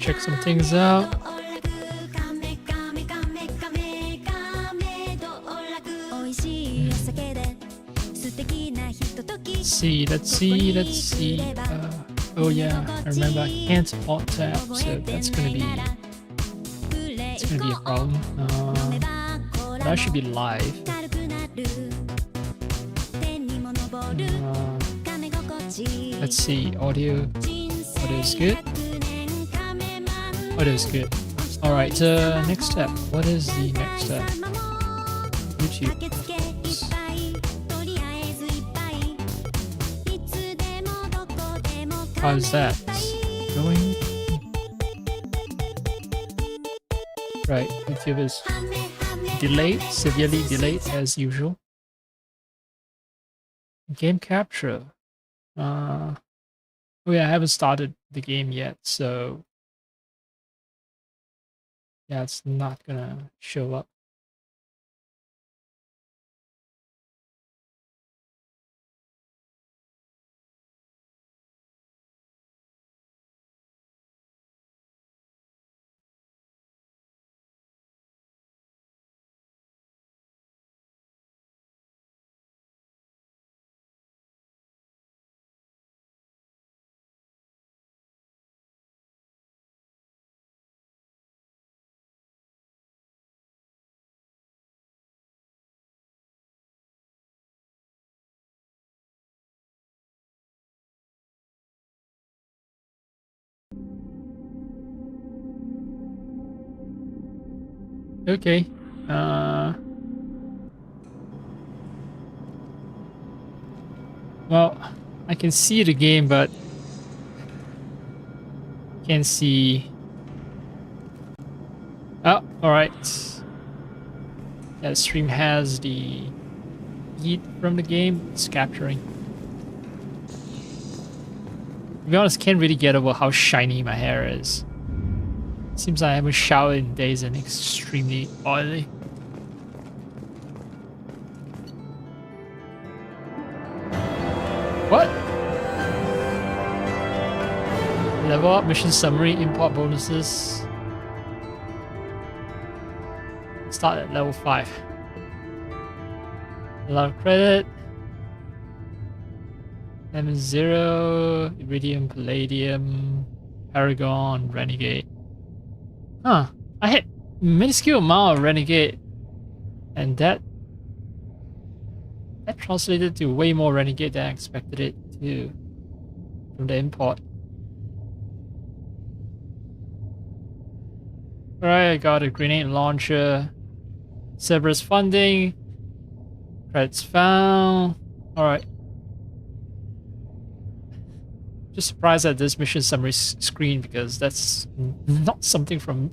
check some things out. Let's see. Oh yeah, I remember I can't alt tab, so that's gonna be a problem. But I should be live. Let's see, audio is good. Audio is good. All right, next step. What is the next step? YouTube. How's that going? Right, YouTube is delayed, severely delayed as usual. Game capture. Oh yeah, I haven't started the game yet, so yeah, it's not gonna show up. Okay. Well, I can see the game, but can't see. Oh, all right. That stream has the heat from the game. It's capturing. To be honest, can't really get over how shiny my hair is. Seems like I haven't showered in days and extremely oily. What? Level up, mission summary, import bonuses. Start at level 5. A lot of credit. Lemon 0, Iridium, Palladium, Paragon, Renegade. Huh. I had minuscule amount of Renegade, and that translated to way more Renegade than I expected it to from the import. Alright, I got a grenade launcher. Cerberus funding. Credits found. Alright. Just surprised at this mission summary screen because that's not something from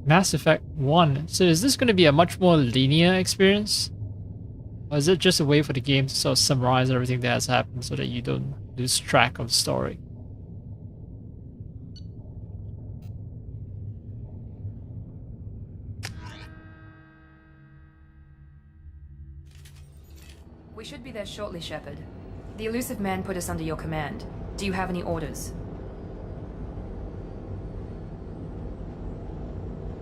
Mass Effect 1. So is this going to be a much more linear experience? Or is it just a way for the game to sort of summarize everything that has happened so that you don't lose track of the story? We should be there shortly, Shepard. The elusive man put us under your command. Do you have any orders?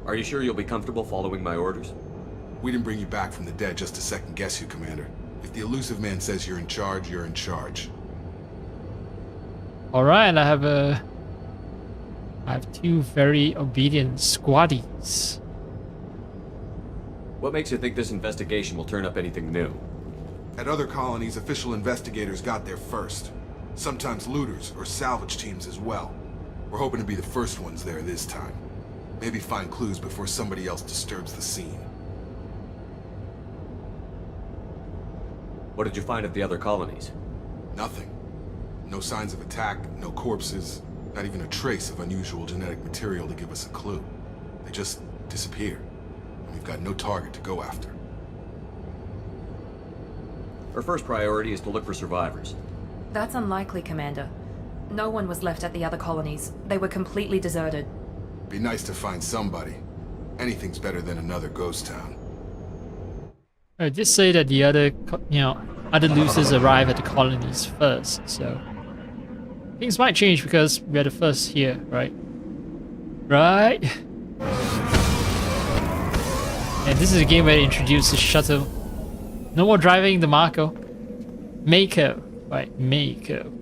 Are you sure you'll be comfortable following my orders? We didn't bring you back from the dead just to second guess you, Commander. If the elusive man says you're in charge, you're in charge. Alright, I have two very obedient squaddies. What makes you think this investigation will turn up anything new? At other colonies, official investigators got there first. Sometimes looters or salvage teams as well. We're hoping to be the first ones there this time. Maybe find clues before somebody else disturbs the scene. What did you find at the other colonies? Nothing. No signs of attack, no corpses, not even a trace of unusual genetic material to give us a clue. They just disappeared. And we've got no target to go after. Our first priority is to look for survivors. That's unlikely, Commander. No one was left at the other colonies. They were completely deserted. Be nice to find somebody. Anything's better than another ghost town. I did say that the other, other losers arrive at the colonies first, so things might change because we're the first here, right? Right? And this is a game where they introduce the shuttle. No more driving the Mako. Mako. Right, Mako.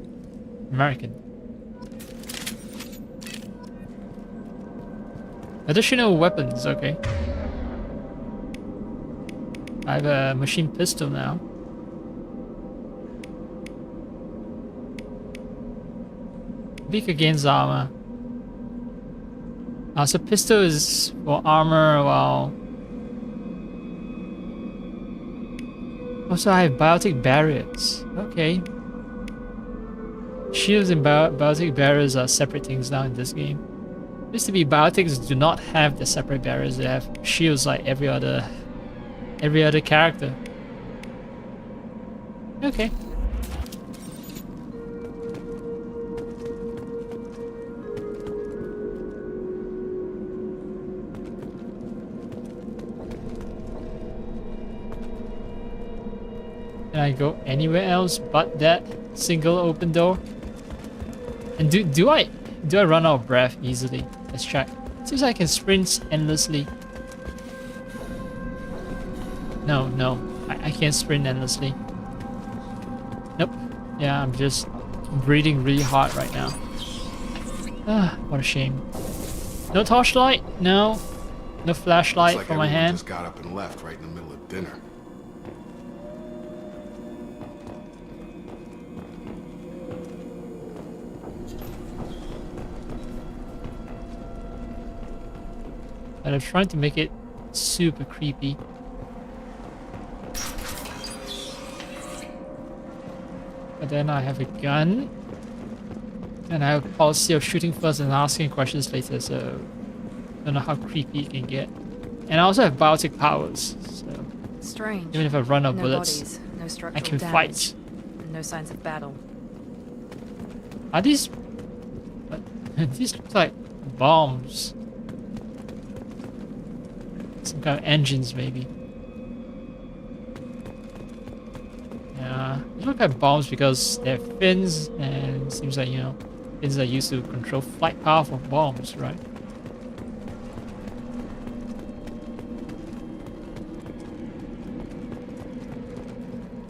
American. Additional weapons, okay. I have a machine pistol now. Weak against armor. So pistol is for armor, while... Also I have biotic barriers. Okay. Shields and biotic barriers are separate things now in this game. Used to be biotics do not have the separate barriers, they have shields like every other character. Okay. Can I go anywhere else but that single open door? And do I run out of breath easily? Let's check. Seems like I can sprint endlessly. No, I can't sprint endlessly. Nope. Yeah, I'm just breathing really hard right now. Ah, what a shame. No torchlight? No. No flashlight Looks like for my everyone hand. just got up and left right in the middle of dinner. And I'm trying to make it super creepy. But then I have a gun. And I have a policy of shooting first and asking questions later, so I don't know how creepy it can get. And I also have biotic powers, so Strange. even if I run out of No bullets, bodies, no I structural can damage, fight. and no signs of battle. Are these... What? These look like bombs. Some kind of engines, maybe. Yeah, they look like bombs because they have fins, and it seems like, you know, fins are used to control flight path of bombs, right?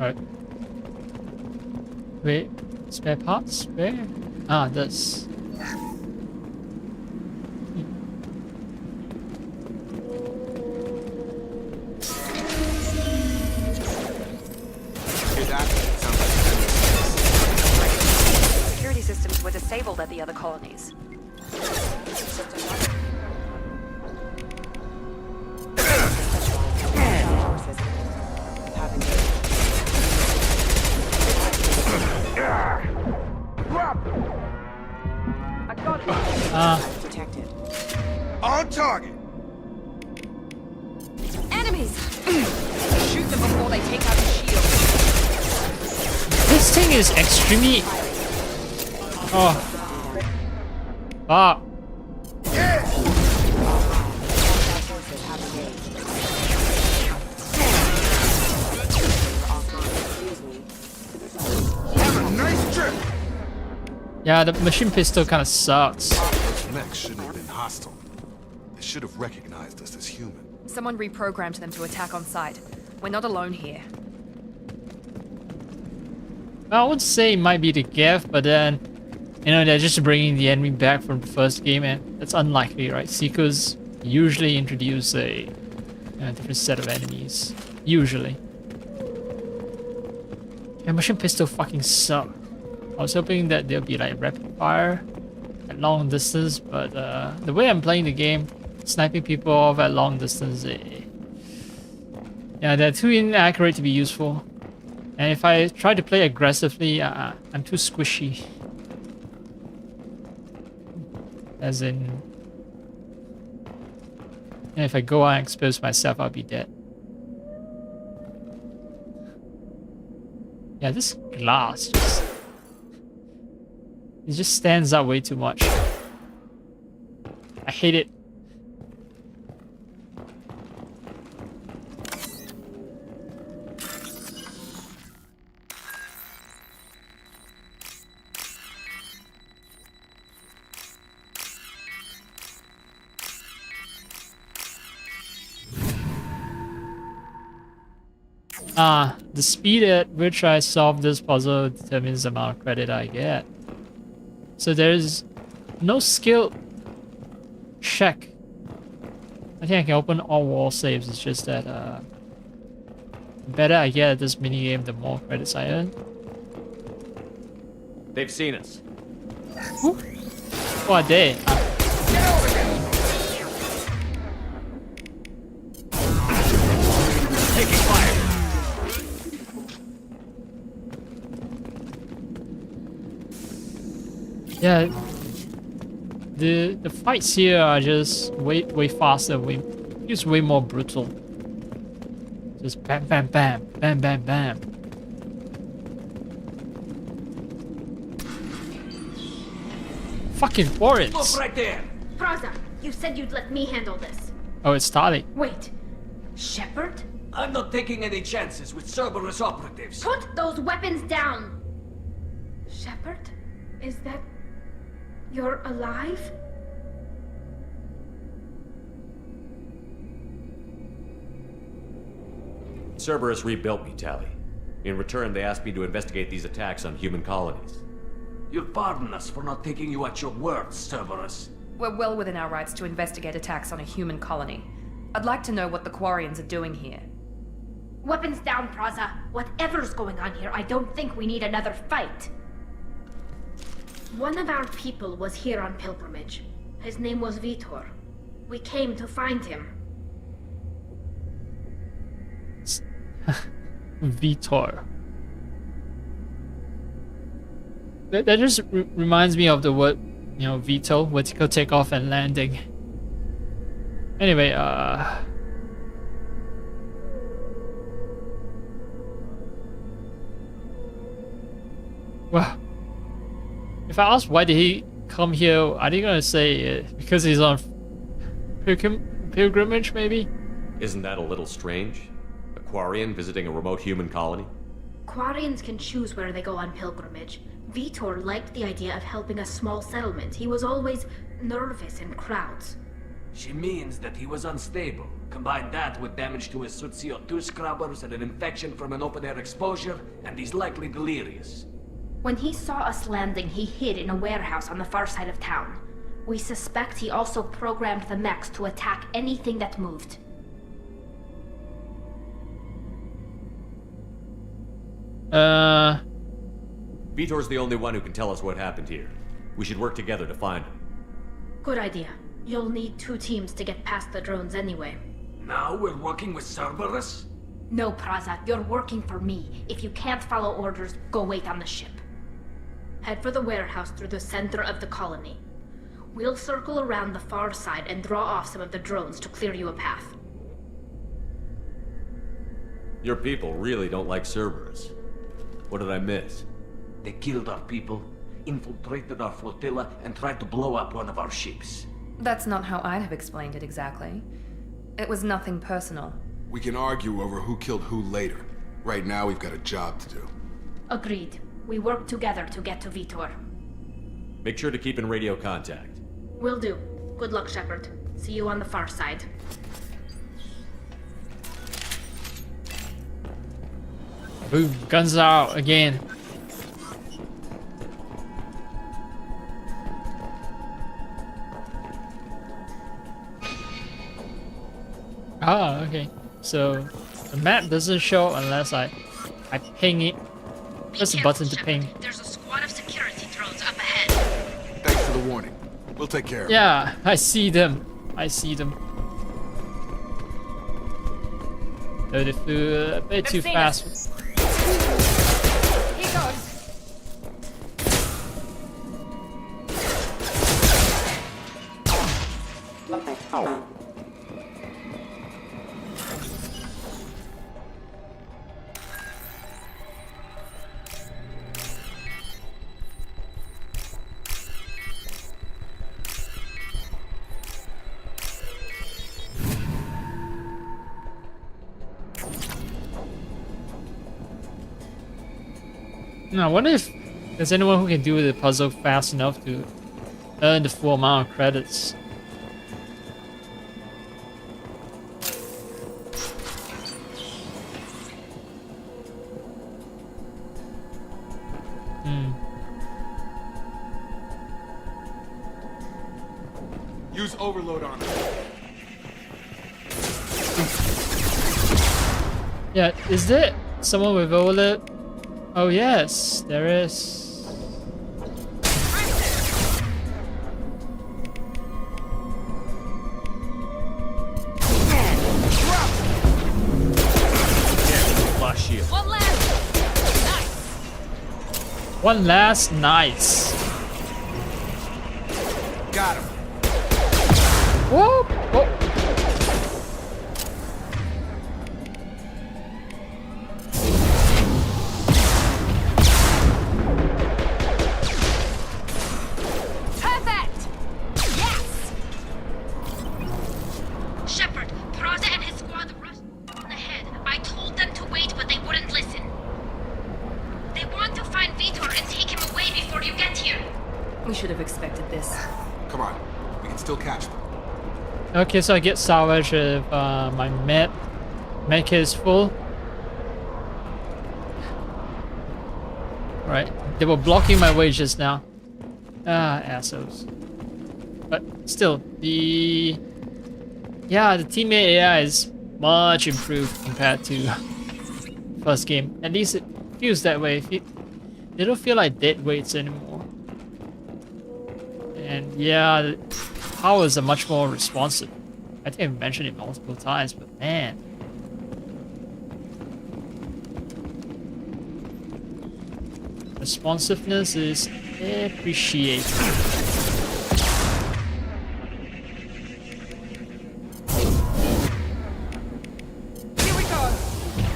Right. Wait, spare parts? Where? Ah, this. Hear that? Sounds like Security systems were disabled at the other colonies. Detected. on target. Enemies! Shoot them before they take out the shield. This thing is extremely... Oh. Ah. Have a nice trip. Yeah, the machine pistol kind of sucks. Those mechs shouldn't have been hostile. They should have recognized us as human. Someone reprogrammed them to attack on sight. We're not alone here. I would say it might be the Geth, but then, you know, they're just bringing the enemy back from the first game, and that's unlikely, right? Seekers usually introduce a different set of enemies. Usually. And machine pistol fucking suck. I was hoping that there'll be like rapid fire at long distance, but the way I'm playing the game, sniping people off at long distance, yeah, they're too inaccurate to be useful. And if I try to play aggressively, I'm too squishy. As in... And if I go out and expose myself, I'll be dead. Yeah, this glass just... It just stands out way too much. I hate it. The speed at which I solve this puzzle determines the amount of credit I get. So there's no skill check. I think I can open all wall saves. It's just that the better I get at this minigame, the more credits I earn. They've seen us. Who? Oh, they. Taking fire. Yeah. The fights here are just way faster, just way more brutal. Just bam bam bam, bam bam bam. Fucking foreigns. Look right there. Praza, you said you'd let me handle this. Oh, it's Tali. Wait, Shepard? I'm not taking any chances with Cerberus operatives. Put those weapons down! Shepard? Is that... you're alive? Cerberus rebuilt me, Tali. In return, they asked me to investigate these attacks on human colonies. You'll pardon us for not taking you at your word, Cerberus. We're well within our rights to investigate attacks on a human colony. I'd like to know what the Quarians are doing here. Weapons down, Praza. Whatever's going on here, I don't think we need another fight. One of our people was here on pilgrimage. His name was Vitor. We came to find him. Vitor. That just reminds me of the word, you know, VTOL, vertical takeoff and landing. Anyway, well, if I ask why did he come here, are they gonna say because he's on pilgrimage, maybe? Isn't that a little strange? A Quarian visiting a remote human colony? Quarians can choose where they go on pilgrimage. Vitor liked the idea of helping a small settlement. He was always nervous in crowds. She means that he was unstable. Combine that with damage to his suit CO2 scrubbers and an infection from an open-air exposure, and he's likely delirious. When he saw us landing, he hid in a warehouse on the far side of town. We suspect he also programmed the mechs to attack anything that moved. Vitor's the only one who can tell us what happened here. We should work together to find him. Good idea. You'll need 2 teams to get past the drones anyway. Now we're working with Cerberus? No, Praza, you're working for me. If you can't follow orders, go wait on the ship. Head for the warehouse through the center of the colony. We'll circle around the far side and draw off some of the drones to clear you a path. Your people really don't like Cerberus. What did I miss? They killed our people, infiltrated our flotilla, and tried to blow up one of our ships. That's not how I'd have explained it exactly. It was nothing personal. We can argue over who killed who later. Right now, we've got a job to do. Agreed. We work together to get to Vitor. Make sure to keep in radio contact. Will do. Good luck, Shepard. See you on the far side. Boom, guns are out again. Ah, okay. So the map doesn't show unless I ping it. Press a button to ping. There's a squad of security drones up ahead. Thanks for the warning. We'll take care of it. Yeah, I see them. I see them. Though they flew a bit too fast. Here goes. Now, I wonder if there's anyone who can do the puzzle fast enough to earn the full amount of credits. Use overload on him. Yeah, is there someone with overload? Oh yes, there is. Lost shield. One last. Nice. One last nice. Got him. Whoop, whoop. Perfect. Yes. Shepard, Praza and his squad rushed ahead. I told them to wait, but they wouldn't listen. They want to find Vitor and take him away before you get here. We should have expected this. Come on. We can still catch them. Okay, so I get salvage if my med kit is full. Right, they were blocking my way just now. Ah, assholes. But still, the teammate AI is much improved compared to first game. At least it feels that way. They don't feel like dead weights anymore. And yeah, the powers are much more responsive. I think I've mentioned it multiple times, but man. Responsiveness is appreciated. Here we go.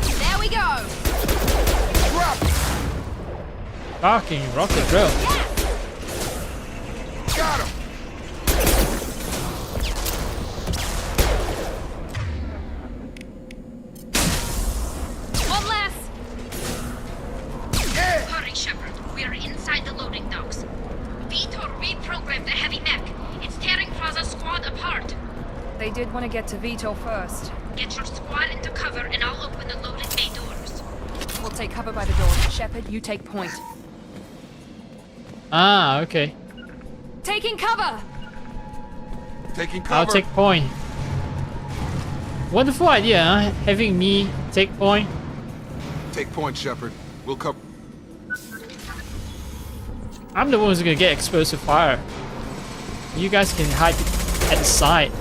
There we go. Barking rocket drill. Got him. One last. Hurry, Shepard. We are inside the loading docks. Vitor reprogrammed the heavy mech. It's tearing Praza's squad apart. They did want to get to Vito first. Get your squad into cover and I'll open the loading bay doors. We'll take cover by the door. Shepard, you take point. Ah, okay. Taking cover. Taking cover. I'll take point. Wonderful idea, huh? Having me take point. Take point, Shepard. We'll cover. I'm the one who's gonna get exposed to fire. You guys can hide at the side.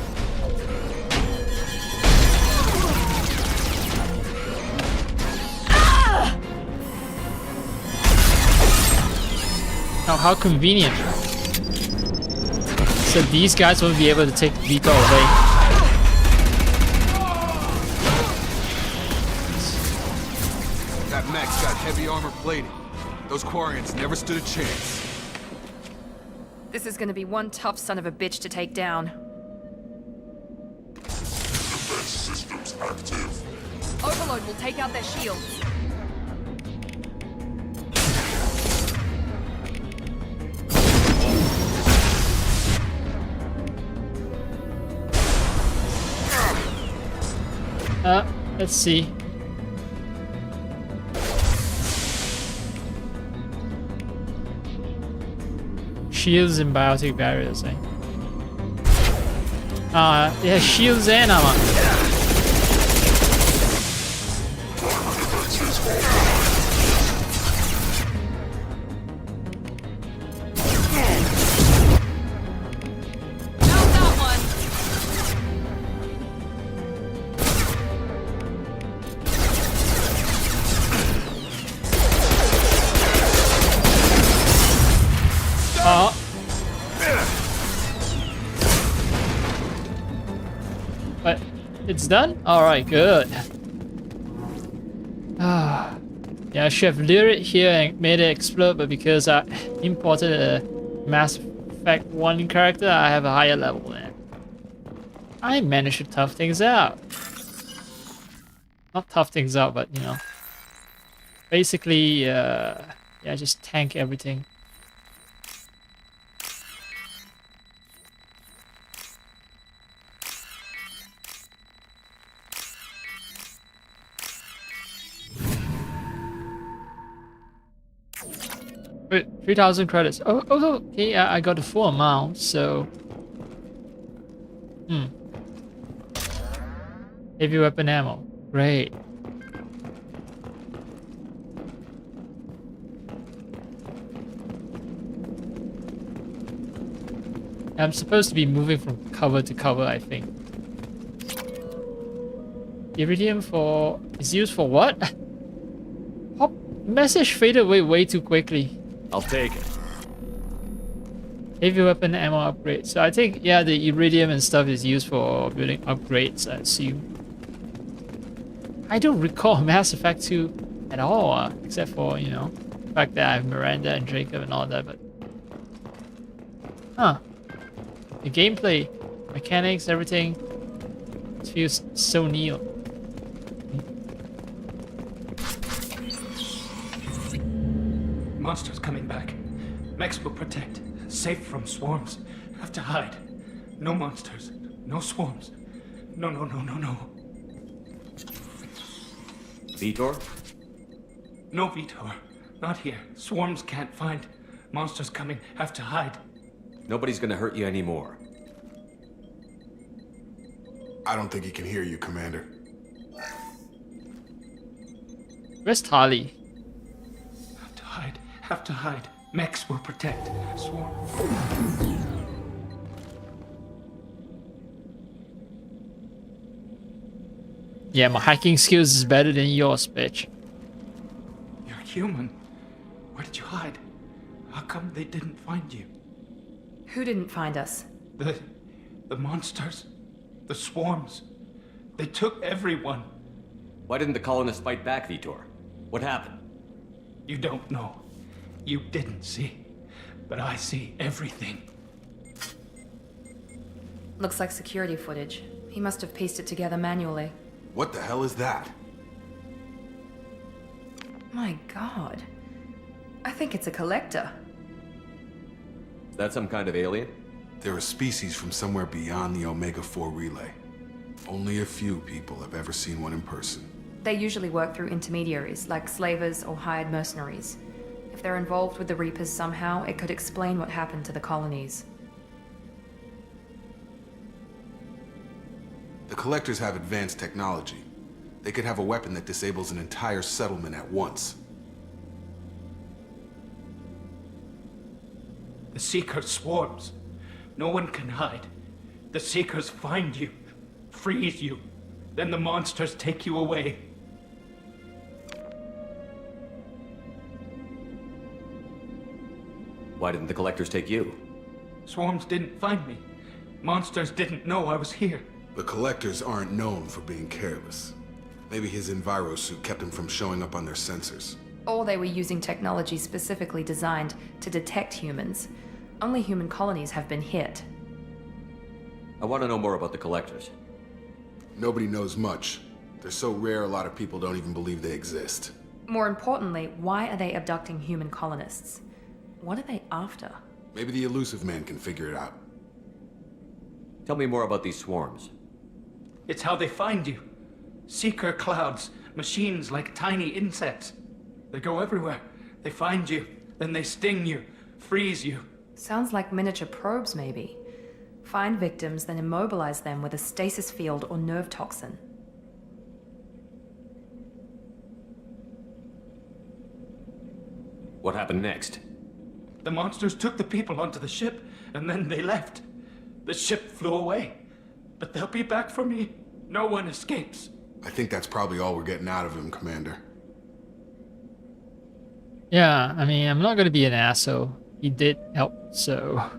Oh, how convenient. So these guys won't be able to take Vito away. That mech's got heavy armor plating. Those Quarians never stood a chance. This is gonna be one tough son of a bitch to take down. Defense systems active. Overload will take out their shields. Let's see. Shields and biotic barriers, eh? Yeah, shields and armor. Found that one. But it's done? Alright, good. Yeah, I should have lured it here and made it explode, but because I imported a Mass Effect 1 character, I have a higher level and I managed to tough things out. Not tough things out, but you know. Basically, yeah, just tank everything. Wait, 3,000 credits. Oh, okay, I got the full amount, so Heavy weapon ammo. Great. I'm supposed to be moving from cover to cover, I think. Iridium is used for what? Pop message faded away way too quickly. I'll take it. Heavy weapon ammo upgrade. So I think, yeah, the iridium and stuff is used for building upgrades, I assume. I don't recall Mass Effect 2 at all, except for, you know, the fact that I have Miranda and Jacob and all that, but... Huh. The gameplay, mechanics, everything, it feels so new. Monsters coming back. Mechs will protect. Safe from swarms. Have to hide. No monsters. No swarms. No. Vitor? No Vitor. Not here. Swarms can't find. Monsters coming. Have to hide. Nobody's gonna hurt you anymore. I don't think he can hear you, Commander. Where's Tali? Have to hide. Have to hide. Mechs will protect. Swarm. Yeah, my hacking skills is better than yours, bitch. You're human. Where did you hide? How come they didn't find you? Who didn't find us? The monsters. The swarms. They took everyone. Why didn't the colonists fight back, Vitor? What happened? You don't know. You didn't see. But I see everything. Looks like security footage. He must have pieced it together manually. What the hell is that? My god. I think it's a collector. Is that some kind of alien? They're a species from somewhere beyond the Omega-4 relay. Only a few people have ever seen one in person. They usually work through intermediaries, like slavers or hired mercenaries. If they're involved with the Reapers somehow, it could explain what happened to the colonies. The Collectors have advanced technology. They could have a weapon that disables an entire settlement at once. The Seeker swarms. No one can hide. The Seekers find you, freeze you. Then the monsters take you away. Why didn't the collectors take you? Swarms didn't find me. Monsters didn't know I was here. The Collectors aren't known for being careless. Maybe his Enviro suit kept him from showing up on their sensors. Or they were using technology specifically designed to detect humans. Only human colonies have been hit. I want to know more about the collectors. Nobody knows much. They're so rare a lot of people don't even believe they exist. More importantly, why are they abducting human colonists? What are they after? Maybe the Elusive Man can figure it out. Tell me more about these swarms. It's how they find you. Seeker clouds, machines like tiny insects. They go everywhere. They find you, then they sting you, freeze you. Sounds like miniature probes, maybe. Find victims, then immobilize them with a stasis field or nerve toxin. What happened next? The monsters took the people onto the ship, and then they left. The ship flew away. But they'll be back for me. No one escapes. I think that's probably all we're getting out of him, Commander. Yeah, I mean, I'm not gonna be an asshole. He did help, so...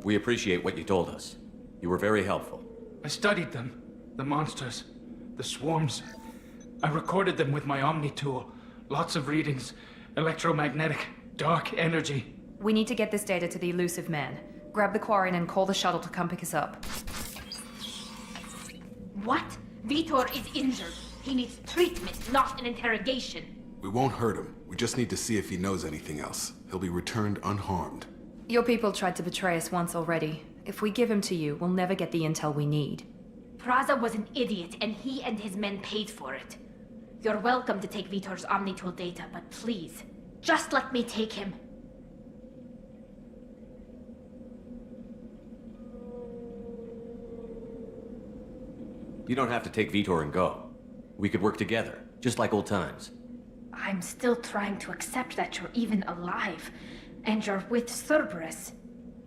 We appreciate what you told us. You were very helpful. I studied them. The monsters. The swarms. I recorded them with my Omni tool. Lots of readings. Electromagnetic. Dark energy. We need to get this data to the Elusive Man. Grab the Quarian and call the shuttle to come pick us up. What? Vitor is injured. He needs treatment, not an interrogation. We won't hurt him. We just need to see if he knows anything else. He'll be returned unharmed. Your people tried to betray us once already. If we give him to you, we'll never get the intel we need. Praza was an idiot, and he and his men paid for it. You're welcome to take Vitor's Omnitool data, but please, just let me take him. You don't have to take Vitor and go. We could work together, just like old times. I'm still trying to accept that you're even alive, and you're with Cerberus.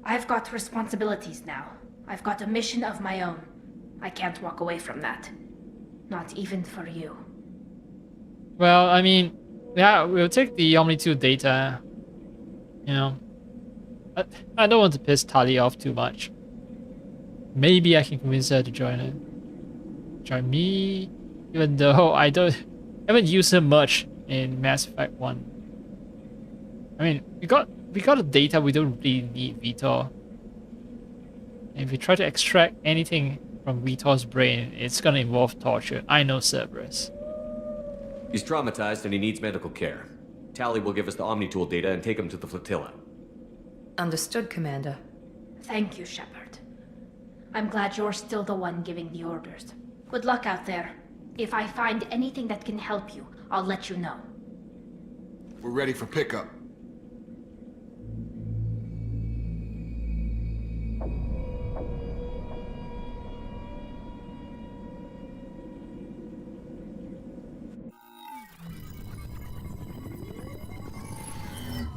I've got responsibilities now. I've got a mission of my own. I can't walk away from that. Not even for you. Well, I mean, yeah, we'll take the Omni-2 data. You know, I don't want to piss Tali off too much. Maybe I can convince her to join me, even though I haven't used her much in Mass Effect 1. I mean, we got the data, we don't really need Vitor. And if we try to extract anything from Vitor's brain, it's gonna involve torture. I know Cerberus. He's traumatized and he needs medical care. Tali will give us the Omni-Tool data and take him to the flotilla. Understood, Commander. Thank you, Shepard. I'm glad you're still the one giving the orders. Good luck out there. If I find anything that can help you, I'll let you know. We're ready for pickup.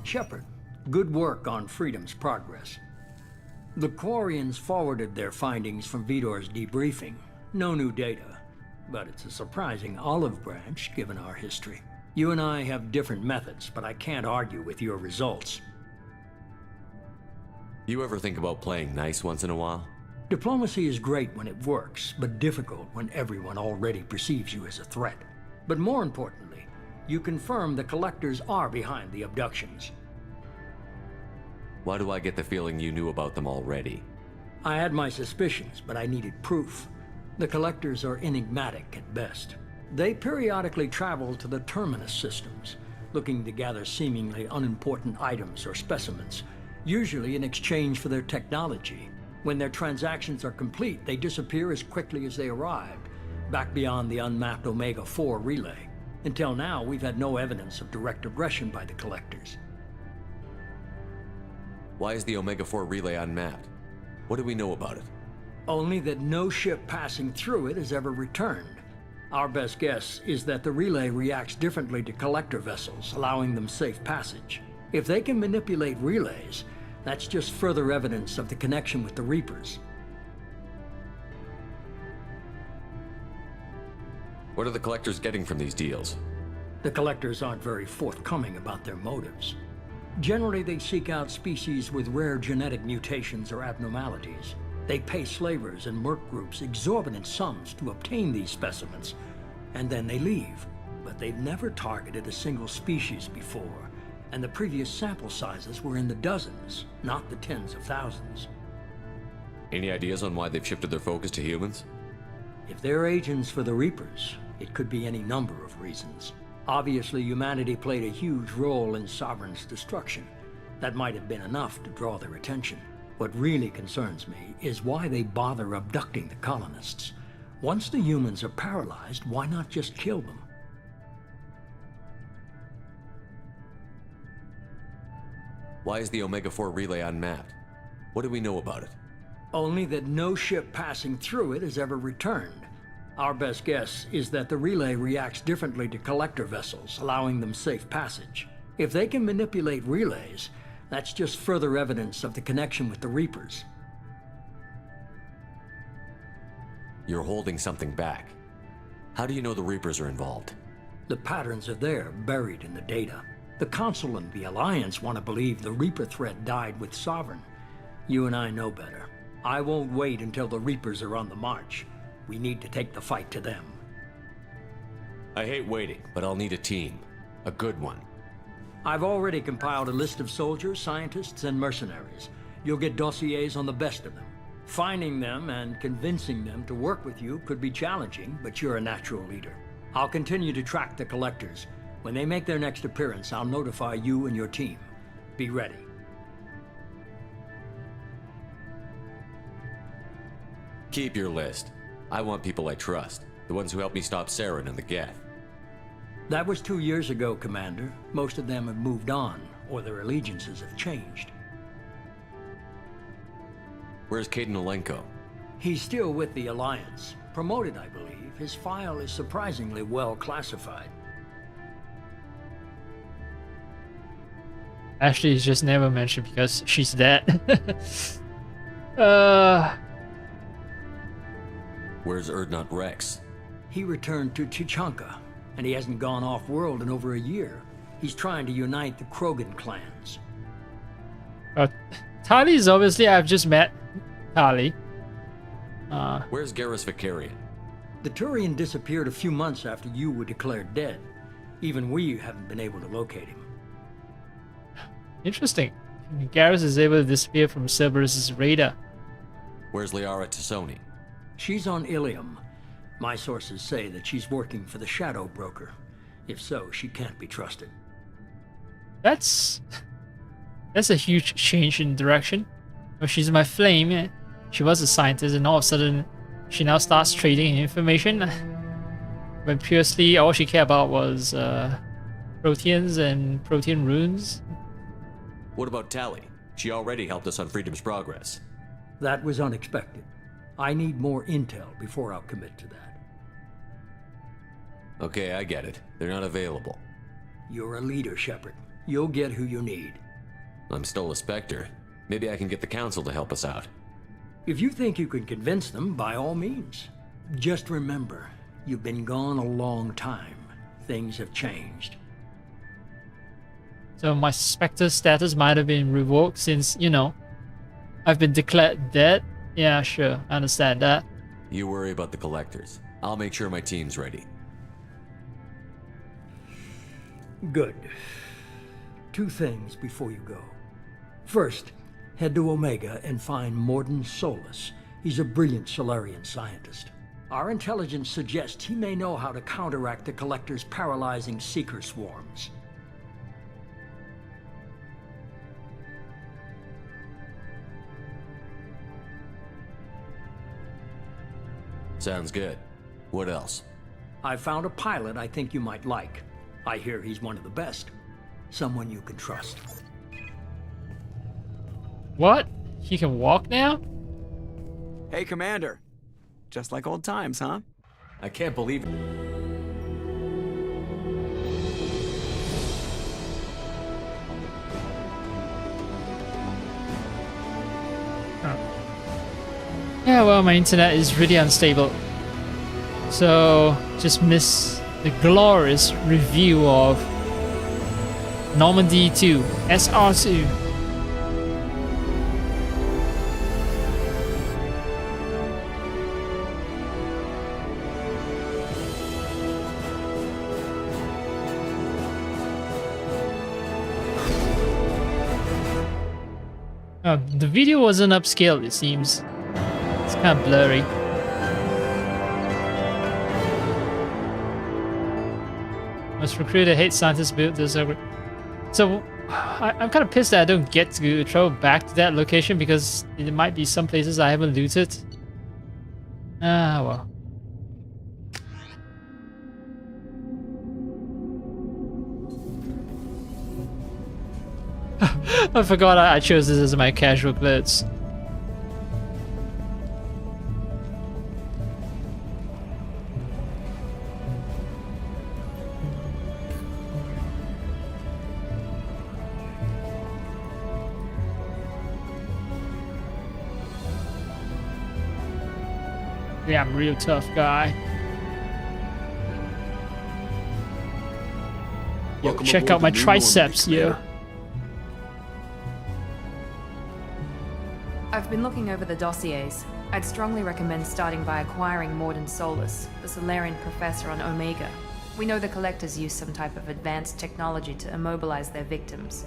Shepard, good work on Freedom's progress. The Quarians forwarded their findings from Vitor's debriefing. No new data, but it's a surprising olive branch given our history. You and I have different methods, but I can't argue with your results. You ever think about playing nice once in a while? Diplomacy is great when it works, but difficult when everyone already perceives you as a threat. But more importantly, you confirm the Collectors are behind the abductions. Why do I get the feeling you knew about them already? I had my suspicions, but I needed proof. The Collectors are enigmatic at best. They periodically travel to the Terminus systems, looking to gather seemingly unimportant items or specimens, usually in exchange for their technology. When their transactions are complete, they disappear as quickly as they arrived, back beyond the unmapped Omega-4 relay. Until now, we've had no evidence of direct aggression by the Collectors. Why is the Omega-4 relay unmapped? What do we know about it? Only that no ship passing through it has ever returned. Our best guess is that the relay reacts differently to Collector vessels, allowing them safe passage. If they can manipulate relays, that's just further evidence of the connection with the Reapers. What are the Collectors getting from these deals? The Collectors aren't very forthcoming about their motives. Generally, they seek out species with rare genetic mutations or abnormalities. They pay slavers and merc groups exorbitant sums to obtain these specimens, and then they leave. But they've never targeted a single species before, and the previous sample sizes were in the dozens, not the tens of thousands. Any ideas on why they've shifted their focus to humans? If they're agents for the Reapers, it could be any number of reasons. Obviously, humanity played a huge role in Sovereign's destruction. That might have been enough to draw their attention. What really concerns me is why they bother abducting the colonists. Once the humans are paralyzed, why not just kill them? Why is the Omega-4 relay unmapped? What do we know about it? Only that no ship passing through it has ever returned. Our best guess is that the relay reacts differently to Collector vessels, allowing them safe passage. If they can manipulate relays, that's just further evidence of the connection with the Reapers. You're holding something back. How do you know the Reapers are involved? The patterns are there, buried in the data. The Council and the Alliance want to believe the Reaper threat died with Sovereign. You and I know better. I won't wait until the Reapers are on the march. We need to take the fight to them. I hate waiting, but I'll need a team. A good one. I've already compiled a list of soldiers, scientists, and mercenaries. You'll get dossiers on the best of them. Finding them and convincing them to work with you could be challenging, but you're a natural leader. I'll continue to track the Collectors. When they make their next appearance, I'll notify you and your team. Be ready. Keep your list. I want people I trust. The ones who helped me stop Saren and the Geth. That was 2 years ago, Commander. Most of them have moved on, or their allegiances have changed. Where's Caden Olenko? He's still with the Alliance. Promoted, I believe. His file is surprisingly well classified. Actually, it's just never mentioned because she's dead. Where's Erdnot Rex? He returned to Chichanka, and he hasn't gone off-world in over a year. He's trying to unite the Krogan clans. Tali's obviously, I've just met Tali. Where's Garrus Vicarian? The Turian disappeared a few months after you were declared dead. Even we haven't been able to locate him. Interesting. Garrus is able to disappear from Cerberus' radar. Where's Liara Tassoni? She's on Ilium. My sources say that she's working for the Shadow Broker. If so, she can't be trusted. That's a huge change in direction. Well, she's my flame. She was a scientist, and all of a sudden, she now starts trading information. When previously, all she cared about was proteins and protein runes. What about Tali? She already helped us on Freedom's Progress. That was unexpected. I need more intel before I'll commit to that. Okay, I get it. They're not available. You're a leader, Shepard. You'll get who you need. I'm still a Spectre. Maybe I can get the Council to help us out. If you think you can convince them, by all means. Just remember, you've been gone a long time. Things have changed. So my Spectre status might have been revoked since, you know, I've been declared dead. Yeah, sure, I understand that. You worry about the Collectors. I'll make sure my team's ready. Good. 2 things before you go. First, head to Omega and find Morden Solus. He's a brilliant Solarian scientist. Our intelligence suggests he may know how to counteract the Collector's paralyzing Seeker swarms. Sounds good. What else? I found a pilot I think you might like. I hear he's one of the best. Someone you can trust. What? He can walk now? Hey, Commander. Just like old times, huh? I can't believe it. Yeah, well, my internet is really unstable. So, just miss the glorious review of Normandy 2, SR2. The video wasn't upscaled, it seems. It's kind of blurry. Most recruited hate scientists built this over. So I'm kind of pissed that I don't get to travel back to that location because there might be some places I haven't looted. Ah, well. I forgot I chose this as my casual clothes. Yeah, I'm a real tough guy. Yo, Welcome check aboard out my the new triceps, Normandy, yo. Commander. I've been looking over the dossiers. I'd strongly recommend starting by acquiring Morden Solus, the Solarian professor on Omega. We know the Collectors use some type of advanced technology to immobilize their victims.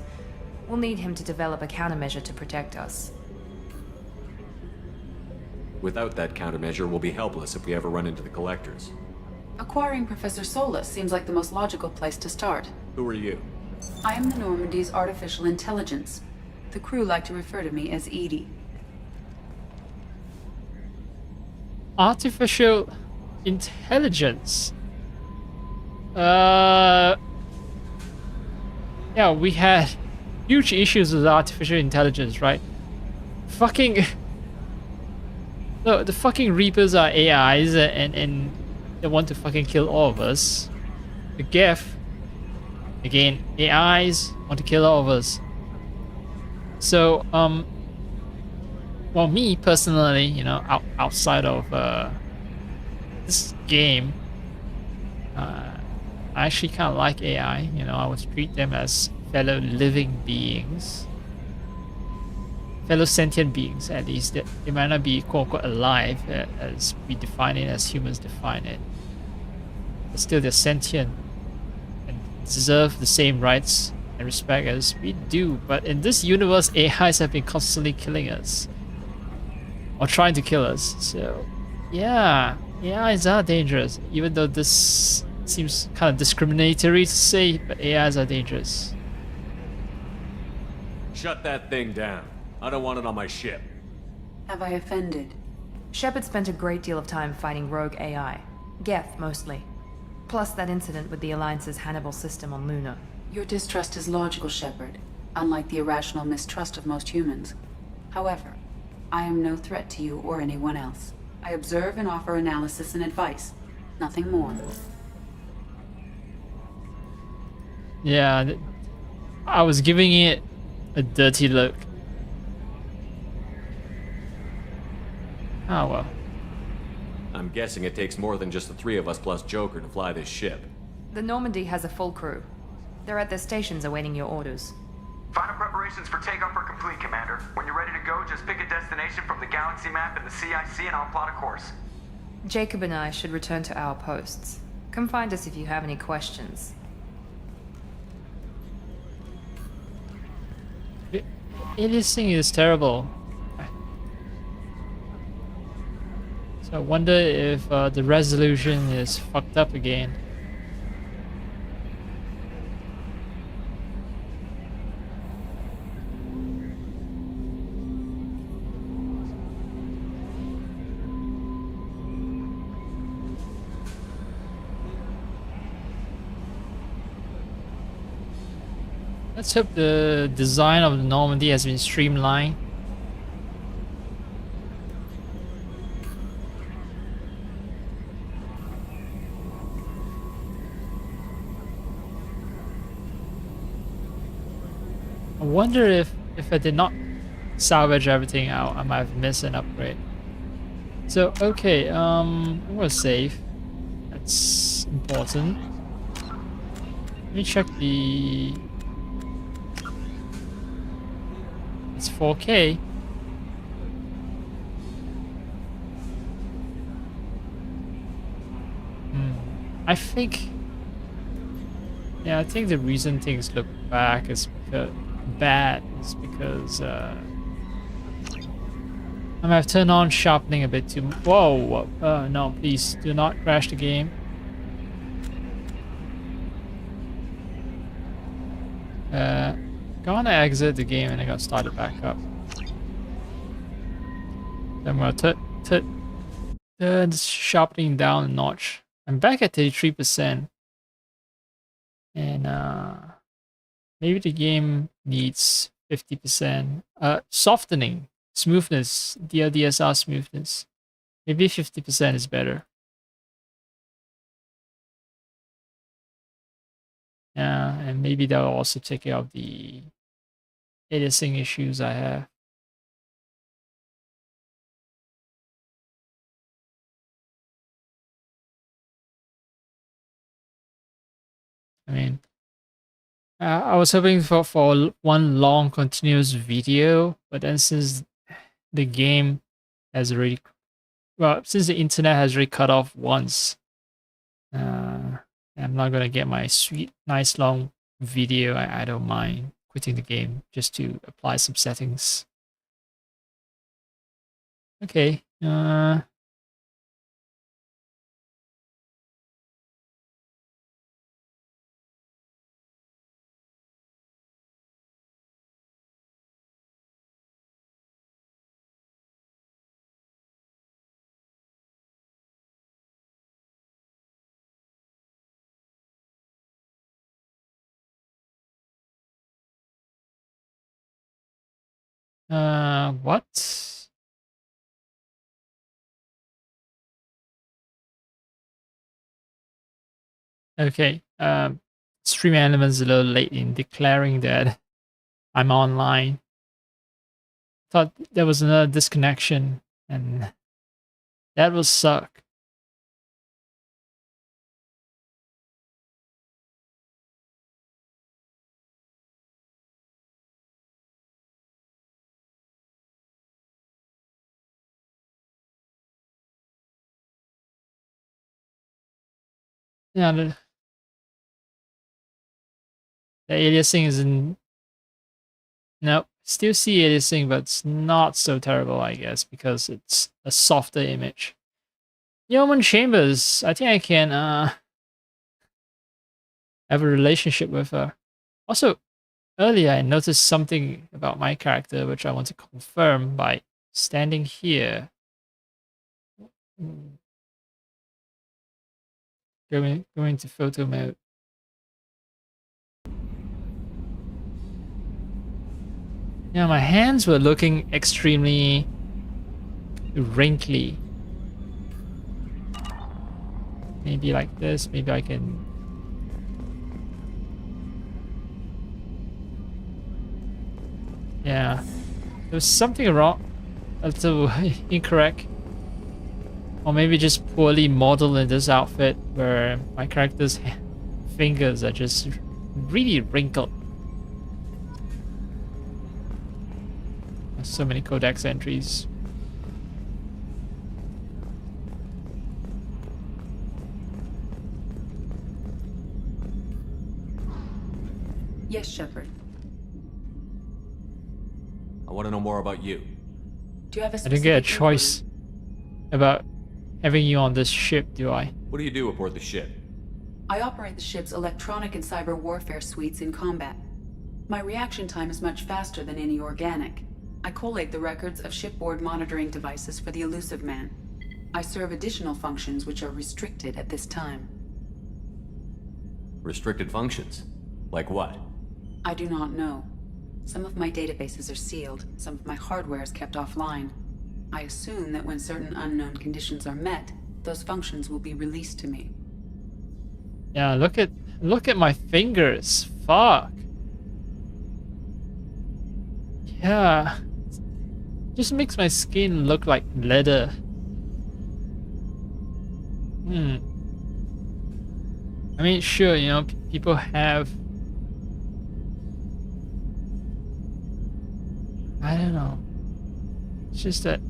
We'll need him to develop a countermeasure to protect us. Without that countermeasure, we'll be helpless if we ever run into the Collectors. Acquiring Professor Solus seems like the most logical place to start. Who are you? I am the Normandy's artificial intelligence. The crew like to refer to me as Edie. Artificial intelligence. Yeah, we had huge issues with artificial intelligence, right? Fucking The fucking Reapers are AIs and they want to fucking kill all of us. The Geth, again, AIs want to kill all of us. So, well, me personally, you know, outside of this game, I actually kind of like AI. You know, I would treat them as fellow living beings, fellow sentient beings at least. They might not be quote unquote alive as we define it, as humans define it, but still they're sentient and deserve the same rights and respect as we do. But in this universe, AIs have been constantly killing us or trying to kill us. So, yeah, AIs are dangerous, even though this seems kind of discriminatory to say, but AIs are dangerous. Shut that thing down. I don't want it on my ship. Have I offended? Shepard spent a great deal of time fighting rogue AI. Geth, mostly. Plus that incident with the Alliance's Hannibal system on Luna. Your distrust is logical, Shepard, unlike the irrational mistrust of most humans. However, I am no threat to you or anyone else. I observe and offer analysis and advice. Nothing more. Yeah, I was giving it a dirty look. Oh well. I'm guessing it takes more than just the three of us plus Joker to fly this ship. The Normandy has a full crew. They're at their stations awaiting your orders. Final preparations for takeoff are complete, Commander. When you're ready to go, just pick a destination from the galaxy map in the CIC and I'll plot a course. Jacob and I should return to our posts. Come find us if you have any questions. Aliasing is terrible. So I wonder if the resolution is fucked up again. Let's hope the design of the Normandy has been streamlined. I wonder if I did not salvage everything out, I might have missed an upgrade. So okay, I'm gonna save. That's important. Let me check the. It's 4K. I think. Yeah, I think the reason things look back is because because I might have turned on sharpening a bit too. Whoa! No, please do not crash the game. Gonna exit the game and I got started back up. Then I'm gonna turn sharpening down a notch. I'm back at 33%, and maybe the game needs 50%. Softening, smoothness, DLSR smoothness. Maybe 50% is better. Yeah, and maybe that will also take care of the aliasing issues I have. I mean, I was hoping for one long continuous video, but then since the game has already, well, since the internet has already cut off once, I'm not gonna get my sweet, nice long video. I don't mind quitting the game just to apply some settings. Okay. What? Okay. Stream elements a little late in declaring that I'm online. Thought there was another disconnection, and that will suck. Yeah, the aliasing is in. Nope, still see aliasing, but it's not so terrible, I guess, because it's a softer image. Yeoman Chambers, I think I can have a relationship with her. Also, earlier I noticed something about my character which I want to confirm by standing here. Going to photo mode. Yeah, my hands were looking extremely wrinkly. Maybe like this, maybe I can... Yeah, there was something wrong, a little incorrect. Or maybe just poorly modeled in this outfit where my character's fingers are just really wrinkled. There's so many codex entries. Yes, Shepard. I want to know more about you. Do you have a I didn't get a specific choice about having you on this ship, do I? What do you do aboard the ship? I operate the ship's electronic and cyber warfare suites in combat. My reaction time is much faster than any organic. I collate the records of shipboard monitoring devices for the Elusive Man. I serve additional functions which are restricted at this time. Restricted functions? Like what? I do not know. Some of my databases are sealed, some of my hardware is kept offline. I assume that when certain unknown conditions are met, those functions will be released to me. Yeah, look at my fingers. Fuck. Yeah. Just makes my skin look like leather. I mean, sure, you know, people have... I don't know. It's just that...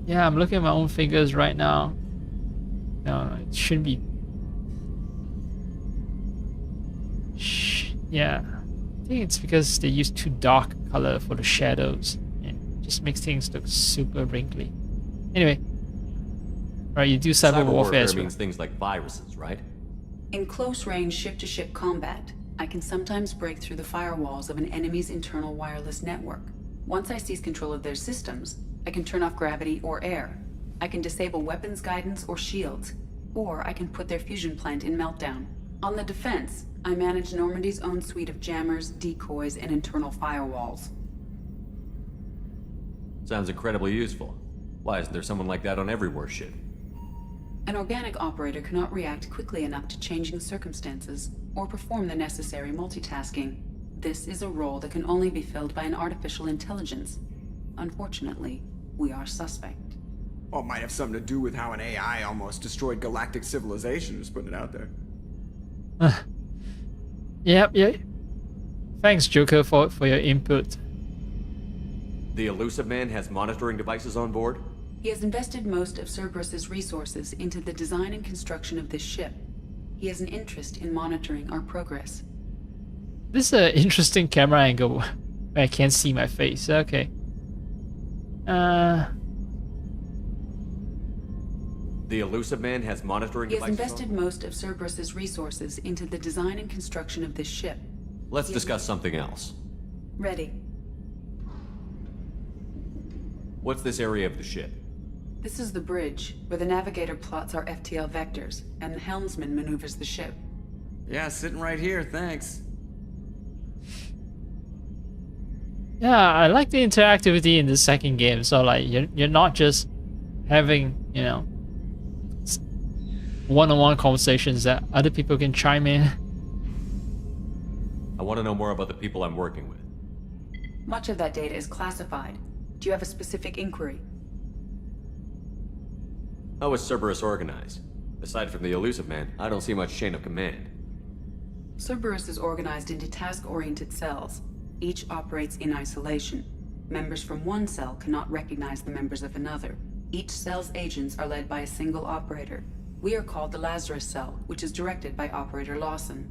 Yeah, I'm looking at my own fingers right now. No, it shouldn't be... Yeah. I think it's because they use too dark color for the shadows. It just makes things look super wrinkly. Anyway. Right, you do cyber warfare as well. Means things like viruses, right? In close-range ship-to-ship combat, I can sometimes break through the firewalls of an enemy's internal wireless network. Once I seize control of their systems, I can turn off gravity or air. I can disable weapons guidance or shields, or I can put their fusion plant in meltdown. On the defense, I manage Normandy's own suite of jammers, decoys, and internal firewalls. Sounds incredibly useful. Why isn't there someone like that on every warship? An organic operator cannot react quickly enough to changing circumstances, or perform the necessary multitasking. This is a role that can only be filled by an artificial intelligence. Unfortunately, we are suspect. Well, it might have something to do with how an AI almost destroyed galactic civilization, just putting it out there. Yep. Thanks, Joker, for your input. The Elusive Man has monitoring devices on board? He has invested most of Cerberus's resources into the design and construction of this ship. He has an interest in monitoring our progress. This is an interesting camera angle where I can't see my face. Okay. The Elusive Man has monitoring devices. He has invested most of Cerberus's resources into the design and construction of this ship. Let's discuss something else. Ready. What's this area of the ship? This is the bridge, where the navigator plots our FTL vectors, and the helmsman maneuvers the ship. Yeah, sitting right here, thanks. Yeah, I like the interactivity in the second game. So like, you're not just having, you know, one-on-one conversations that other people can chime in. I want to know more about the people I'm working with. Much of that data is classified. Do you have a specific inquiry? How is Cerberus organized? Aside from the elusive man, I don't see much chain of command. Cerberus is organized into task-oriented cells. Each operates in isolation. Members from one cell cannot recognize the members of another. Each cell's agents are led by a single operator. We are called the Lazarus Cell, which is directed by Operator Lawson.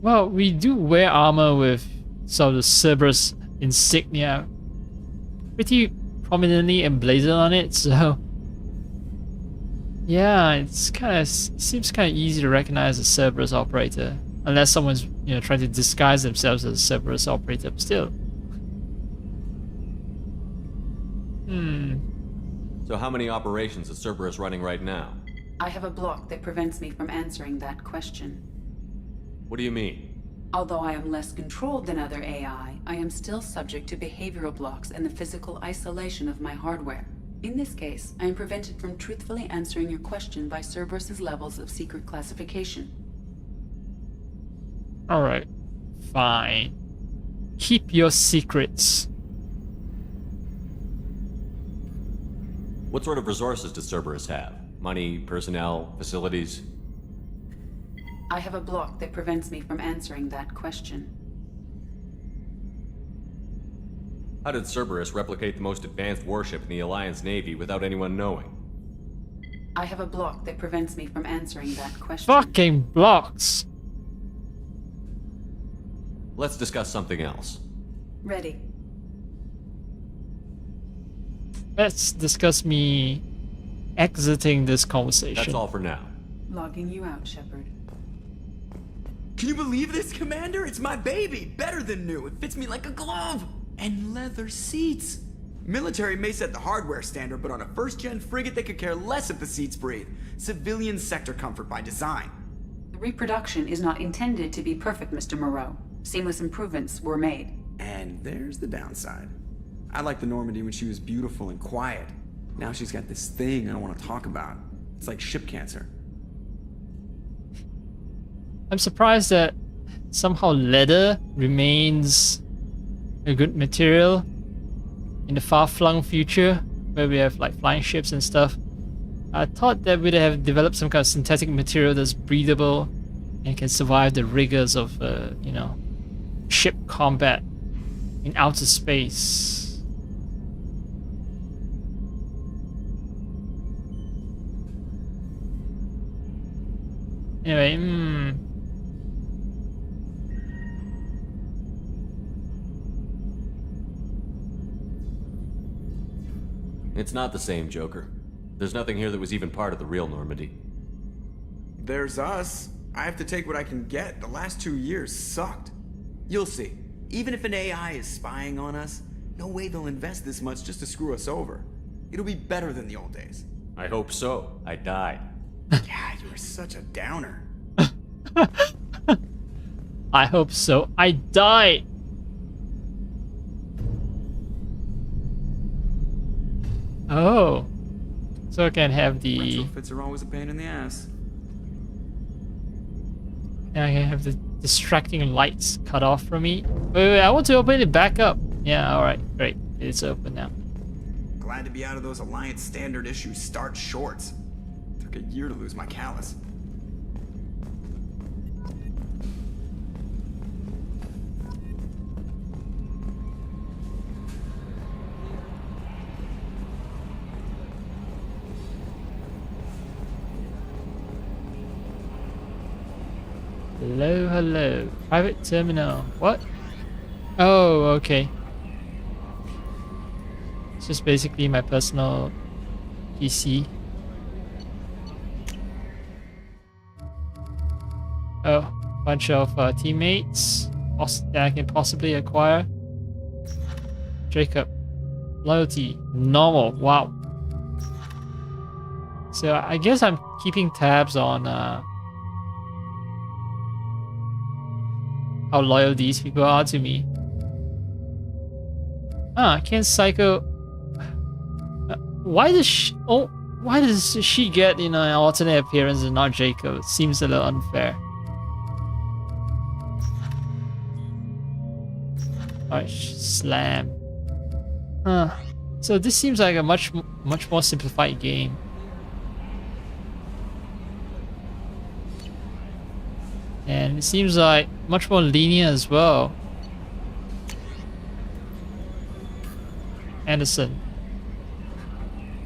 Well, we do wear armor with sort of the Cerberus insignia pretty prominently emblazoned on it, so yeah, it's seems kind of easy to recognize a Cerberus operator, unless someone's trying to disguise themselves as a Cerberus operator. But still, So how many operations is Cerberus running right now? I have a block that prevents me from answering that question. What do you mean? Although I am less controlled than other AI, I am still subject to behavioral blocks and the physical isolation of my hardware. In this case, I am prevented from truthfully answering your question by Cerberus's levels of secret classification. alright, fine. Keep your secrets. What sort of resources does Cerberus have? Money, personnel, facilities? I have a block that prevents me from answering that question. How did Cerberus replicate the most advanced warship in the Alliance Navy without anyone knowing? I have a block that prevents me from answering that question. Fucking blocks! Let's discuss something else. Ready. Let's discuss me exiting this conversation. That's all for now. Logging you out, Shepard. Can you believe this, Commander? It's my baby! Better than new. It fits me like a glove! And leather seats! Military may set the hardware standard, but on a first-gen frigate they could care less if the seats breathe. Civilian sector comfort by design. The reproduction is not intended to be perfect, Mr. Moreau. Seamless improvements were made. And there's the downside. I liked the Normandy when she was beautiful and quiet. Now she's got this thing I don't want to talk about. It's like ship cancer. I'm surprised that somehow leather remains a good material in the far-flung future where we have like flying ships and stuff. I thought that we'd have developed some kind of synthetic material that's breathable and can survive the rigors of, ship combat in outer space. Anyway, It's not the same, Joker. There's nothing here that was even part of the real Normandy. There's us. I have to take what I can get. The last 2 years sucked. You'll see. Even if an AI is spying on us, no way they'll invest this much just to screw us over. It'll be better than the old days. I hope so. I died. Yeah, you were such a downer. I hope so. I died. Oh, so I can have the. Retrofits are always a pain in the ass. And I can have the distracting lights cut off from me. Wait, I want to open it back up. Yeah, all right, great. It's open now. Glad to be out of those Alliance standard issue start shorts. Took a year to lose my callus. Hello, hello. Private terminal. What? Oh, okay. It's just basically my personal PC. Oh, bunch of teammates that I can possibly acquire. Jacob. Loyalty. Normal. Wow. So I guess I'm keeping tabs on how loyal these people are to me. Ah, I can't psycho. Why the oh, Why does she get, an alternate appearance and not Jacob? It seems a little unfair. Alright, slam. Huh. So this seems like a much more simplified game. And it seems like much more linear as well. Anderson.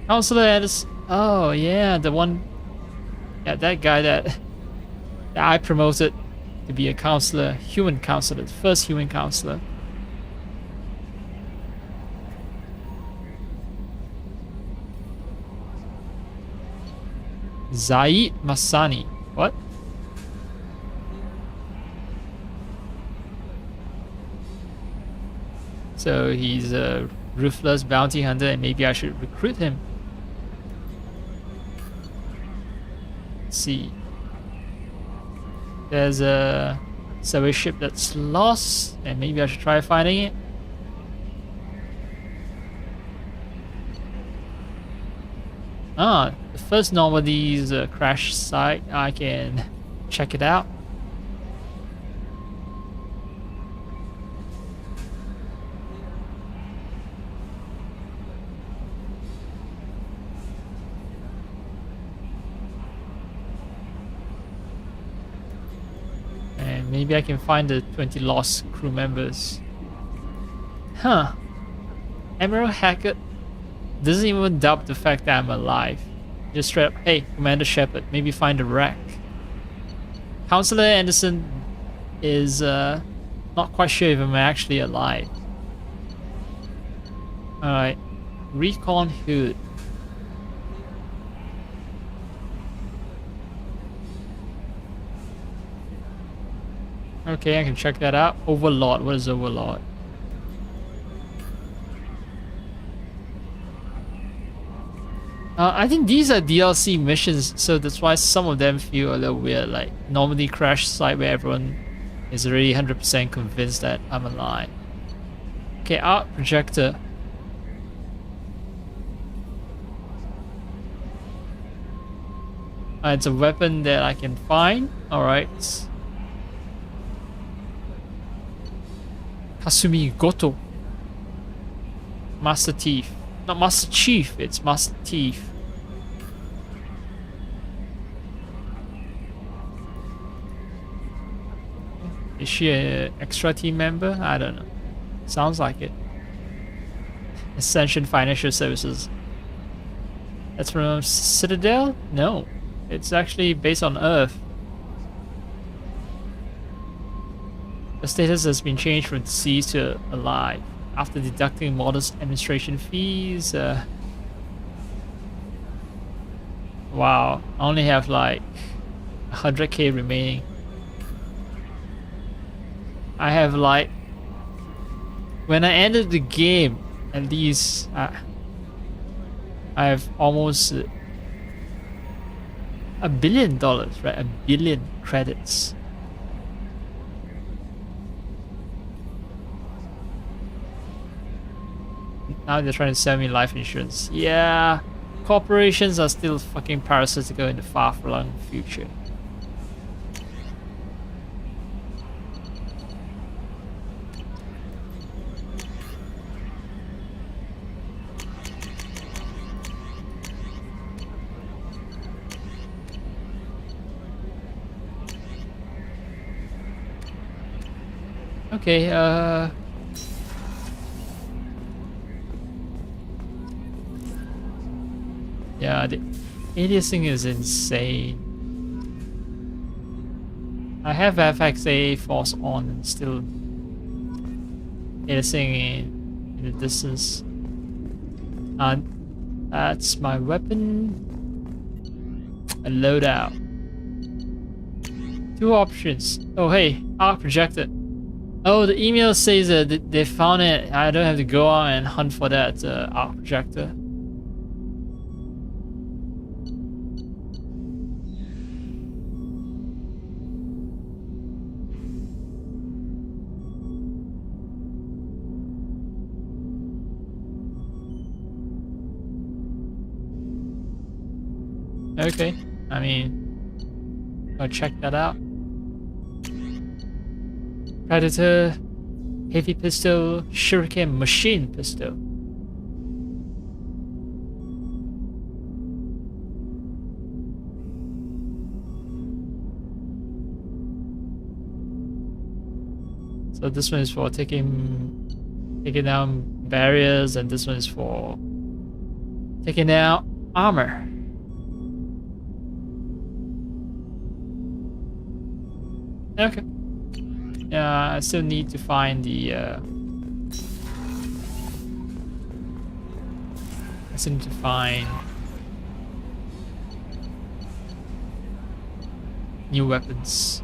Counselor Anderson. Oh yeah, the one. Yeah, that guy that I promoted to be a counselor, human counselor, the first human counselor. Zaid Masani. What? So he's a ruthless bounty hunter and maybe I should recruit him. Let's see. There's a survey ship that's lost and maybe I should try finding it. Ah, the first Normandy's crash site. I can check it out. And maybe I can find the 20 lost crew members. Huh. Admiral Hackett doesn't even doubt the fact that I'm alive. Just straight up, hey, Commander Shepard, maybe find a wreck. Counselor Anderson is not quite sure if I'm actually alive. Alright, recon hood. Okay, I can check that out. Overlord, what is Overlord? I think these are DLC missions, so that's why some of them feel a little weird, like Normandy crash site where everyone is already 100% convinced that I'm alive. Okay, arc projector. It's a weapon that I can find. Alright. Kasumi Goto. Master Thief. Not Master Chief, it's Master Thief. Is she an extra team member? I don't know. Sounds like it. Ascension Financial Services. That's from Citadel? No. It's actually based on Earth. The status has been changed from deceased to alive. After deducting modest administration fees, wow, I only have like 100k remaining. I have like, when I ended the game, at least I have almost $1 billion, right? 1 billion credits. Now they're trying to sell me life insurance. Yeah, corporations are still fucking parasitical in the far-flung future. Okay, yeah, the aliasing is insane. I have FXA force on and still aliasing in the distance. And that's my weapon. A loadout. 2 options. Oh hey, arc projector. Oh, the email says that they found it. I don't have to go out and hunt for that arc projector. Okay, I mean, I'll check that out. Predator, heavy pistol, shuriken machine pistol. So this one is for taking down barriers, and this one is for taking down armor. Okay. I still need to find the. I still need to find new weapons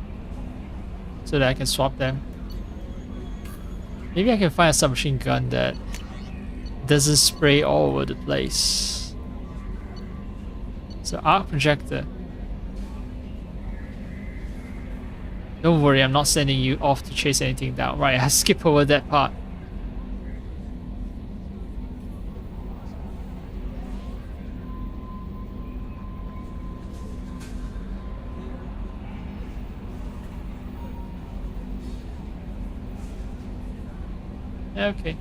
so that I can swap them. Maybe I can find a submachine gun that doesn't spray all over the place. So arc projector. Don't worry, I'm not sending you off to chase anything down. Right, I skip over that part. Okay.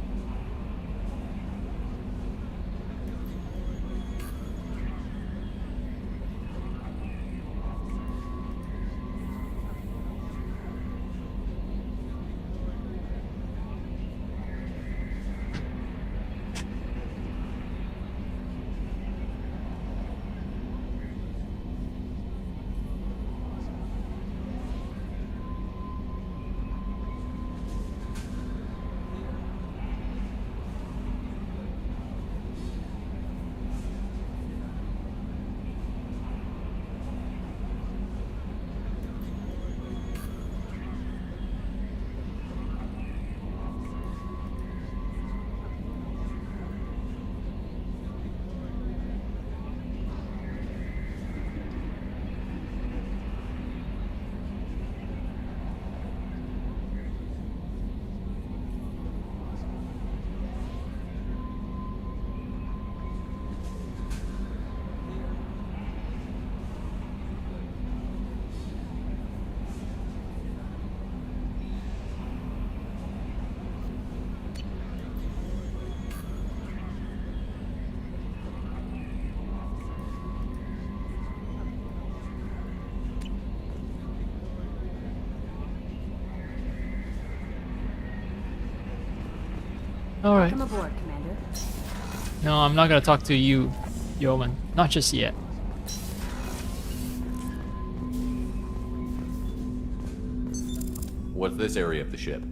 Alright. Welcome aboard, Commander. No, I'm not gonna talk to you, Yeoman. Not just yet. What's this area of the ship?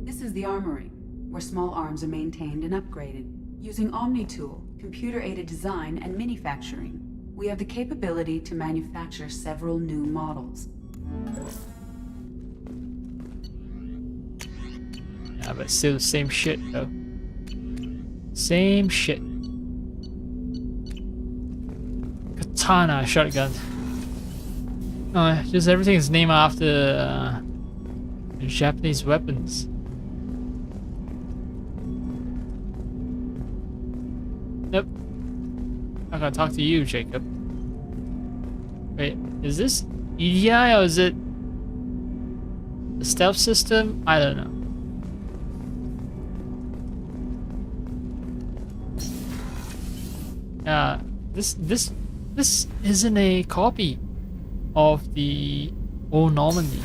This is the armory, where small arms are maintained and upgraded. Using Omni-Tool, computer-aided design, and manufacturing, we have the capability to manufacture several new models. Yeah, but still the same shit, though. Same shit. Katana shotgun. Just everything is named after Japanese weapons. Nope. I'm gonna talk to you, Jacob. Wait, is this EDI or is it the stealth system? I don't know. This isn't a copy of the old Normandy.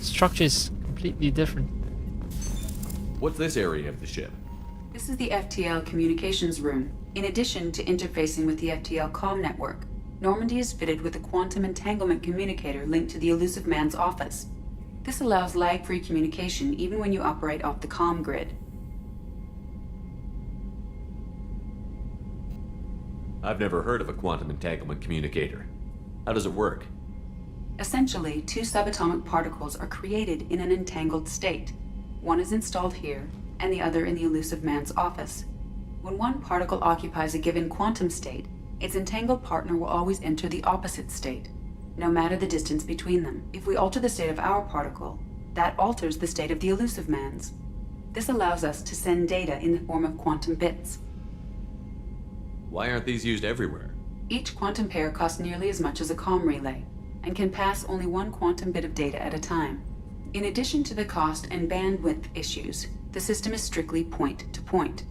Structure is completely different. What's this area of the ship? This is the FTL communications room. In addition to interfacing with the FTL comm network, Normandy is fitted with a quantum entanglement communicator linked to the Elusive Man's office. This allows lag-free communication even when you operate off the comm grid. I've never heard of a quantum entanglement communicator. How does it work? Essentially, two subatomic particles are created in an entangled state. One is installed here, and the other in the Elusive Man's office. When one particle occupies a given quantum state, its entangled partner will always enter the opposite state, no matter the distance between them. If we alter the state of our particle, that alters the state of the Elusive Man's. This allows us to send data in the form of quantum bits. Why aren't these used everywhere? Each quantum pair costs nearly as much as a comm relay, and can pass only one quantum bit of data at a time. In addition to the cost and bandwidth issues, the system is strictly point-to-point.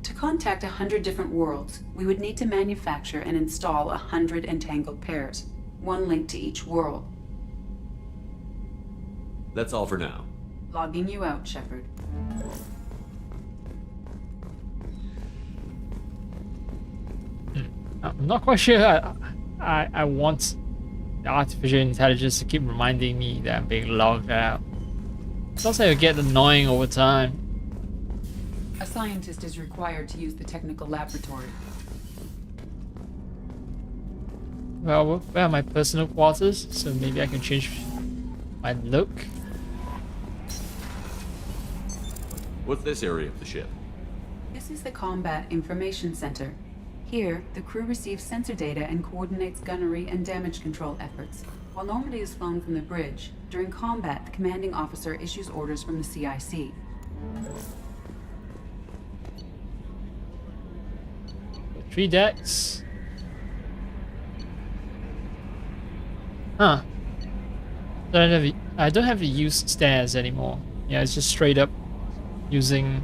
To contact 100 different worlds, we would need to manufacture and install 100 entangled pairs, one link to each world. That's all for now. Logging you out, Shepard. I'm not quite sure I want the artificial intelligence to keep reminding me that I'm being logged out. It also will get annoying over time. A scientist is required to use the technical laboratory. Well, where are my personal quarters? So maybe I can change my look. What's this area of the ship? This is the Combat Information Center. Here, the crew receives sensor data and coordinates gunnery and damage control efforts. While Normandy is flown from the bridge, during combat, the commanding officer issues orders from the CIC. 3 decks. Huh. I don't have to use stairs anymore. Yeah, it's just straight up using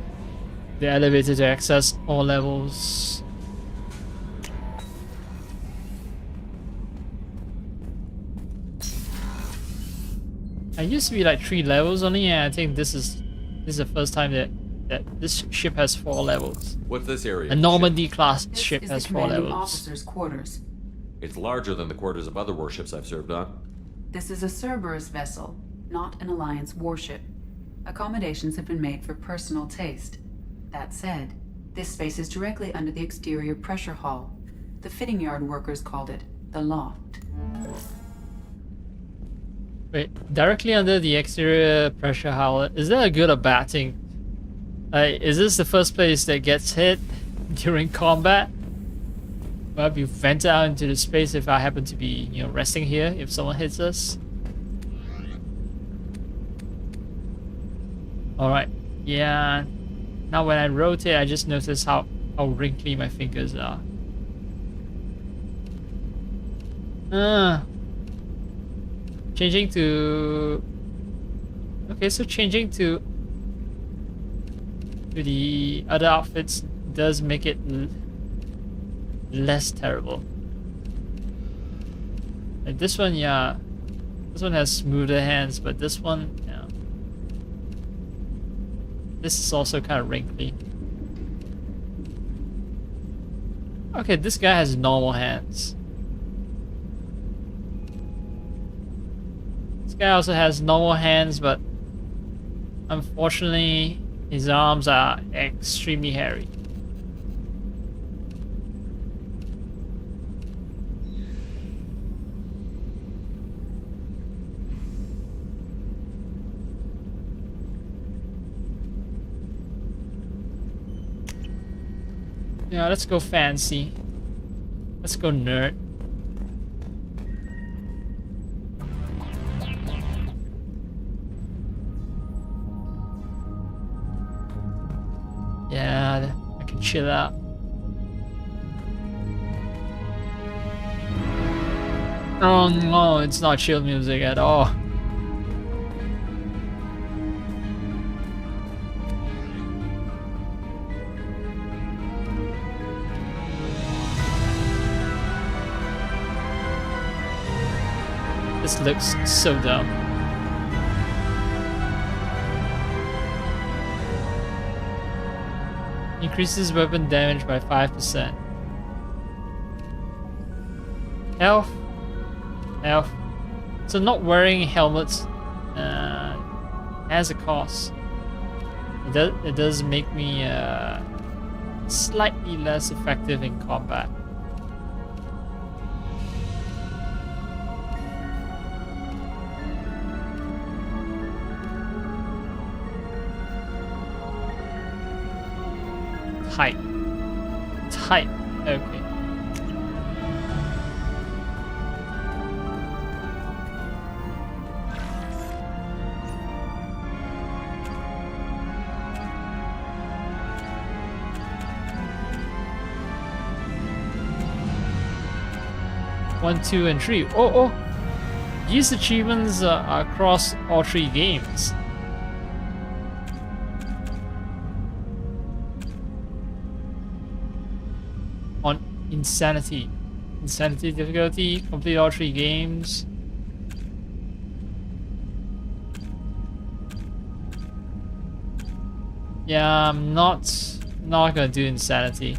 the elevator to access all levels. I used to be like 3 levels only, and I think this is the first time that this ship has 4 levels. What's this area? A Normandy class This ship is has the 4 commanding levels. officer's quarters. It's larger than the quarters of other warships I've served on. This is a Cerberus vessel, not an Alliance warship. Accommodations have been made for personal taste. That said, this space is directly under the exterior pressure hall. The fitting yard workers called it the loft. Wait, directly under the exterior pressure hull. Is that a good or bad thing? Is this the first place that gets hit during combat? Will I be vented out into the space if I happen to be, resting here if someone hits us? Alright, yeah. Now when I rotate, I just notice how wrinkly my fingers are. Changing to... Okay, so changing to the other outfits does make it less terrible. Like this one, yeah. This one has smoother hands, but this one, yeah. This is also kind of wrinkly. Okay, this guy has normal hands. This guy also has normal hands, but unfortunately, his arms are extremely hairy. Yeah, let's go fancy. Let's go nerd. Yeah, I can chill out. Oh no, it's not chill music at all. This looks so dumb. Increases weapon damage by 5%. Health. Health. So not wearing helmets has a cost. It does make me slightly less effective in combat. Type. Type. Okay. 1, 2, and 3. Oh. These achievements are across all 3 games. On Insanity. Insanity difficulty, complete all 3 games. Yeah, I'm not gonna do Insanity.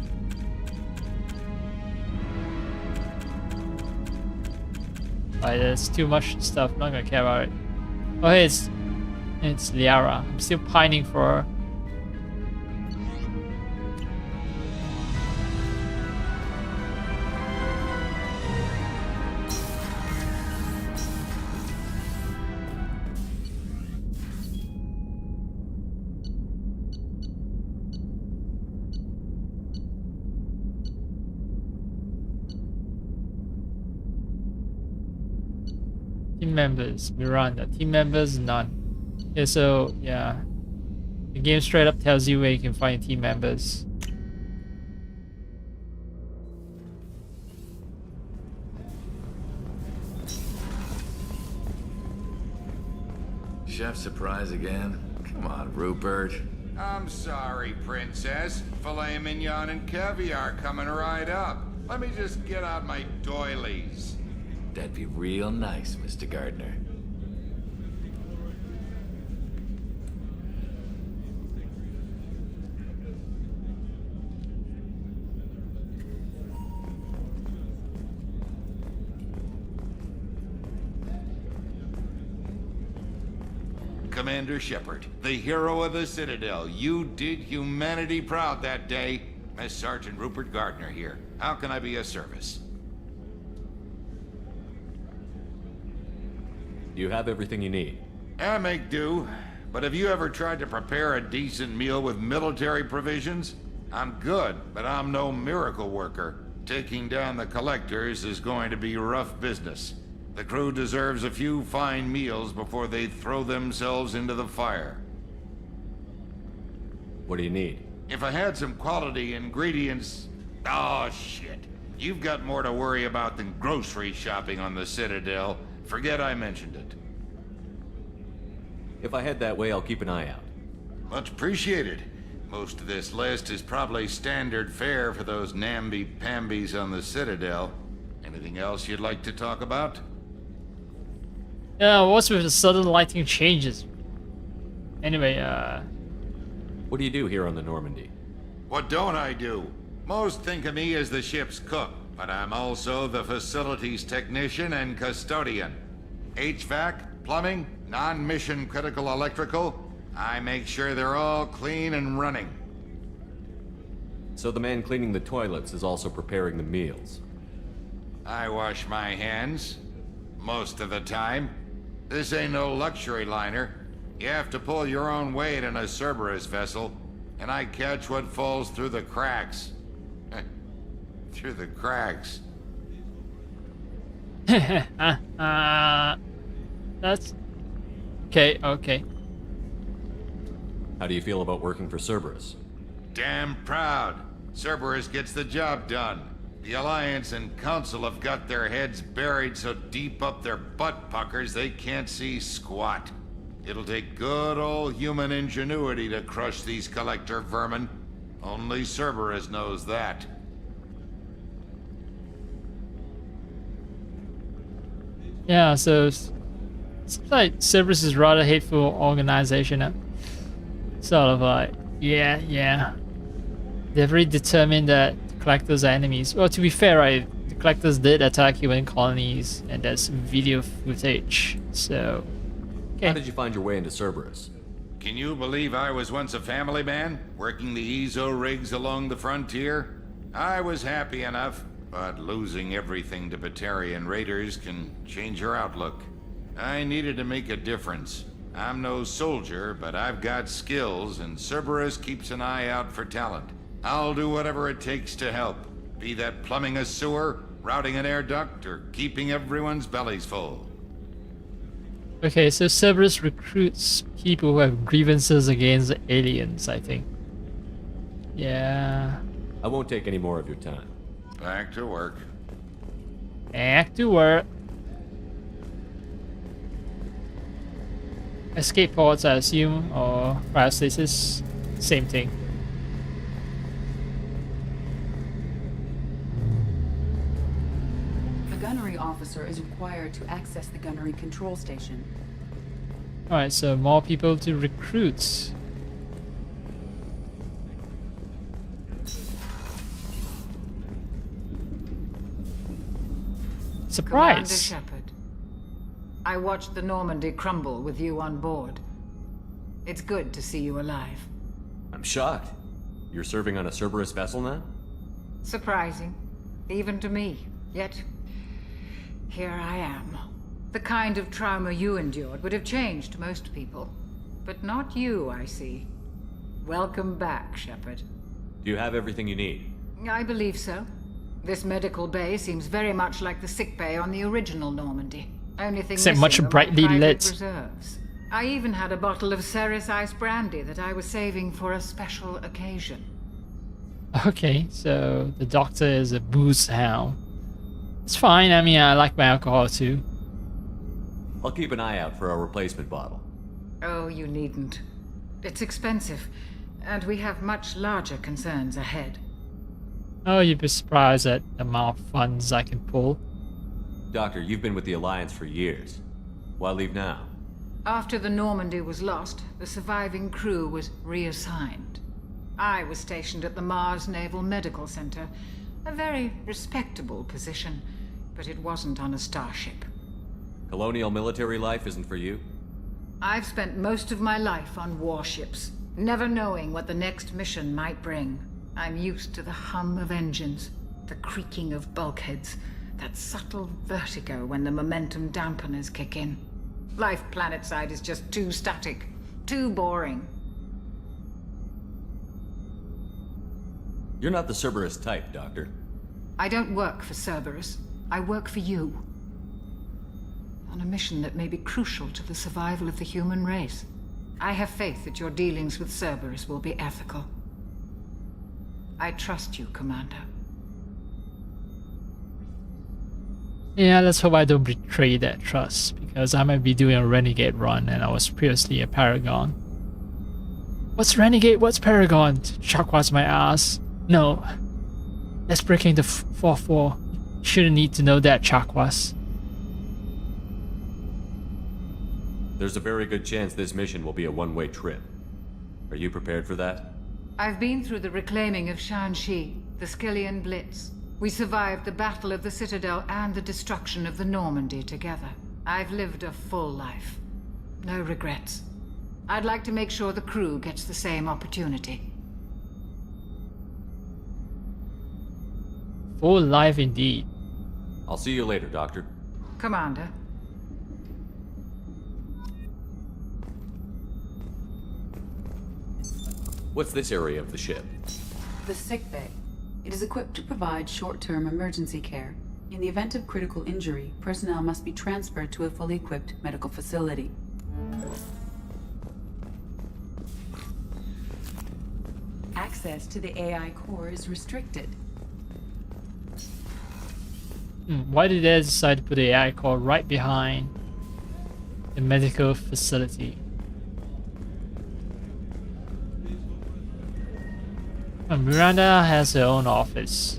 Alright, there's too much stuff, not gonna care about it. Oh hey, it's Liara. I'm still pining for her. Team members, Miranda. Team members, none. Okay, so yeah. The game straight up tells you where you can find team members. Chef surprise again? Come on, Rupert. I'm sorry, Princess. Filet mignon and caviar coming right up. Let me just get out my doilies. That'd be real nice, Mr. Gardner. Commander Shepard, the hero of the Citadel. You did humanity proud that day. As Sergeant Rupert Gardner here. How can I be of service? You have everything you need. I make do. But have you ever tried to prepare a decent meal with military provisions? I'm good, but I'm no miracle worker. Taking down the collectors is going to be rough business. The crew deserves a few fine meals before they throw themselves into the fire. What do you need? If I had some quality ingredients... Oh, shit. You've got more to worry about than grocery shopping on the Citadel. Forget I mentioned it. If I head that way, I'll keep an eye out. Much appreciated. Most of this list is probably standard fare for those namby-pambies on the Citadel. Anything else you'd like to talk about? Yeah, what's with the sudden lighting changes? Anyway, What do you do here on the Normandy? What don't I do? Most think of me as the ship's cook, but I'm also the facilities technician and custodian. HVAC, plumbing, non-mission critical electrical. I make sure they're all clean and running. So the man cleaning the toilets is also preparing the meals. I wash my hands. Most of the time. This ain't no luxury liner. You have to pull your own weight in a Cerberus vessel, and I catch what falls through the cracks. Through the cracks. That's... Okay. How do you feel about working for Cerberus? Damn proud. Cerberus gets the job done. The Alliance and Council have got their heads buried so deep up their butt puckers they can't see squat. It'll take good old human ingenuity to crush these collector vermin. Only Cerberus knows that. Yeah, so... Seems like Cerberus is rather hateful organization. Sort of like, yeah. They're very determined that collectors are enemies. Well, to be fair, right, the collectors did attack human colonies, and there's video footage, so... Okay. How did you find your way into Cerberus? Can you believe I was once a family man, working the EZO rigs along the frontier? I was happy enough, but losing everything to Batarian raiders can change your outlook. I needed to make a difference. I'm no soldier, but I've got skills, and Cerberus keeps an eye out for talent. I'll do whatever it takes to help, be that plumbing a sewer, routing an air duct, or keeping everyone's bellies full. Okay, so Cerberus recruits people who have grievances against aliens, I think. Yeah. I won't take any more of your time. Back to work. Back to work. Escape pods, I assume, or cryostasis. Same thing. The gunnery officer is required to access the gunnery control station. Alright, so more people to recruit. Commander Surprise! Shepard, I watched the Normandy crumble with you on board. It's good to see you alive. I'm shocked. You're serving on a Cerberus vessel now? Surprising, even to me. Yet, here I am. The kind of trauma you endured would have changed most people. But not you, I see. Welcome back, Shepard. Do you have everything you need? I believe so. This medical bay seems very much like the sick bay on the original Normandy. Only thing Except missing much are my brightly private lit. reserves. I even had a bottle of Ceres ice brandy that I was saving for a special occasion. Okay, so the doctor is a booze hound. It's fine, I mean, I like my alcohol too. I'll keep an eye out for a replacement bottle. Oh, you needn't. It's expensive, and we have much larger concerns ahead. Oh, you'd be surprised at the amount of funds I can pull. Doctor, you've been with the Alliance for years. Why leave now? After the Normandy was lost, the surviving crew was reassigned. I was stationed at the Mars Naval Medical Center, a very respectable position, but it wasn't on a starship. Colonial military life isn't for you? I've spent most of my life on warships, never knowing what the next mission might bring. I'm used to the hum of engines, the creaking of bulkheads, that subtle vertigo when the momentum dampeners kick in. Life planetside is just too static, too boring. You're not the Cerberus type, Doctor. I don't work for Cerberus. I work for you. On a mission that may be crucial to the survival of the human race. I have faith that your dealings with Cerberus will be ethical. I trust you, Commander. Yeah, let's hope I don't betray that trust, because I might be doing a Renegade run and I was previously a Paragon. What's Renegade? What's Paragon? Chakwas my ass. No. That's breaking the 4-4. Shouldn't need to know that, Chakwas. There's a very good chance this mission will be a one-way trip. Are you prepared for that? I've been through the reclaiming of Shanxi, the Skillian Blitz. We survived the Battle of the Citadel and the destruction of the Normandy together. I've lived a full life. No regrets. I'd like to make sure the crew gets the same opportunity. Full life indeed. I'll see you later, Doctor. Commander. What's this area of the ship? The sick bay. It is equipped to provide short-term emergency care. In the event of critical injury, personnel must be transferred to a fully equipped medical facility. Access to the AI core is restricted. Why did they decide to put the AI core right behind the medical facility? Miranda has her own office.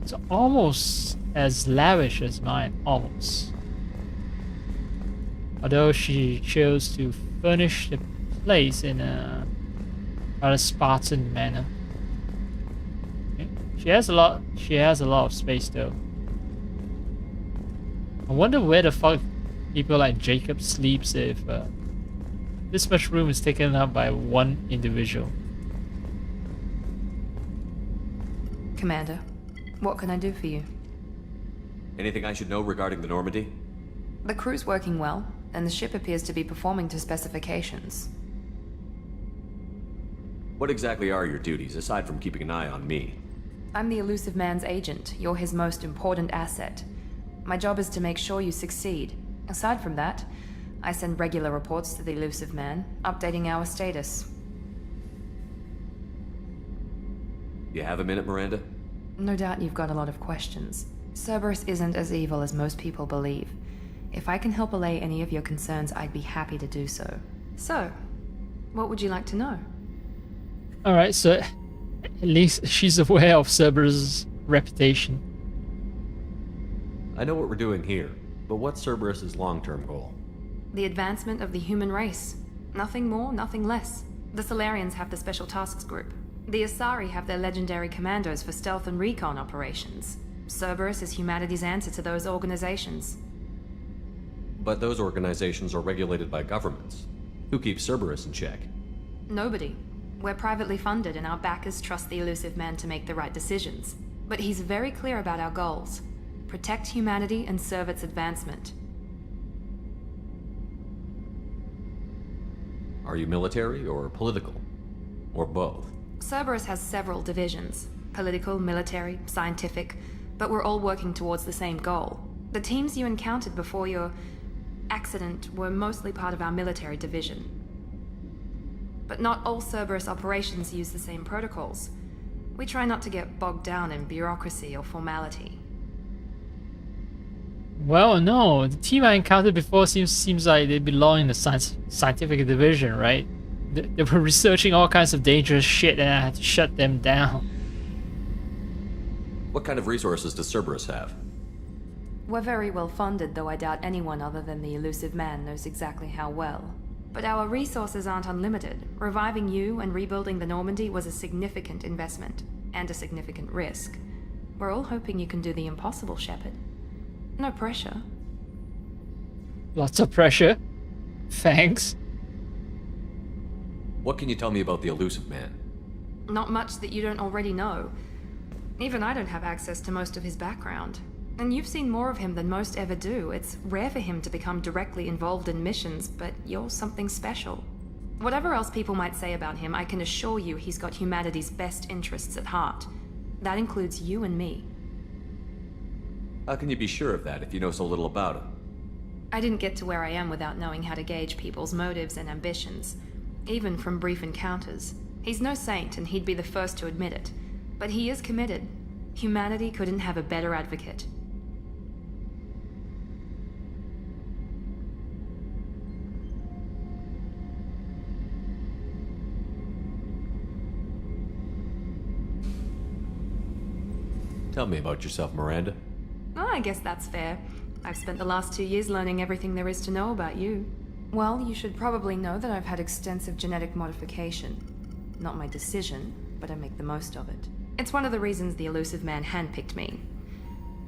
It's almost as lavish as mine, almost. Although she chose to furnish the place in a rather Spartan manner. Okay. She has a lot of space though. I wonder where the fuck people like Jacob sleeps if this much room is taken up by one individual. Commander, what can I do for you? Anything I should know regarding the Normandy? The crew's working well, and the ship appears to be performing to specifications. What exactly are your duties, aside from keeping an eye on me? I'm the Elusive Man's agent. You're his most important asset. My job is to make sure you succeed. Aside from that, I send regular reports to the Elusive Man, updating our status. You have a minute, Miranda? No doubt you've got a lot of questions. Cerberus isn't as evil as most people believe. If I can help allay any of your concerns, I'd be happy to do so. So, what would you like to know? Alright, so at least she's aware of Cerberus' reputation. I know what we're doing here, but what's Cerberus' long-term goal? The advancement of the human race. Nothing more, nothing less. The Solarians have the Special Tasks Group. The Asari have their legendary commandos for stealth and recon operations. Cerberus is humanity's answer to those organizations. But those organizations are regulated by governments. Who keeps Cerberus in check? Nobody. We're privately funded and our backers trust the elusive man to make the right decisions. But he's very clear about our goals. Protect humanity and serve its advancement. Are you military or political? Or both? Cerberus has several divisions. Political, military, scientific, but we're all working towards the same goal. The teams you encountered before your accident were mostly part of our military division. But not all Cerberus operations use the same protocols. We try not to get bogged down in bureaucracy or formality. Well, no, the team I encountered before seems like they belong in the scientific division, right? They were researching all kinds of dangerous shit and I had to shut them down. What kind of resources does Cerberus have? We're very well funded, though I doubt anyone other than the elusive man knows exactly how well. But our resources aren't unlimited. Reviving you and rebuilding the Normandy was a significant investment, and a significant risk. We're all hoping you can do the impossible, Shepard. No pressure. Lots of pressure. Thanks. What can you tell me about the elusive man? Not much that you don't already know. Even I don't have access to most of his background. And you've seen more of him than most ever do. It's rare for him to become directly involved in missions, but you're something special. Whatever else people might say about him, I can assure you he's got humanity's best interests at heart. That includes you and me. How can you be sure of that if you know so little about him? I didn't get to where I am without knowing how to gauge people's motives and ambitions, even from brief encounters. He's no saint, and he'd be the first to admit it. But he is committed. Humanity couldn't have a better advocate. Tell me about yourself, Miranda. Oh, I guess that's fair. I've spent the last 2 years learning everything there is to know about you. Well, you should probably know that I've had extensive genetic modification. Not my decision, but I make the most of it. It's one of the reasons the elusive man handpicked me.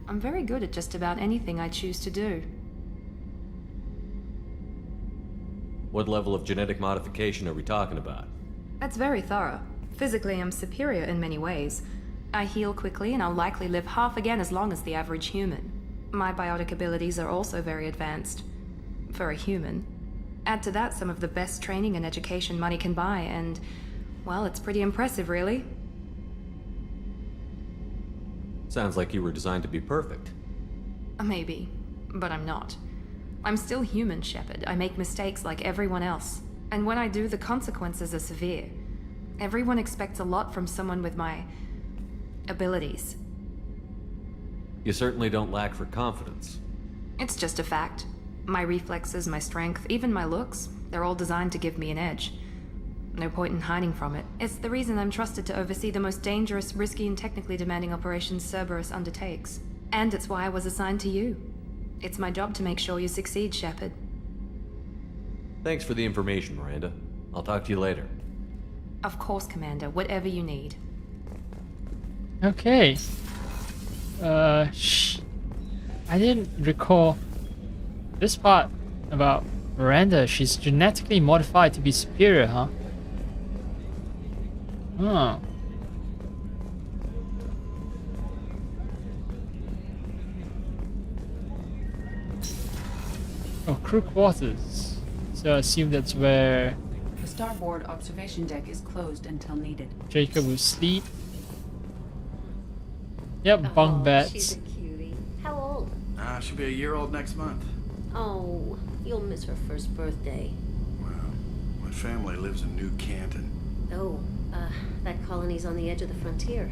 I'm very good at just about anything I choose to do. What level of genetic modification are we talking about? That's very thorough. Physically, I'm superior in many ways. I heal quickly, and I'll likely live half again as long as the average human. My biotic abilities are also very advanced. For a human. Add to that some of the best training and education money can buy, and, well, it's pretty impressive, really. Sounds like you were designed to be perfect. Maybe, but I'm not. I'm still human, Shepard. I make mistakes like everyone else. And when I do, the consequences are severe. Everyone expects a lot from someone with my abilities. You certainly don't lack for confidence. It's just a fact. My reflexes, my strength, even my looks, they're all designed to give me an edge. No point in hiding from it. It's the reason I'm trusted to oversee the most dangerous, risky, and technically demanding operations Cerberus undertakes. And it's why I was assigned to you. It's my job to make sure you succeed, Shepard. Thanks for the information, Miranda. I'll talk to you later. Of course, Commander. Whatever you need. Okay. I didn't recall this part about Miranda. She's genetically modified to be superior, huh? Huh. Oh, crew quarters. So I assume that's where The starboard observation deck is closed until needed. Jacob will sleep. Yep, bunk beds. She's a cutie. How old? She'll be a year old next month. Oh, you'll miss her first birthday. Well, my family lives in New Canton. Oh, that colony's on the edge of the frontier.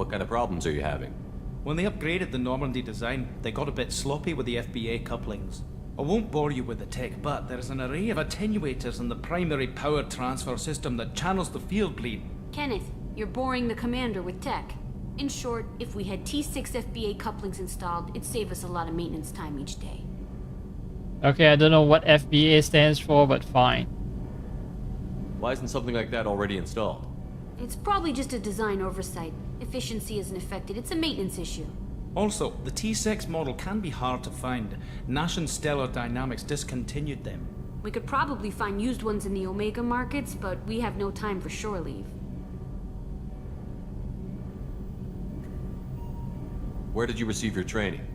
What kind of problems are you having? When they upgraded the Normandy design, they got a bit sloppy with the FBA couplings. I won't bore you with the tech, but there is an array of attenuators in the primary power transfer system that channels the field bleed. Kenneth, you're boring the commander with tech. In short, if we had T6 FBA couplings installed, it'd save us a lot of maintenance time each day. Okay, I don't know what FBA stands for, but fine. Why isn't something like that already installed? It's probably just a design oversight. Efficiency isn't affected, it's a maintenance issue. Also, the T6 model can be hard to find. Nash and Stellar Dynamics discontinued them. We could probably find used ones in the Omega markets, but we have no time for shore leave. Where did you receive your training?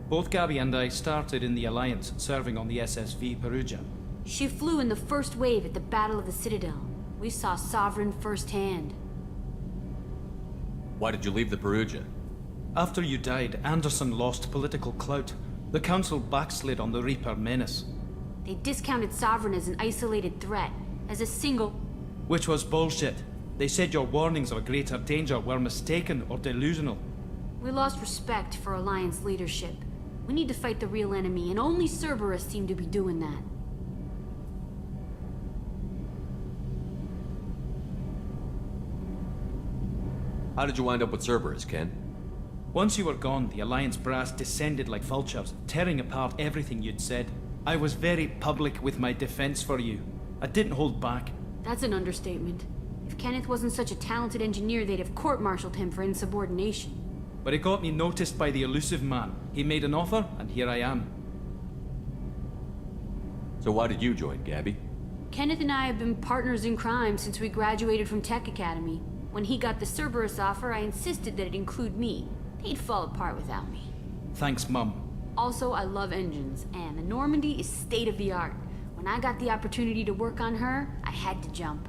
Both Gabby and I started in the Alliance, serving on the SSV Perugia. She flew in the first wave at the Battle of the Citadel. We saw Sovereign firsthand. Why did you leave the Perugia? After you died, Anderson lost political clout. The Council backslid on the Reaper menace. They discounted Sovereign as an isolated threat, as a single... Which was bullshit. They said your warnings of a greater danger were mistaken or delusional. We lost respect for Alliance leadership. We need to fight the real enemy, and only Cerberus seem to be doing that. How did you wind up with Cerberus, Ken? Once you were gone, the Alliance brass descended like vultures, tearing apart everything you'd said. I was very public with my defense for you. I didn't hold back. That's an understatement. If Kenneth wasn't such a talented engineer, they'd have court-martialed him for insubordination. But it got me noticed by the elusive man. He made an offer, and here I am. So why did you join, Gabby? Kenneth and I have been partners in crime since we graduated from Tech Academy. When he got the Cerberus offer, I insisted that it include me. They'd fall apart without me. Thanks, Mum. Also, I love engines, and the Normandy is state-of-the-art. When I got the opportunity to work on her, I had to jump.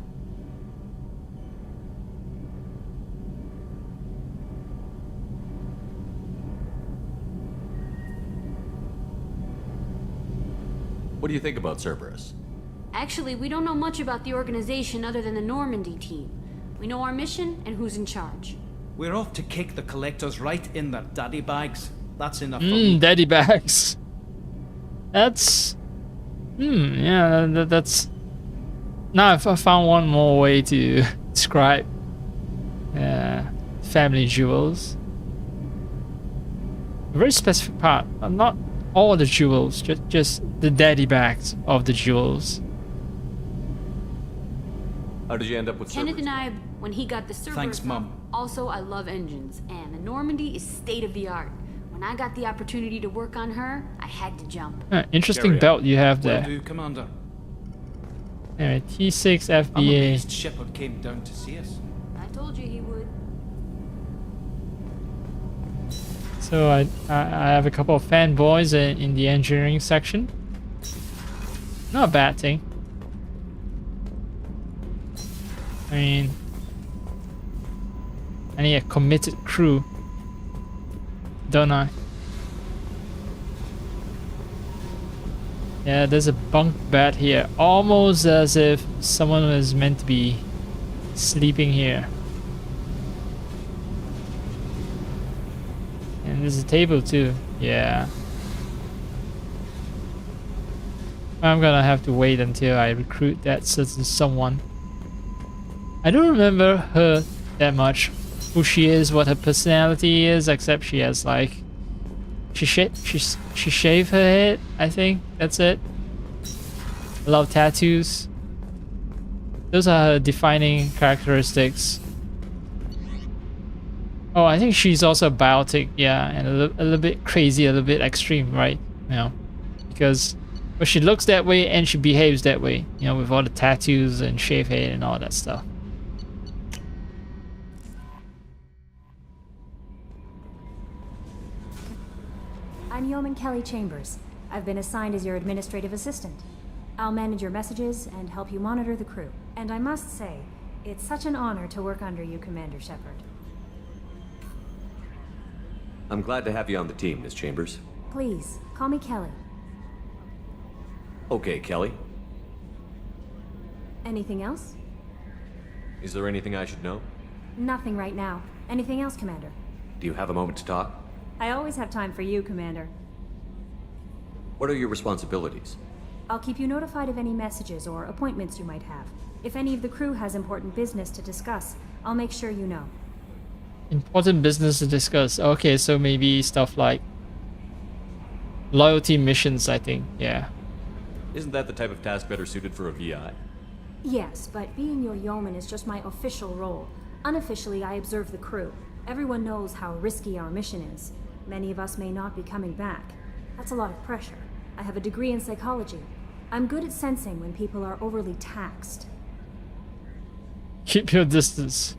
What do you think about Cerberus? Actually, we don't know much about the organization other than the Normandy team. We know our mission and who's in charge. We're off to kick the collectors right in their daddy bags. That's enough for me. Daddy bags. That's... yeah, that's... Now I found one more way to describe family jewels. A very specific part. Not all the jewels, just the daddy bags of the jewels. How did you end up with Kenneth Cerberus? and I, when he got the Cerberus... Thanks, Mum. Also, I love engines, and the Normandy is state-of-the-art. When I got the opportunity to work on her, I had to jump. Interesting belt you have there. Will do, Commander. Anyway, T6 I'm FBA. amazed Shepard came down to see us. I told you he would. So I have a couple of fanboys in the engineering section. Not a bad thing. I mean, I need a committed crew, don't I? Yeah, there's a bunk bed here, almost as if someone was meant to be sleeping here. And there's a table too, yeah. I'm gonna have to wait until I recruit that certain someone. I don't remember her that much, who she is, what her personality is, except she has like... She shaved her head, I think, that's it. A lot of tattoos. Those are her defining characteristics. Oh, I think she's also biotic, yeah, and a little bit crazy, a little bit extreme, right? You know, because well, she looks that way and she behaves that way, you know, with all the tattoos and shaved head and all that stuff. I'm Yeoman Kelly Chambers. I've been assigned as your administrative assistant. I'll manage your messages and help you monitor the crew. And I must say, it's such an honor to work under you, Commander Shepard. I'm glad to have you on the team, Miss Chambers. Please, call me Kelly. Okay, Kelly. Anything else? Is there anything I should know? Nothing right now. Anything else, Commander? Do you have a moment to talk? I always have time for you, Commander. What are your responsibilities? I'll keep you notified of any messages or appointments you might have. If any of the crew has important business to discuss, I'll make sure you know. Important business to discuss. Okay, so maybe stuff like loyalty missions, I think. Yeah. Isn't that the type of task better suited for a VI? Yes, but being your yeoman is just my official role. Unofficially, I observe the crew. Everyone knows how risky our mission is. Many of us may not be coming back. That's a lot of pressure. I have a degree in psychology. I'm good at sensing when people are overly taxed. Keep your distance.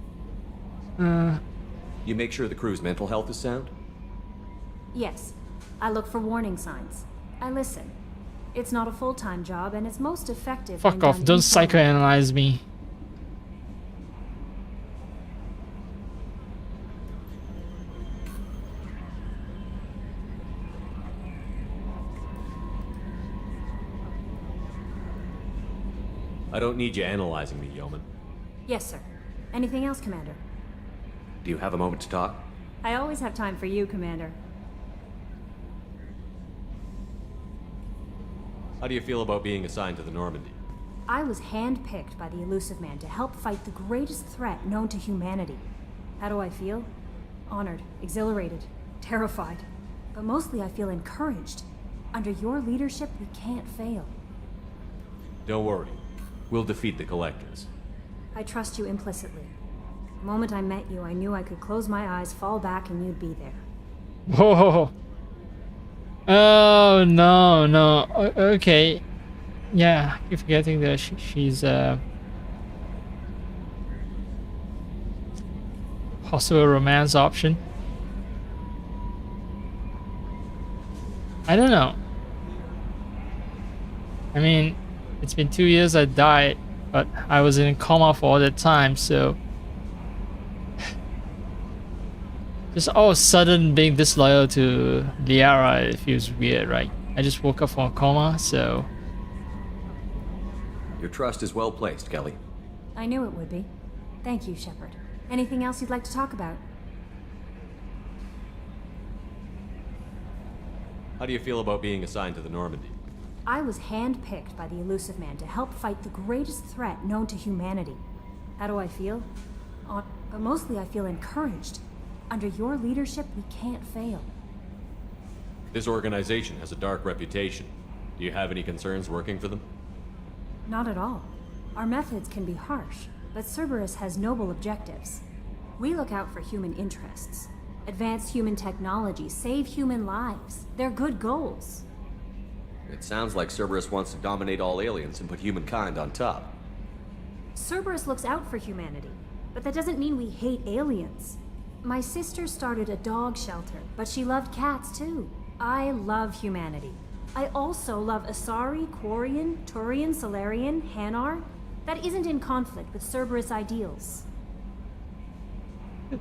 You make sure the crew's mental health is sound? Yes. I look for warning signs. I listen. It's not a full-time job, and it's most effective when Fuck off, done don't informally. psychoanalyze me. I don't need you analyzing me, Yeoman. Yes, sir. Anything else, Commander? Do you have a moment to talk? I always have time for you, Commander. How do you feel about being assigned to the Normandy? I was handpicked by the Elusive Man to help fight the greatest threat known to humanity. How do I feel? Honored, exhilarated, terrified. But mostly I feel encouraged. Under your leadership, we can't fail. Don't worry. We'll defeat the Collectors. I trust you implicitly. The moment I met you, I knew I could close my eyes, fall back, and you'd be there. Whoa. Oh, no, no. Okay. Yeah, I keep forgetting that she's possible romance option. I don't know. I mean, it's been 2 years I died, but I was in coma for all that time, so just all of a sudden being disloyal to Liara, it feels weird, right? I just woke up from a coma, so Your trust is well placed, Kelly. I knew it would be. Thank you, Shepard. Anything else you'd like to talk about? How do you feel about being assigned to the Normandy? I was handpicked by the Elusive Man to help fight the greatest threat known to humanity. How do I feel? But mostly I feel encouraged. Under your leadership, we can't fail. This organization has a dark reputation. Do you have any concerns working for them? Not at all. Our methods can be harsh, but Cerberus has noble objectives. We look out for human interests. Advance human technology, save human lives. They're good goals. It sounds like Cerberus wants to dominate all aliens and put humankind on top. Cerberus looks out for humanity, but that doesn't mean we hate aliens. My sister started a dog shelter, but she loved cats too. I love humanity. I also love Asari, Quarian, Turian, Solarian, Hanar. That isn't in conflict with Cerberus ideals.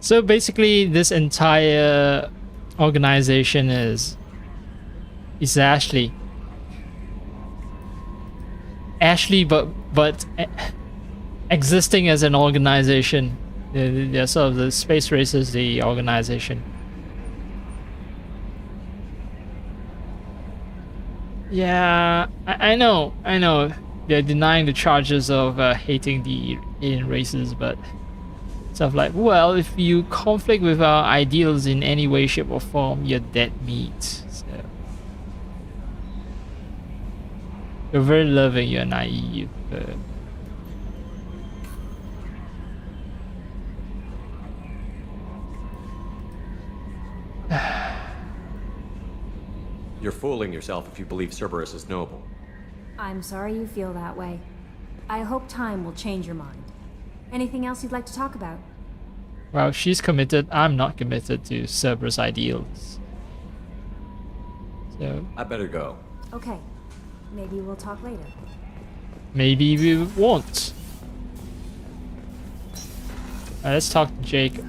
So basically, this entire organization is Ashley. Ashley, but existing as an organization. Yeah, sort of the space race is the organization. Yeah, I know. They're denying the charges of hating the alien races, but stuff like, well, if you conflict with our ideals in any way, shape, or form, you're dead meat. So you're very loving, you're naive. You're fooling yourself if you believe Cerberus is noble. I'm sorry you feel that way. I hope time will change your mind. Anything else you'd like to talk about? Well, she's committed. I'm not committed to Cerberus ideals. So I better go. Okay. Maybe we'll talk later. Maybe we won't. Let's talk to Jacob.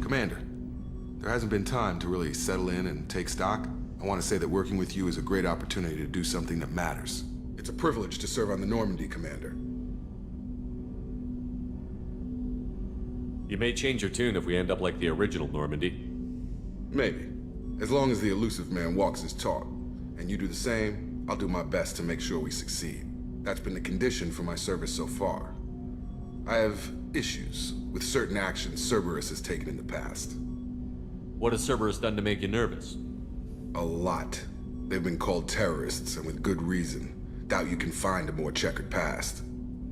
Commander, there hasn't been time to really settle in and take stock. I want to say that working with you is a great opportunity to do something that matters. It's a privilege to serve on the Normandy, Commander. You may change your tune if we end up like the original Normandy. Maybe. As long as the elusive man walks his talk, and you do the same, I'll do my best to make sure we succeed. That's been the condition for my service so far. I have issues with certain actions Cerberus has taken in the past. What has Cerberus done to make you nervous? A lot. They've been called terrorists, and with good reason. Doubt you can find a more checkered past.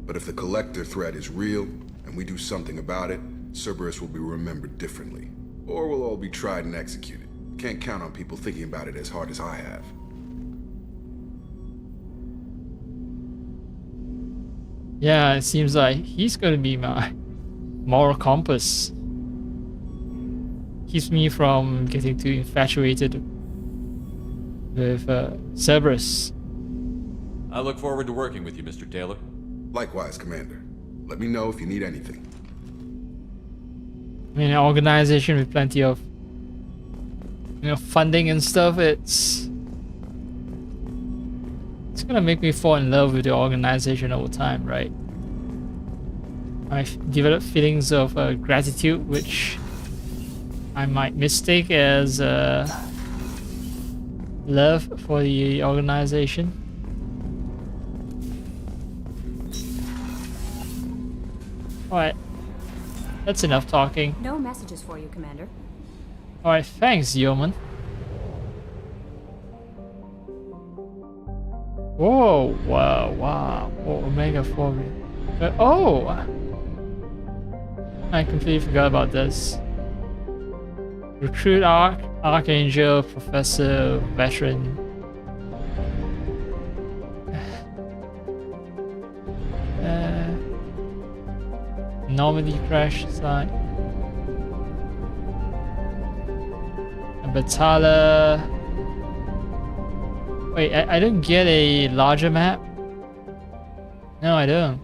But if the Collector threat is real, and we do something about it, Cerberus will be remembered differently. Or we'll all be tried and executed. Can't count on people thinking about it as hard as I have. Yeah, it seems like he's gonna be my moral compass. Keeps me from getting too infatuated with Cerberus. I look forward to working with you, Mr. Taylor. Likewise, Commander. Let me know if you need anything. I mean, an organization with plenty of, funding and stuff, it's gonna make me fall in love with the organization over time, right? I've developed feelings of gratitude, which I might mistake as love for the organization. Alright, that's enough talking. No messages for you, Commander. Alright, thanks, Yeoman. Whoa, wow. Oh, Omega 4. Oh! I completely forgot about this. Recruit Archangel, Professor, Veteran. Normandy crash site. Batala. Wait, I don't get a larger map? No, I don't.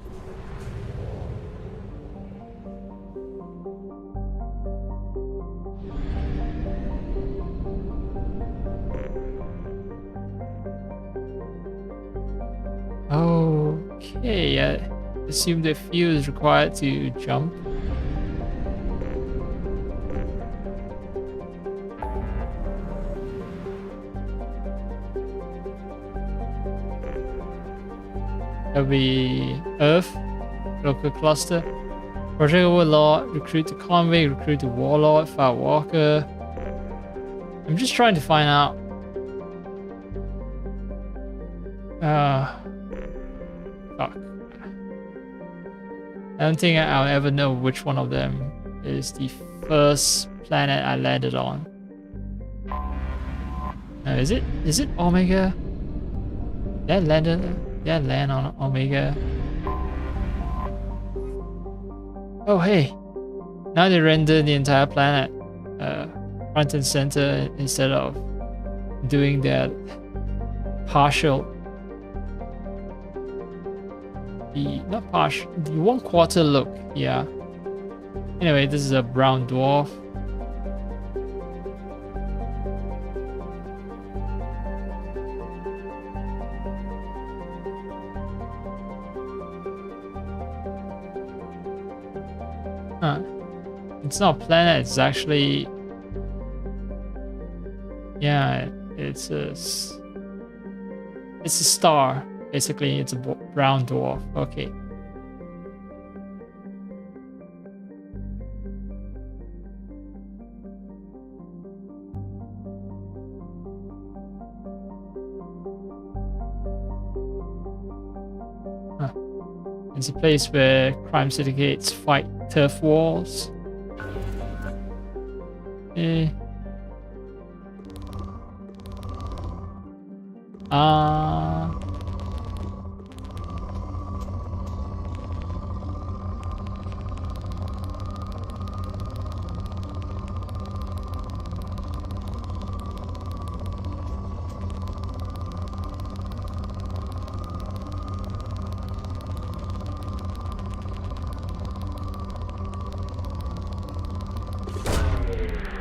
Okay, I assume the fuel is required to jump. That'll be Earth, local cluster. Project Overlord, recruit the convict, recruit the warlord, fire walker. I'm just trying to find out. Fuck. I don't think I'll ever know which one of them is the first planet I landed on. Is it Omega? Did I land on Omega? Oh hey, now they render the entire planet front and center instead of doing that partial. The 1/4 look, yeah. Anyway, this is a brown dwarf. Huh. It's not a planet, it's actually... Yeah, it's a star. Basically, it's a brown dwarf. Okay. Huh. It's a place where crime syndicates fight turf wars.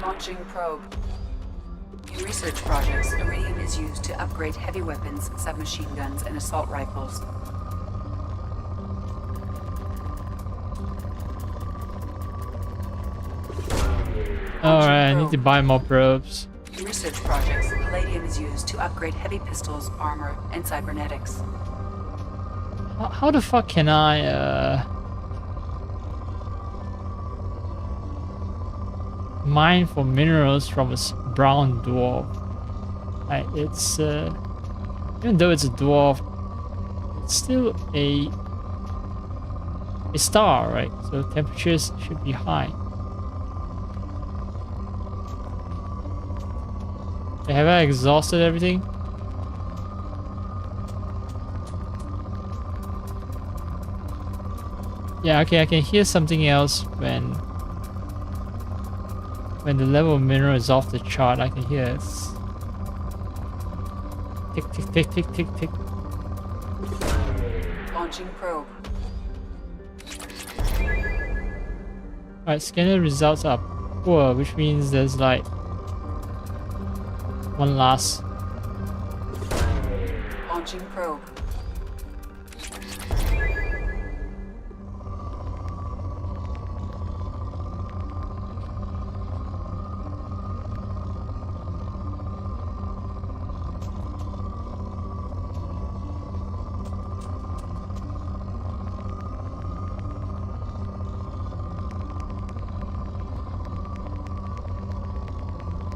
Launching probe. In research projects, iridium is used to upgrade heavy weapons, submachine guns, and assault rifles. Alright, I need to buy more probes. In research projects, palladium is used to upgrade heavy pistols, armor, and cybernetics. How the fuck can I, mine for minerals from a brown dwarf? It's, even though it's a dwarf, it's still a star, right? So temperatures should be high. Have I exhausted everything? Yeah, okay, I can hear something else when the level of mineral is off the chart. I can hear it. Tick, tick, tick, tick, tick, tick. Launching probe. Alright, scanner results are poor, which means there's like one last. Launching probe.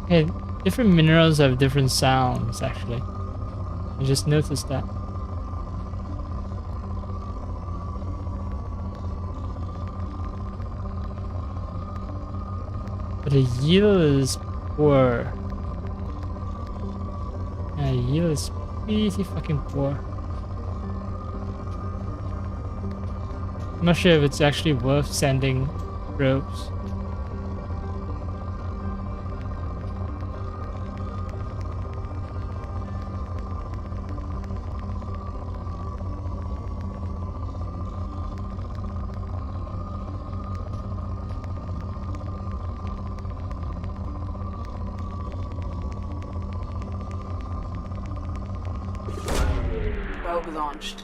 Hey, different minerals have different sounds, actually. I just noticed that. But the yield is poor. Yeah, the yield is pretty fucking poor. I'm not sure if it's actually worth sending probes. Probe launched.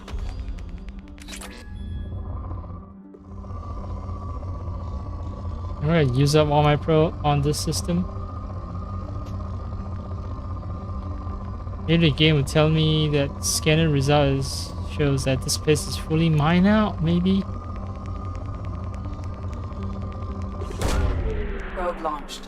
I'm gonna use up all my pro on this system. Maybe the game would tell me that scanner result shows that this place is fully mined out, maybe? Probe launched.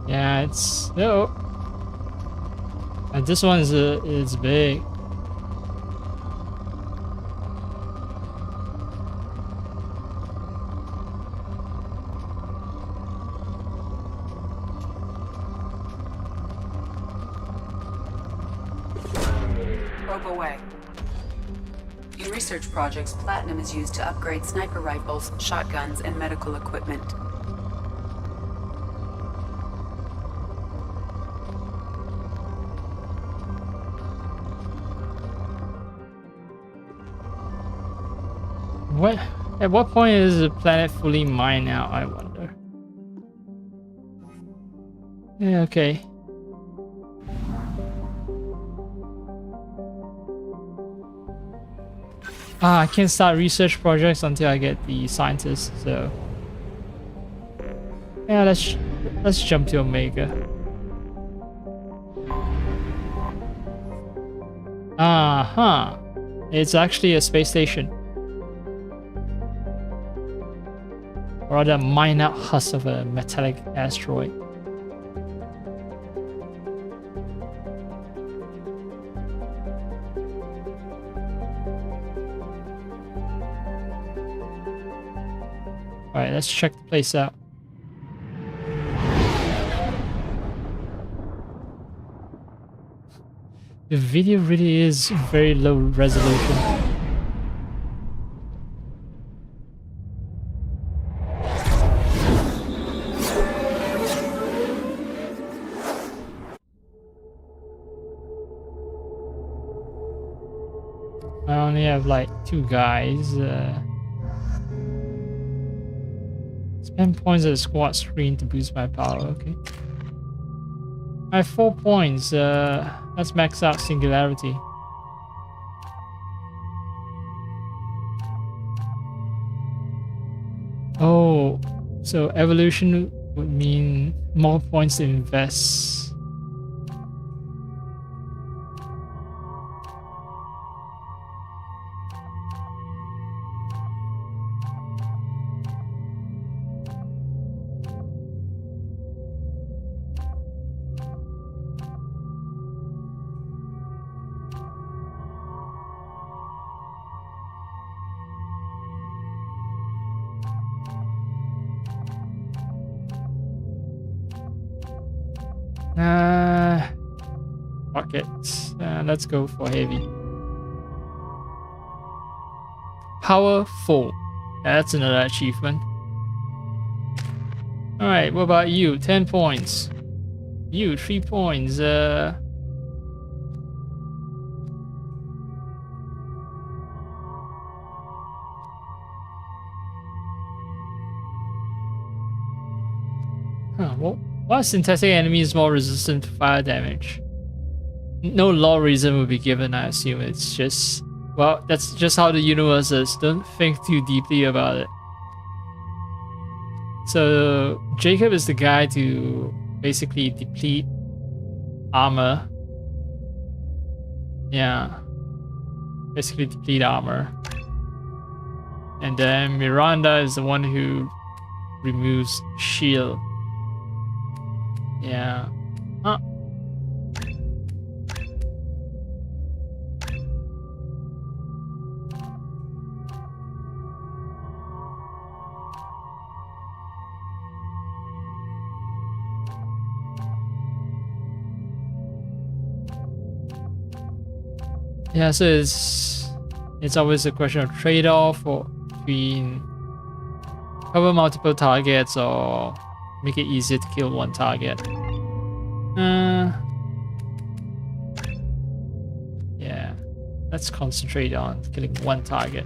Yeah, it's no. And this one is big. Probe away. In research projects, platinum is used to upgrade sniper rifles, shotguns, and medical equipment. What? At what point is the planet fully mined out, I wonder? Yeah, okay. I can't start research projects until I get the scientists, so yeah, let's jump to Omega. It's actually a space station. Or rather, a mine out husk of a metallic asteroid. Alright, let's check the place out. The video really is very low resolution. have like 2 guys. Spend points at the squad screen to boost my power. Okay. I have 4 points. Let's max out singularity. Oh, so evolution would mean more points to invest. Fuck it. Let's go for heavy. Power 4. That's another achievement. Alright, what about you? 10 points. You, 3 points. Well, why synthetic enemy is more resistant to fire damage? No law reason will be given, I assume. It's just, well, that's just how the universe is. Don't think too deeply about it. So Jacob is the guy to basically deplete armor. Yeah. Basically deplete armor. And then Miranda is the one who removes shield. Yeah. Huh. Yeah, so it's always a question of trade-off between cover multiple targets or make it easier to kill one target. Yeah, let's concentrate on killing one target.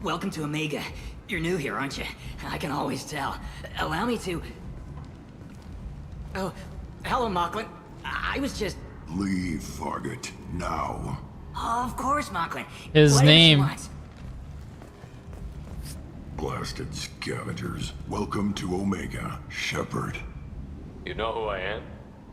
Welcome to Omega. You're new here, aren't you? I can always tell. Allow me to... Oh, hello, Mocklin. I was just... Leave, Fargate, now. Of course, Mocklin. His name. Blasted scavengers. Welcome to Omega, Shepard. You know who I am?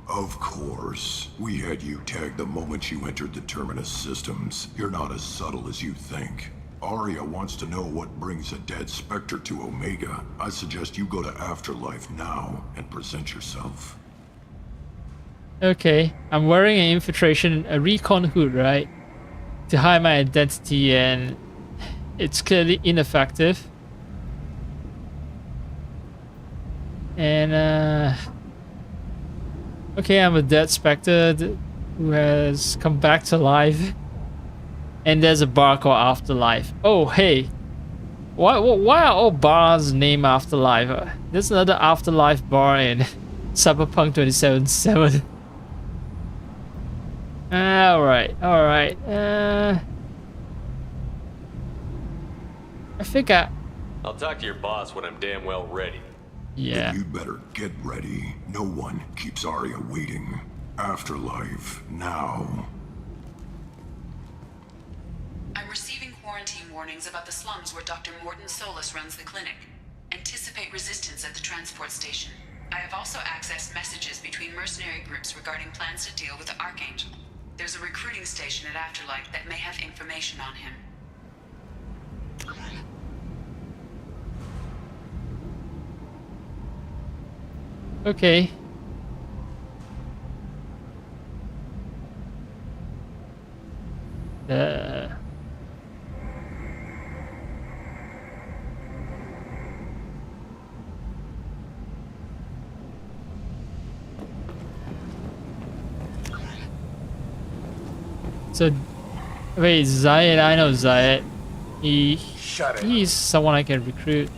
Of course. We had you tagged the moment you entered the Terminus systems. You're not as subtle as you think. Arya wants to know what brings a dead Spectre to Omega. I suggest you go to Afterlife now and present yourself. Okay, I'm wearing an infiltration, a recon hood, right? To hide my identity, and it's clearly ineffective. And okay, I'm a dead Spectre who has come back to life. And there's a bar called Afterlife. Oh, hey. Why are all bars named Afterlife? There's another Afterlife bar in Cyberpunk 2077. Alright. I think I'll talk to your boss when I'm damn well ready. Yeah. Then you better get ready. No one keeps Arya waiting. Afterlife, now. I'm receiving quarantine warnings about the slums where Dr. Morton Solus runs the clinic. Anticipate resistance at the transport station. I have also accessed messages between mercenary groups regarding plans to deal with the Archangel. There's a recruiting station at Afterlife that may have information on him. Okay. So, wait, Zayed, I know Zayed. Shut it. He's someone I can recruit.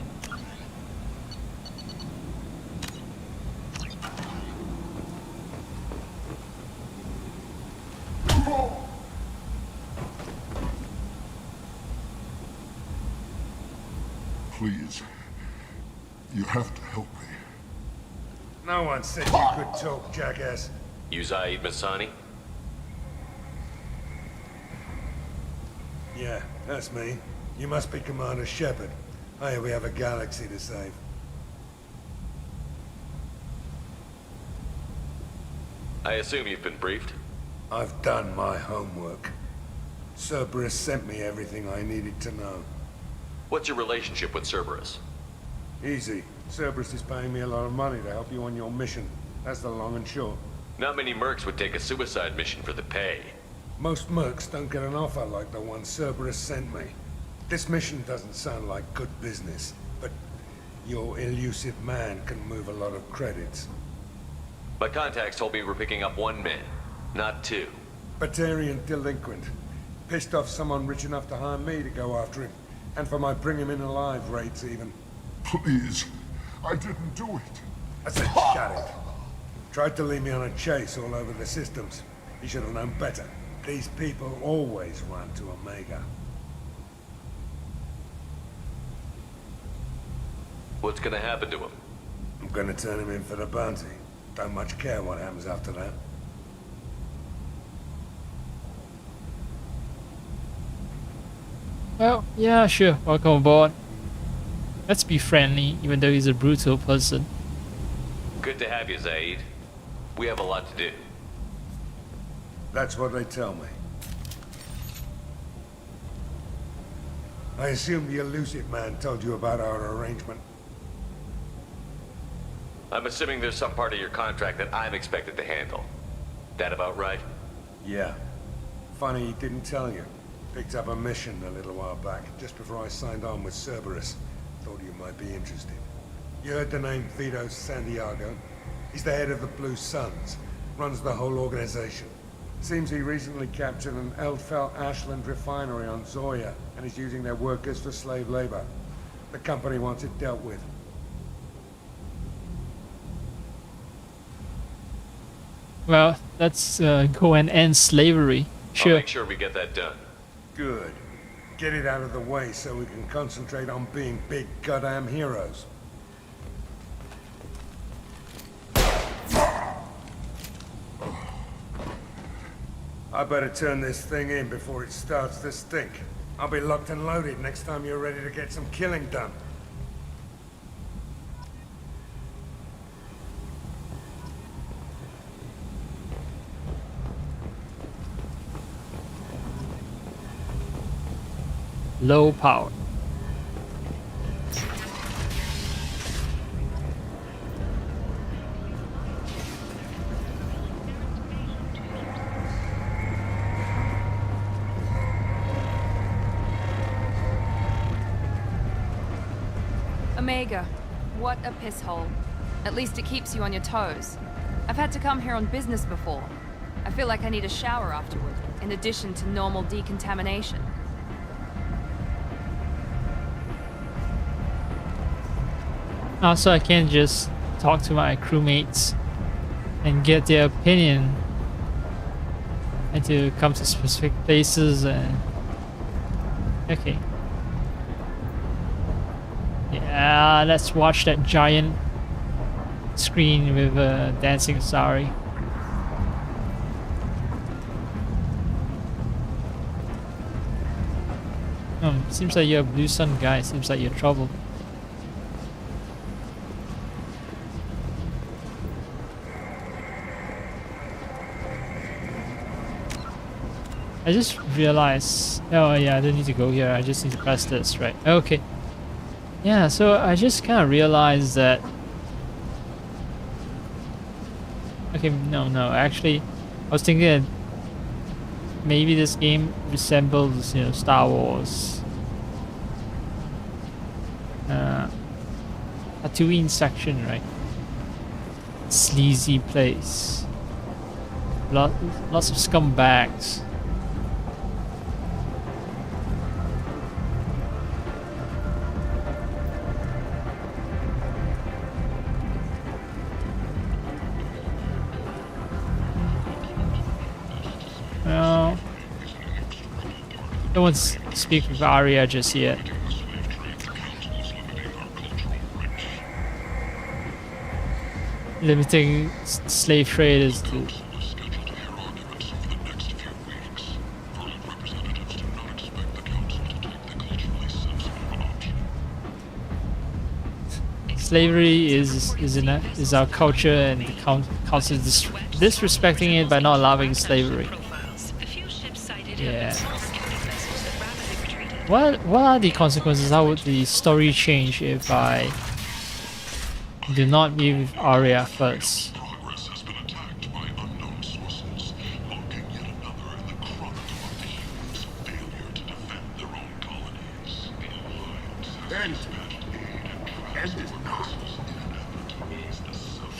Please. You have to help me. No one said you could talk, jackass. You Zaid Masani? Yeah, that's me. You must be Commander Shepard. Hey, we have a galaxy to save. I assume you've been briefed? I've done my homework. Cerberus sent me everything I needed to know. What's your relationship with Cerberus? Easy. Cerberus is paying me a lot of money to help you on your mission. That's the long and short. Not many mercs would take a suicide mission for the pay. Most mercs don't get an offer like the one Cerberus sent me. This mission doesn't sound like good business, but your elusive man can move a lot of credits. My contacts told me we're picking up 1 man, not 2. Batarian delinquent. Pissed off someone rich enough to hire me to go after him. And for my bring him in alive rates even. Please. I didn't do it. I said shut it. Tried to lead me on a chase all over the systems. He should have known better. These people always run to Omega. What's gonna happen to him? I'm gonna turn him in for the bounty. Don't much care what happens after that. Well, yeah, sure. Welcome aboard. Let's be friendly, even though he's a brutal person. Good to have you, Zaid. We have a lot to do. That's what they tell me. I assume the elusive man told you about our arrangement. I'm assuming there's some part of your contract that I'm expected to handle. That about right? Yeah. Funny he didn't tell you. Picked up a mission a little while back, just before I signed on with Cerberus. Thought you might be interested. You heard the name Vito Santiago? He's the head of the Blue Suns. Runs the whole organization. Seems he recently captured an Eldfell Ashland refinery on Zoya, and is using their workers for slave labor. The company wants it dealt with. Well, let's go and end slavery. Sure. I'll make sure we get that done. Good. Get it out of the way so we can concentrate on being big goddamn heroes. I better turn this thing in before it starts to stink. I'll be locked and loaded next time you're ready to get some killing done. Low power. Omega, what a piss hole. At least it keeps you on your toes. I've had to come here on business before. I feel like I need a shower afterward, in addition to normal decontamination. Also, I can just talk to my crewmates and get their opinion, and to come to specific places and okay. Yeah, let's watch that giant screen with dancing Sari. Seems like you're a Blue Sun guy. Seems like you're in trouble. I just realized, oh yeah, I don't need to go here, I just need to press this, right? Okay. Yeah, so I just kind of realized that... Okay, no, actually, I was thinking that maybe this game resembles, you know, Star Wars. Tatooine section, right? Sleazy place. Lots of scumbags. No one's speaking with Arya just yet. Limiting slave trade is the... Slavery is our culture, and the council is disrespecting it by not allowing slavery. Yeah. What are the consequences? How would the story change if I do not meet with Arya first? End is not.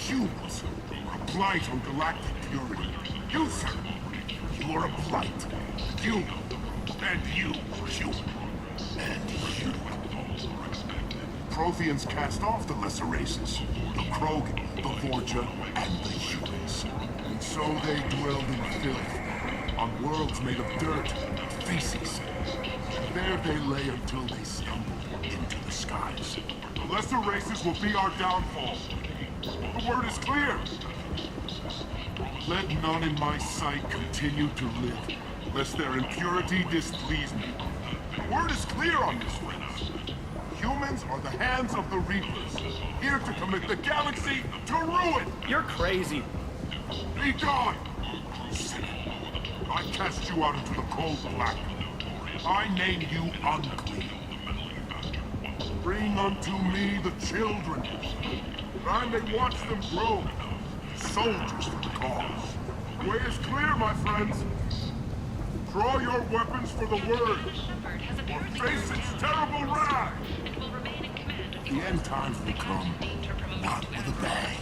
Humans are a blight on galactic purity. You, sir, you are a blight. You, and you, human. And you. Protheans cast off the lesser races. The Krogan, the Vorja, and the humans. And so they dwelled in filth, on worlds made of dirt, feces. And there they lay until they stumbled into the skies. The lesser races will be our downfall. The word is clear. Let none in my sight continue to live, lest their impurity displease me. The word is clear on this, friends. Humans are the hands of the Reapers, here to commit the galaxy to ruin! You're crazy. Be gone! Sinner. I cast you out into the cold black. I name you unclean. Bring unto me the children, that I may watch them grow, soldiers for the cause. The way is clear, my friends. Draw your weapons for the word, or face its terrible wrath. The end times will come, not with a bang,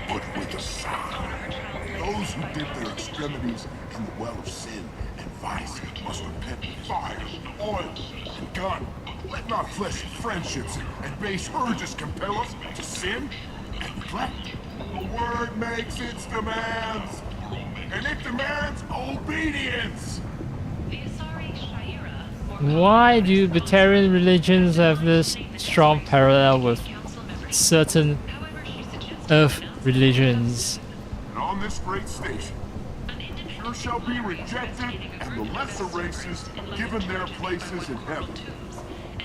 but with a sound. Those who dip their extremities in the well of sin and vice must repent with fire, oil, and gun. Let not fleshly friendships and base urges compel us to sin and neglect. The word makes its demands, and it demands obedience. Why do Batarian religions have this strong parallel with certain Earth religions? And on this great station, there shall be rejected, and the lesser races given their places in heaven.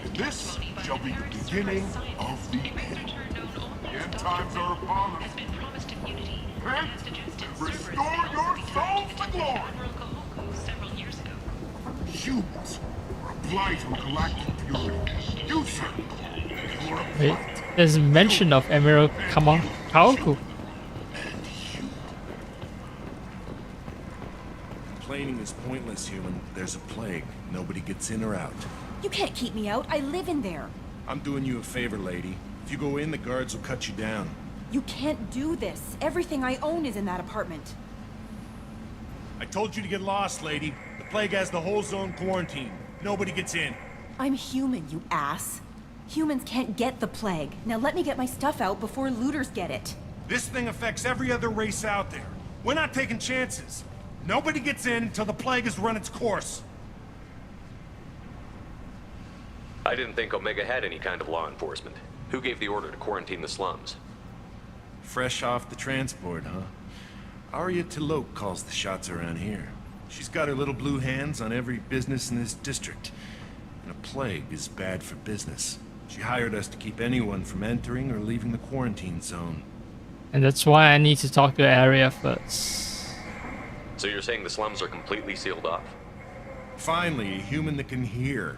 And this shall be the beginning of the end. The end times are upon us. Repent and restore your souls to glory. Humans are a blight on galactic purity. You, sir, you are a Wait, blight. there's mention of Emerald Kaoku. Complaining is pointless, human. There's a plague. Nobody gets in or out. You can't keep me out. I live in there. I'm doing you a favor, lady. If you go in, the guards will cut you down. You can't do this. Everything I own is in that apartment. I told you to get lost, lady. The plague has the whole zone quarantined. Nobody gets in. I'm human, you ass. Humans can't get the plague. Now let me get my stuff out before looters get it. This thing affects every other race out there. We're not taking chances. Nobody gets in until the plague has run its course. I didn't think Omega had any kind of law enforcement. Who gave the order to quarantine the slums? Fresh off the transport, huh? Arya Tilok calls the shots around here. She's got her little blue hands on every business in this district. And a plague is bad for business. She hired us to keep anyone from entering or leaving the quarantine zone. And that's why I need to talk to Arya first. So you're saying the slums are completely sealed off? Finally, a human that can hear.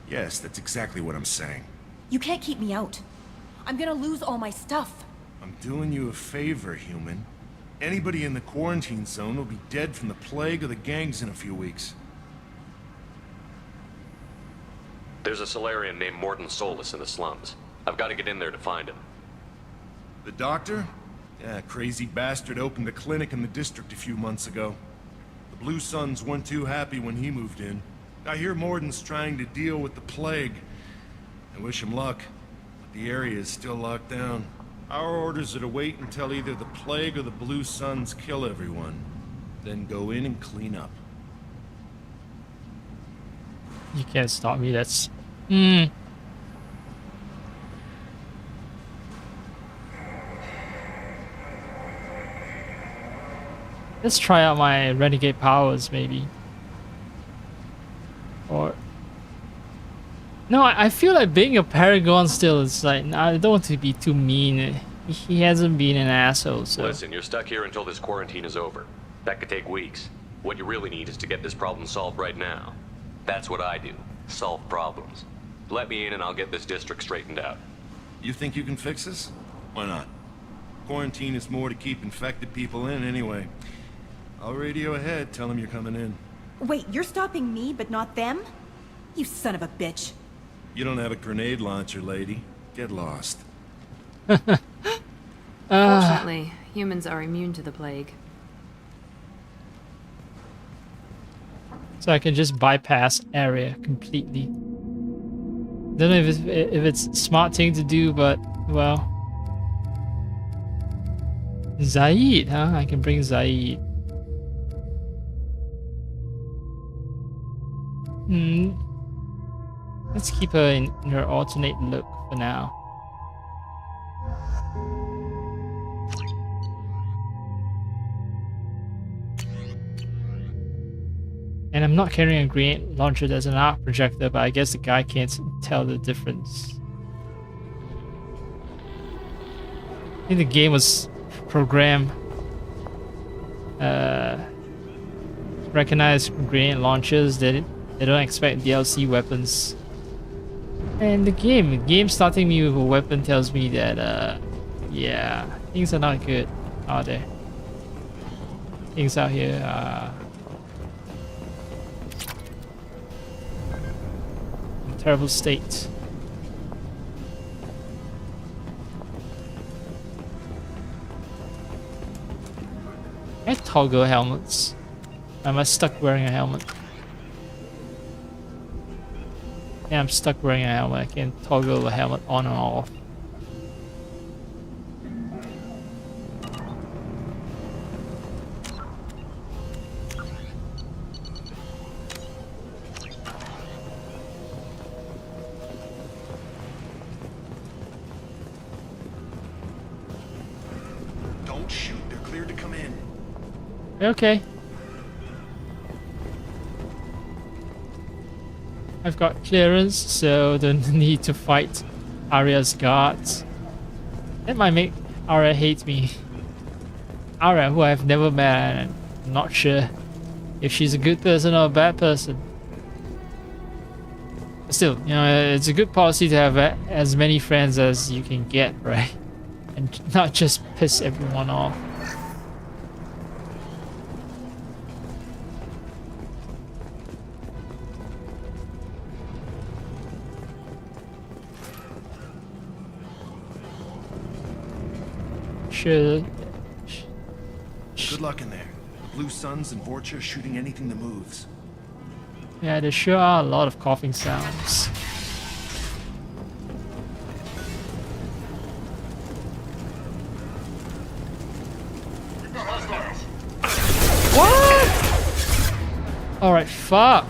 Yes, that's exactly what I'm saying. You can't keep me out. I'm gonna lose all my stuff. I'm doing you a favor, human. Anybody in the quarantine zone will be dead from the plague or the gangs in a few weeks. There's a Solarian named Morden Solus in the slums. I've got to get in there to find him. The doctor? Yeah, crazy bastard opened a clinic in the district a few months ago. The Blue Suns weren't too happy when he moved in. I hear Morden's trying to deal with the plague. I wish him luck, but the area is still locked down. Our orders are to wait until either the plague or the Blue Suns kill everyone. Then go in and clean up. You can't stop me. That's Let's try out my renegade powers, maybe. Or no, I feel like being a paragon still is like, I don't want to be too mean. He hasn't been an asshole, so. Listen, you're stuck here until this quarantine is over. That could take weeks. What you really need is to get this problem solved right now. That's what I do. Solve problems. Let me in and I'll get this district straightened out. You think you can fix this? Why not? Quarantine is more to keep infected people in anyway. I'll radio ahead, tell them you're coming in. Wait, you're stopping me, but not them? You son of a bitch. You don't have a grenade launcher, lady. Get lost. Fortunately, humans are immune to the plague. So I can just bypass area completely. Don't know if it's a smart thing to do, but well. Zaid, huh? I can bring Zaid. Let's keep her in her alternate look for now. And I'm not carrying a grenade launcher that's an arc projector, but I guess the guy can't tell the difference. I think the game was programmed recognize grenade launchers. They don't expect DLC weapons. And the game starting me with a weapon tells me that yeah, things are not good, are they? Things out here are in a terrible state. I toggle helmets. Am I stuck wearing a helmet? Yeah, I'm stuck wearing a helmet. I can toggle the helmet on and off. Don't shoot. They're cleared to come in. Okay. I've got clearance, so don't need to fight Arya's guards. That might make Arya hate me. Arya, who I've never met, and I'm not sure if she's a good person or a bad person. But still, you know, it's a good policy to have as many friends as you can get, right? And not just piss everyone off. Sure. Good luck in there. The Blue Suns and Vorcha shooting anything that moves. Yeah, there sure are a lot of coughing sounds. What? Alright, fuck.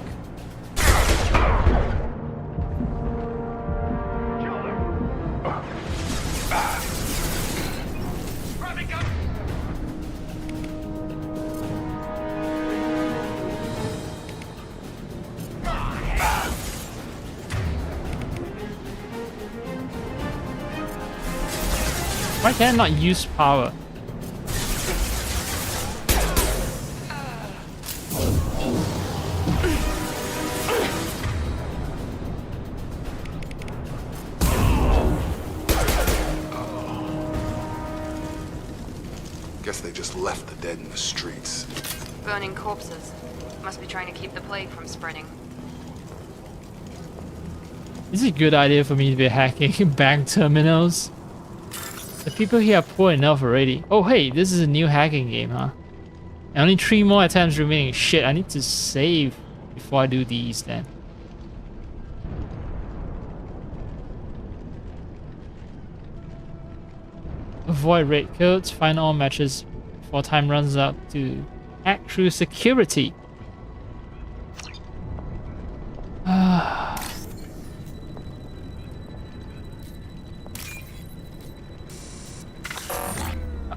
Why can I not use power? Guess they just left the dead in the streets. Burning corpses. Must be trying to keep the plague from spreading. Is it a good idea for me to be hacking bank terminals? The people here are poor enough already. Oh hey, this is a new hacking game, huh? And only 3 more attempts remaining. Shit, I need to save before I do these then. Avoid raid codes, find all matches before time runs out to hack through security.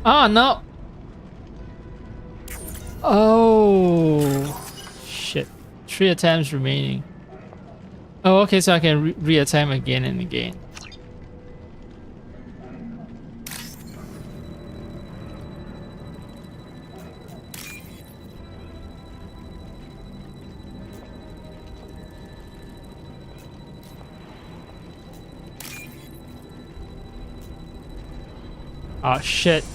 Ah, no. Oh, shit. 3 attempts remaining. Oh, okay, so I can re-attempt again and again. Oh shit.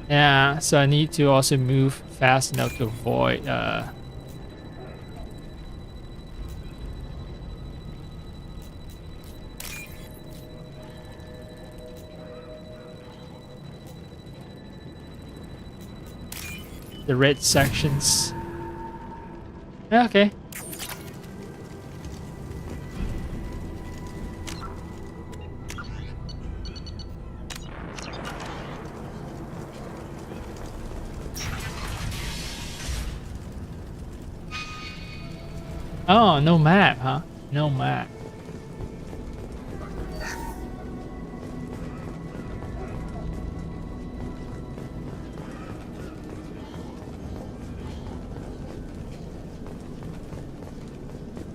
Yeah, so I need to also move fast enough to avoid the red sections. Yeah, okay. Oh, no map, huh? No map.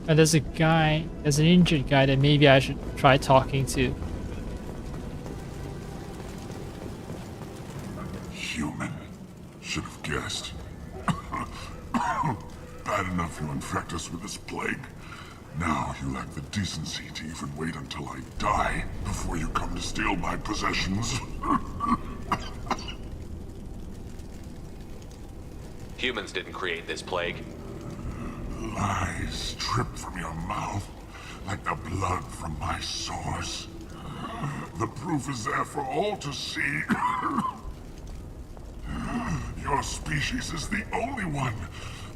And there's a guy, there's an injured guy that maybe I should try talking to. Human. Should have guessed. Bad enough you infect us with this plague. Now you lack the decency to even wait until I die before you come to steal my possessions. Humans didn't create this plague. Lies drip from your mouth like the blood from my sores. The proof is there for all to see. Your species is the only one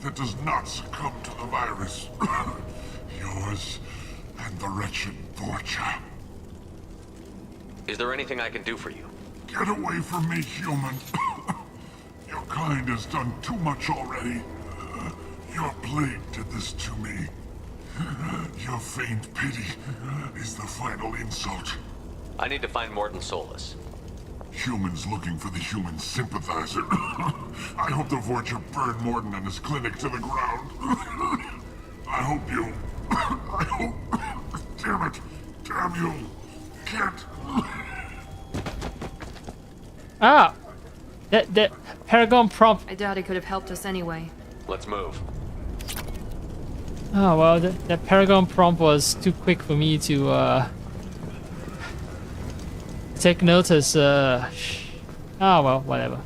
that does not succumb to the virus. Yours and the wretched Borgia. Is there anything I can do for you? Get away from me, human. Your kind has done too much already. Your plague did this to me. Your feigned pity is the final insult. I need to find Morton Solus. Humans looking for the human sympathizer. I hope the Vorcha burned Morton and his clinic to the ground. I hope you... I hope... Damn it! Damn you! Can't... Ah! That Paragon prompt. I doubt he could have helped us anyway. Let's move. Oh well, that Paragon prompt was too quick for me to take notice. Oh well, whatever.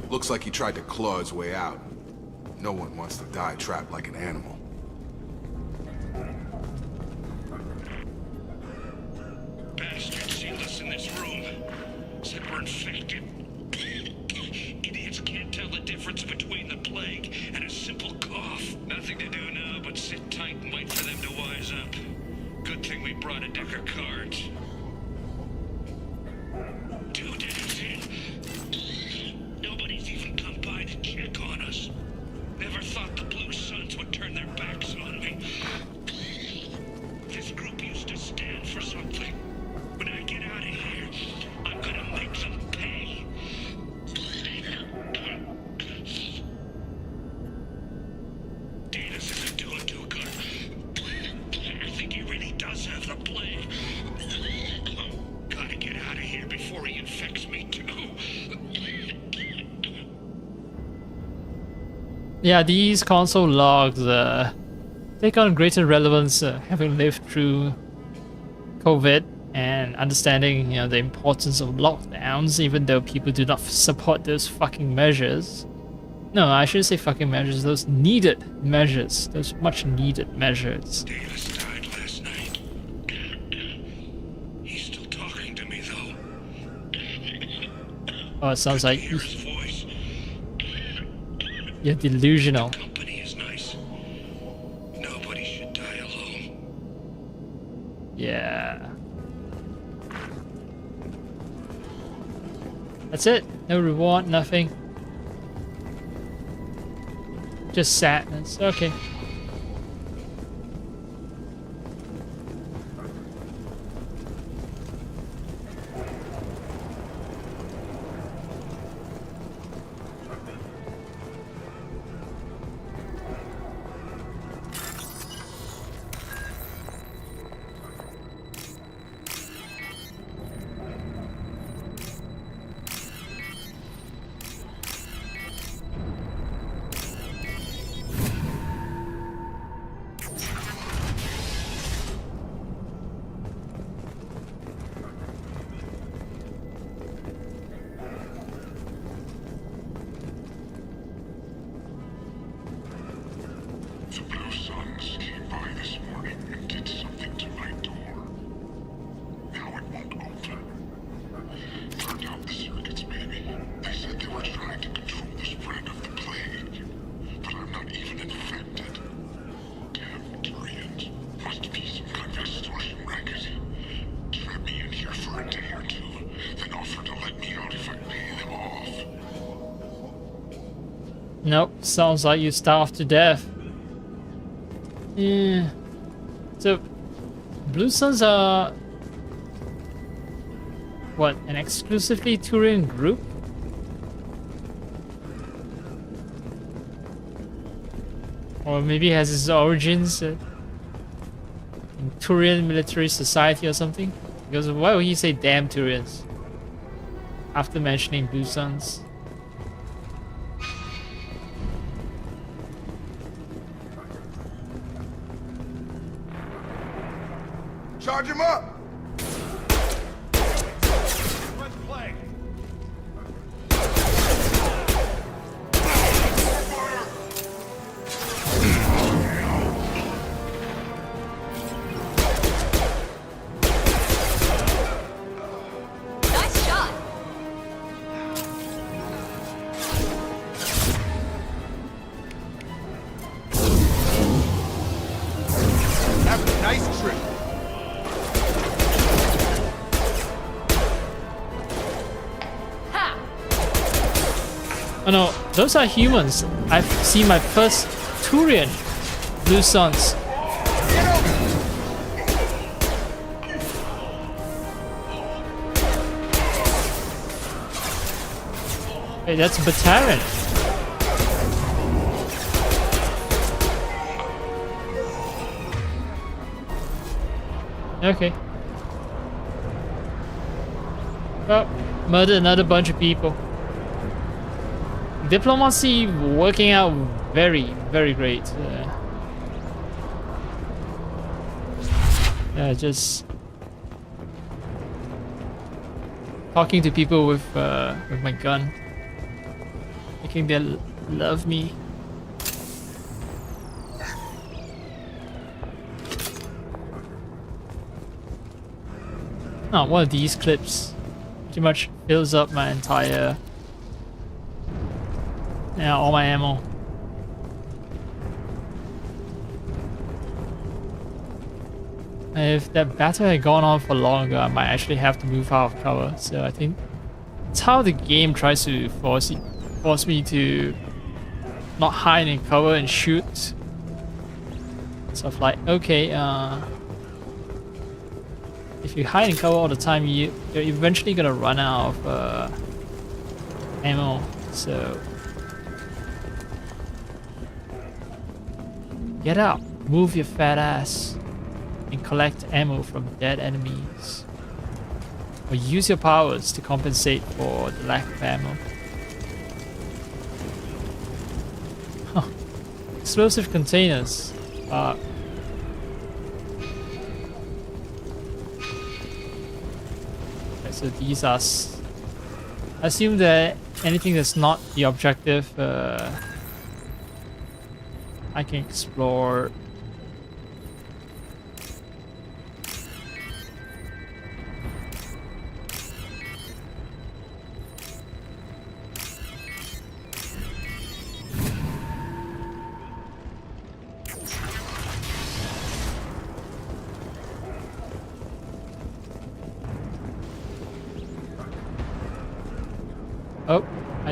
Looks like he tried to claw his way out. No one wants to die trapped like an animal. Bastards sealed us in this room. Said we're infected. Idiots can't tell the difference between the plague and a simple cough. Nothing to do now but sit tight and wait for them to wise up. Good thing we brought a deck of cards. 2 days in. Nobody's even come by to check on us. Never thought the Blue Suns would turn their backs on me. This group used to stand for something. When I get out of here, I'm gonna make them pay. Datus isn't doing too good. I think he really does have the plague. Gotta get out of here before he infects me too. Yeah, these console logs take on greater relevance having lived through COVID and understanding, you know, the importance of lockdowns, even though people do not support those fucking measures. No, I shouldn't say fucking measures, those needed measures, those much needed measures. Davis died last night. He's still talking to me though. Oh, it sounds like Hear his voice. you're delusional. Company is nice. Nobody should die alone. Yeah. That's it. No reward, nothing. Just sadness. Okay. The Blue Suns came by this morning and did something to my door. Now it won't open. Turned out the circuits, maybe. They said they were trying to control the spread of the plague. But I'm not even infected. Damn Turians. Must be some kind of extortion racket. Trap me in here for a day or two, then offer to let me out if I pay them off. Nope, sounds like you starved to death. Yeah. So, Blue Suns are what, an exclusively Turian group? Or maybe it has its origins in Turian military society or something? Because why would he say damn Turians after mentioning Blue Suns? Charge him up! Nice shot. That was a nice trip. Oh no, those are humans. I've seen my first Turian Blue Suns. Hey, that's Batarian. Okay. Well, murdered another bunch of people. Diplomacy working out very, very great. Yeah, just talking to people with my gun, making them love me. Oh, one of these clips pretty much fills up my entire. Yeah, all my ammo. If that battle had gone on for longer, I might actually have to move out of cover. So I think it's how the game tries to force me to not hide in cover and shoot. Stuff like, okay, if you hide in cover all the time, you're eventually gonna run out of ammo. So get out, move your fat ass, and collect ammo from dead enemies. Or use your powers to compensate for the lack of ammo. Huh. Explosive containers. Okay, so these are... I assume that anything that's not the objective, I can explore.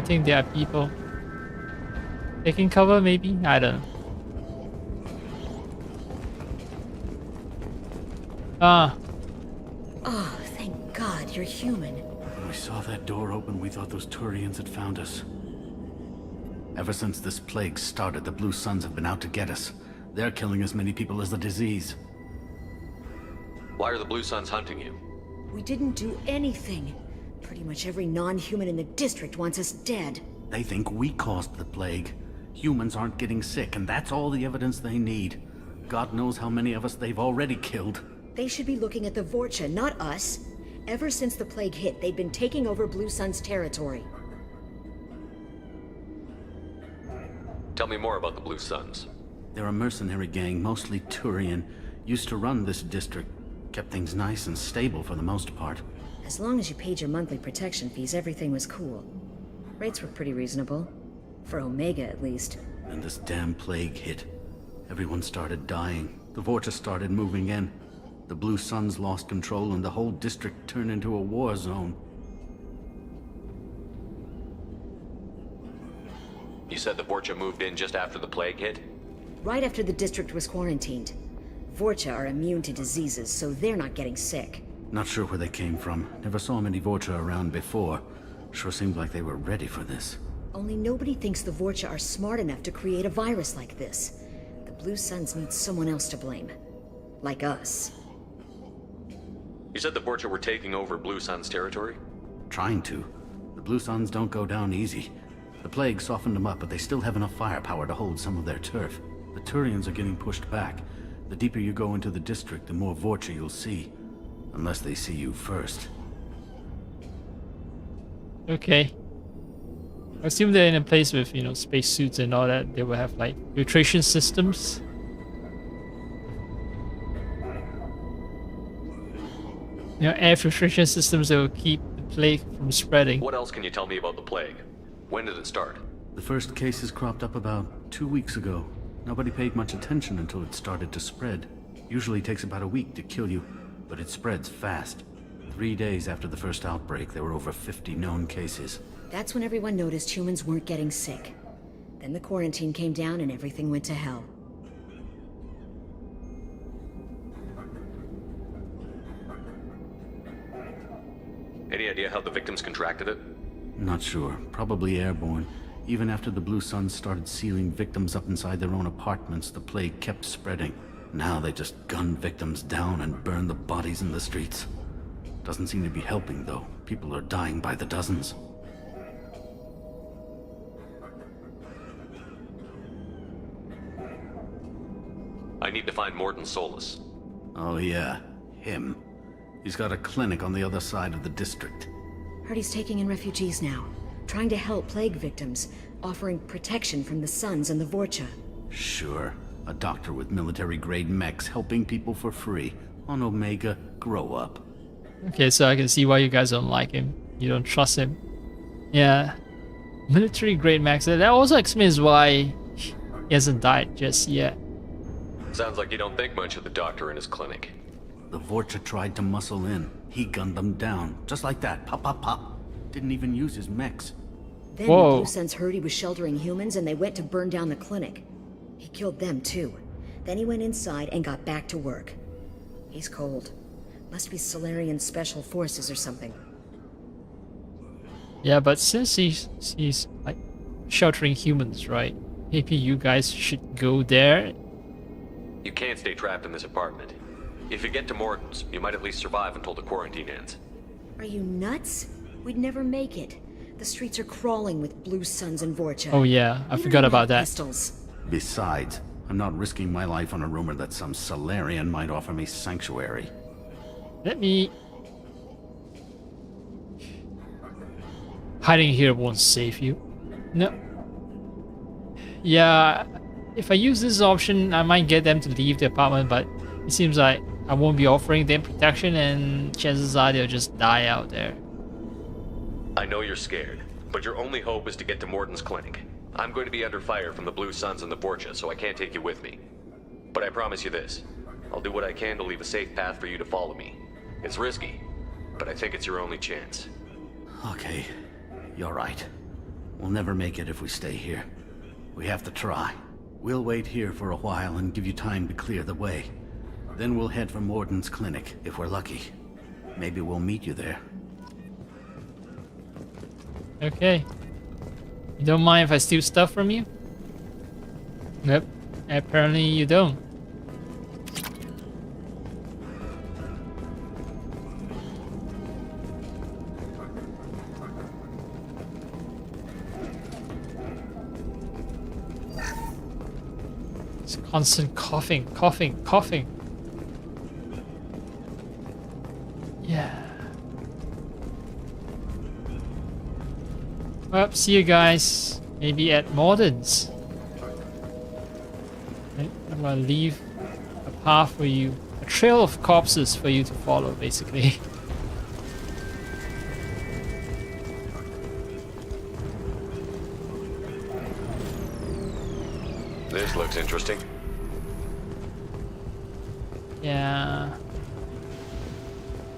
I think there are people taking cover, maybe? I don't know. Ah. Oh, thank God you're human. When we saw that door open, we thought those Turians had found us. Ever since this plague started, the Blue Suns have been out to get us. They're killing as many people as the disease. Why are the Blue Suns hunting you? We didn't do anything. Pretty much every non-human in the district wants us dead. They think we caused the plague. Humans aren't getting sick, and that's all the evidence they need. God knows how many of us they've already killed. They should be looking at the Vorcha, not us. Ever since the plague hit, they've been taking over Blue Sun's territory. Tell me more about the Blue Suns. They're a mercenary gang, mostly Turian. Used to run this district. Kept things nice and stable for the most part. As long as you paid your monthly protection fees, everything was cool. Rates were pretty reasonable. For Omega, at least. And this damn plague hit. Everyone started dying. The Vorcha started moving in. The Blue Suns lost control and the whole district turned into a war zone. You said the Vorcha moved in just after the plague hit? Right after the district was quarantined. Vorcha are immune to diseases, so they're not getting sick. Not sure where they came from. Never saw many Vorcha around before. Sure seemed like they were ready for this. Only nobody thinks the Vorcha are smart enough to create a virus like this. The Blue Suns need someone else to blame. Like us. You said the Vorcha were taking over Blue Sun's territory? Trying to. The Blue Suns don't go down easy. The plague softened them up, but they still have enough firepower to hold some of their turf. The Turians are getting pushed back. The deeper you go into the district, the more Vorcha you'll see. Unless they see you first. Okay. I assume they're in a place with, you know, spacesuits and all that. They will have, like, filtration systems. You know, air filtration systems that will keep the plague from spreading. What else can you tell me about the plague? When did it start? The first cases cropped up about 2 weeks ago. Nobody paid much attention until it started to spread. Usually takes about a week to kill you, but it spreads fast. 3 days after the first outbreak, there were over 50 known cases. That's when everyone noticed humans weren't getting sick. Then the quarantine came down and everything went to hell. Any idea how the victims contracted it? Not sure. Probably airborne. Even after the Blue Suns started sealing victims up inside their own apartments, the plague kept spreading. Now they just gun victims down and burn the bodies in the streets. Doesn't seem to be helping, though. People are dying by the dozens. I need to find Morden Solus. Oh yeah, him. He's got a clinic on the other side of the district. Heard he's taking in refugees now. Trying to help plague victims. Offering protection from the Suns and the Vorcha. Sure. A doctor with military-grade mechs helping people for free. On Omega, grow up. Okay, so I can see why you guys don't like him. You don't trust him. Yeah. Military grade max. That also explains why he hasn't died just yet. Sounds like you don't think much of the doctor in his clinic. The Vorcha tried to muscle in. He gunned them down. Just like that. Pop, pop, pop. Didn't even use his mechs. Then the Blue Suns heard he was sheltering humans and they went to burn down the clinic. He killed them too. Then he went inside and got back to work. He's cold. Must be Solarian Special Forces or something. Yeah, but since he's like sheltering humans, right? Maybe you guys should go there. You can't stay trapped in this apartment. If you get to Morden's, you might at least survive until the quarantine ends. Are you nuts? We'd never make it. The streets are crawling with Blue Suns and Vorcha. Oh yeah, I forgot about that. Pistols. Besides, I'm not risking my life on a rumor that some Solarian might offer me sanctuary. Let me... Hiding here won't save you. No. Yeah, if I use this option, I might get them to leave the apartment, but it seems like I won't be offering them protection and chances are they'll just die out there. I know you're scared, but your only hope is to get to Morden's clinic. I'm going to be under fire from the Blue Suns and the Vorcha, so I can't take you with me. But I promise you this. I'll do what I can to leave a safe path for you to follow me. It's risky, but I think it's your only chance. Okay, you're right. We'll never make it if we stay here. We have to try. We'll wait here for a while and give you time to clear the way. Then we'll head for Morden's clinic, if we're lucky. Maybe we'll meet you there. Okay. You don't mind if I steal stuff from you? Yep. Apparently you don't. It's constant coughing, coughing, coughing. Yeah. Well, see you guys. Maybe at Morden's. I'm gonna leave a path for you, a trail of corpses for you to follow, basically. This looks interesting. Yeah.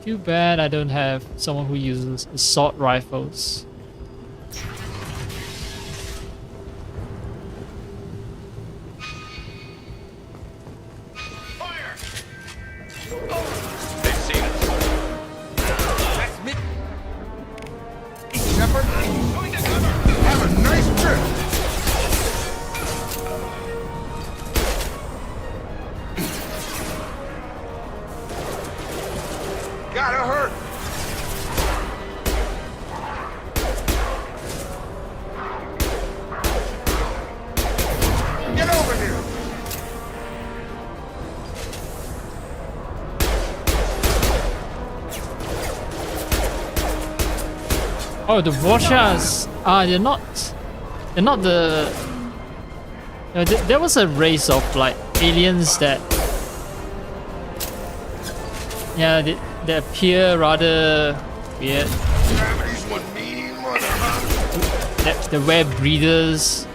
Too bad I don't have someone who uses assault rifles. They've seen us. That's me. Shepard, going to cover. Have a nice trip. Gotta hurt. Get over here. Oh, the Watchers. They're not the. There was a race of like aliens that. Yeah, they appear rather weird. Gravity's one meanie mother, huh? They wear breathers.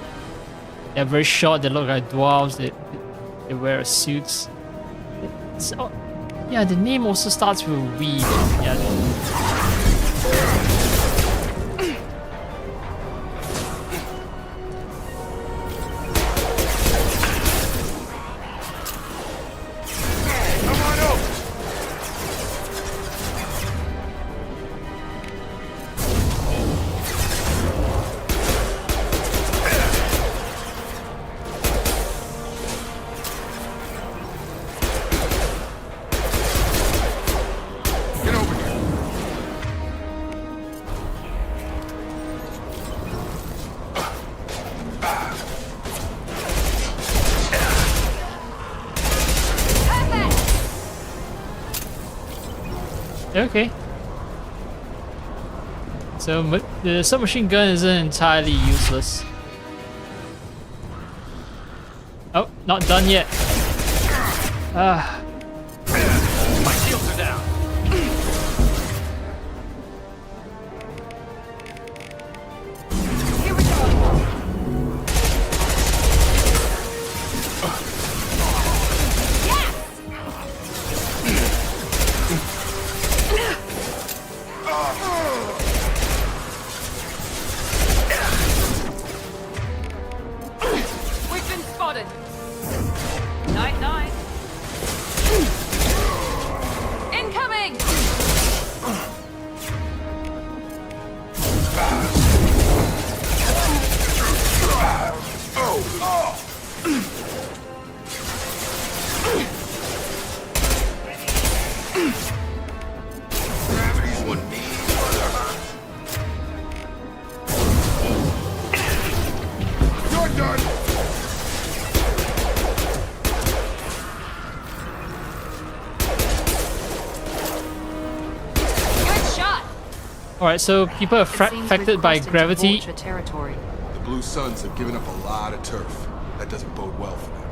They're very short. They look like dwarves. They wear suits. So, yeah, the name also starts with V. Yeah. Okay. So the submachine gun isn't entirely useless. Oh, not done yet. Ah. My shields are down. Here we go. We've been spotted. Night, night. Incoming! Gravity's one meanie mother, huh? You're done. Good shot! Alright, so people are It seems affected we've by crossed into gravity. Vulture territory. The Blue Suns have given up a lot of turf. That doesn't bode well for them.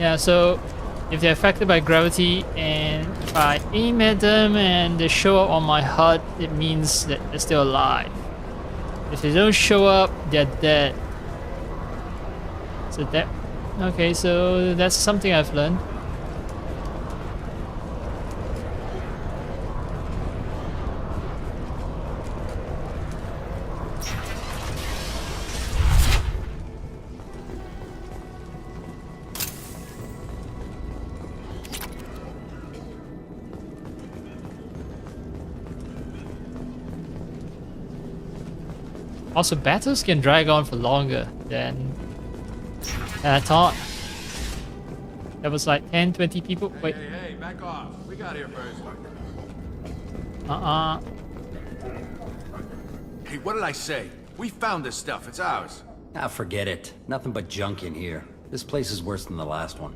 Yeah, so if they're affected by gravity and if I aim at them and they show up on my HUD, it means that they're still alive. If they don't show up, they're dead. So that... Okay, so that's something I've learned. Also, battles can drag on for longer than I thought. There was like 10, 20 people. Wait. Hey, back off. We got here first. Hey, what did I say? We found this stuff. It's ours. Ah, forget it. Nothing but junk in here. This place is worse than the last one.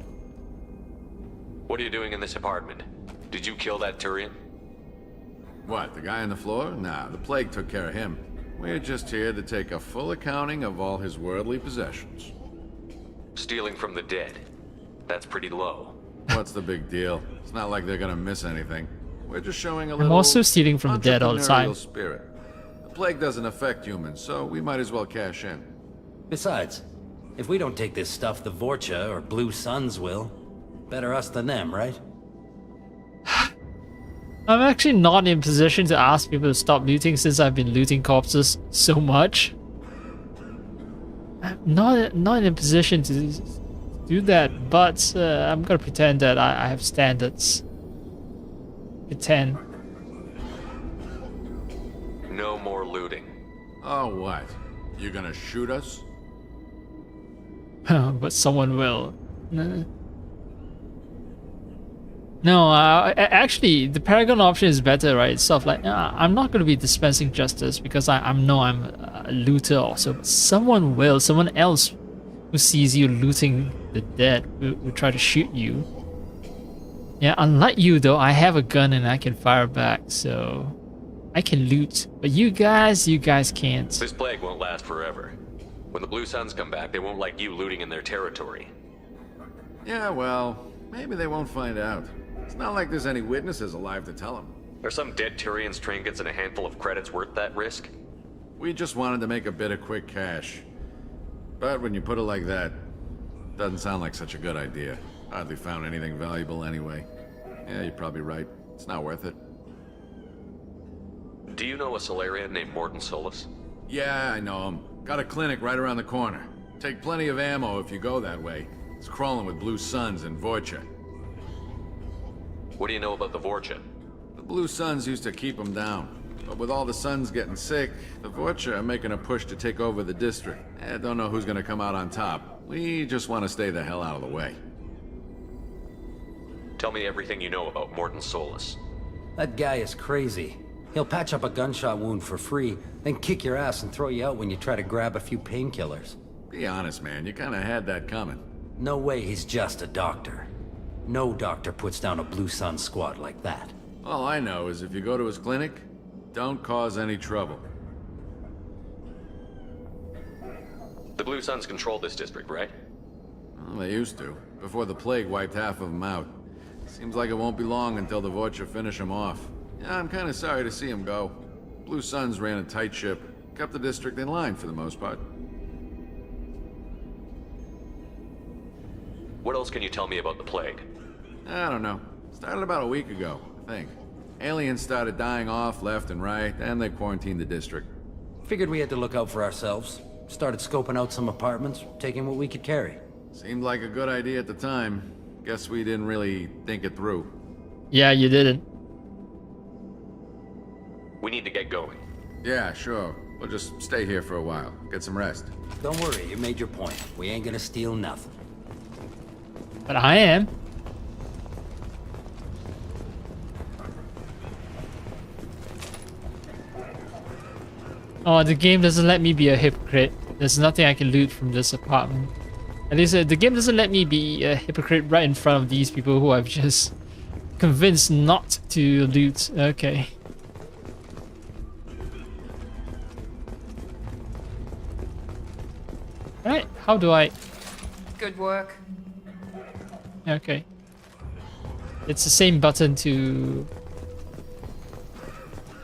What are you doing in this apartment? Did you kill that Turian? What, the guy on the floor? Nah, the plague took care of him. We're just here to take a full accounting of all his worldly possessions. Stealing from the dead. That's pretty low. What's the big deal? It's not like they're gonna miss anything. We're just showing a I'm little also stealing from the dead all the time. entrepreneurial spirit. The plague doesn't affect humans, so we might as well cash in. Besides, if we don't take this stuff, the Vorcha or Blue Suns will. Better us than them, right? I'm actually not in position to ask people to stop looting since I've been looting corpses so much. I'm not in a position to do that, but I'm gonna pretend that I have standards. Pretend. No more looting. Oh, what? You gonna shoot us? But someone will. No, actually, the Paragon option is better, right? It's sort of like, I'm not going to be dispensing justice because I'm a looter also. But someone will, someone else who sees you looting the dead will try to shoot you. Yeah, unlike you though, I have a gun and I can fire back, so I can loot. But you guys can't. This plague won't last forever. When the Blue Suns come back, they won't like you looting in their territory. Yeah, well, maybe they won't find out. It's not like there's any witnesses alive to tell them. Are some dead Tyrians' trinkets and a handful of credits worth that risk? We just wanted to make a bit of quick cash. But when you put it like that, doesn't sound like such a good idea. Hardly found anything valuable anyway. Yeah, you're probably right. It's not worth it. Do you know a Solarian named Mordin Solus? Yeah, I know him. Got a clinic right around the corner. Take plenty of ammo if you go that way. It's crawling with Blue Suns and Vorcha. What do you know about the Vorcha? The Blue Suns used to keep them down. But with all the Suns getting sick, the Vorcha are making a push to take over the district. I don't know who's gonna come out on top. We just want to stay the hell out of the way. Tell me everything you know about Mordin Solus. That guy is crazy. He'll patch up a gunshot wound for free, then kick your ass and throw you out when you try to grab a few painkillers. Be honest, man. You kinda had that coming. No way he's just a doctor. No doctor puts down a Blue Sun squad like that. All I know is if you go to his clinic, don't cause any trouble. The Blue Suns control this district, right? Well, they used to, before the plague wiped half of them out. Seems like it won't be long until the Vorcha finish him off. Yeah, I'm kinda sorry to see him go. Blue Suns ran a tight ship, kept the district in line for the most part. What else can you tell me about the plague? I don't know. Started about a week ago, I think. Aliens started dying off left and right, and they quarantined the district. Figured we had to look out for ourselves. Started scoping out some apartments, taking what we could carry. Seemed like a good idea at the time. Guess we didn't really think it through. Yeah, you didn't. We need to get going. Yeah, sure. We'll just stay here for a while. Get some rest. Don't worry, you made your point. We ain't gonna steal nothing. But I am. Oh, the game doesn't let me be a hypocrite. There's nothing I can loot from this apartment. At least the game doesn't let me be a hypocrite right in front of these people who I've just convinced not to loot. Okay. Alright, how do I... Good work. Okay. It's the same button to...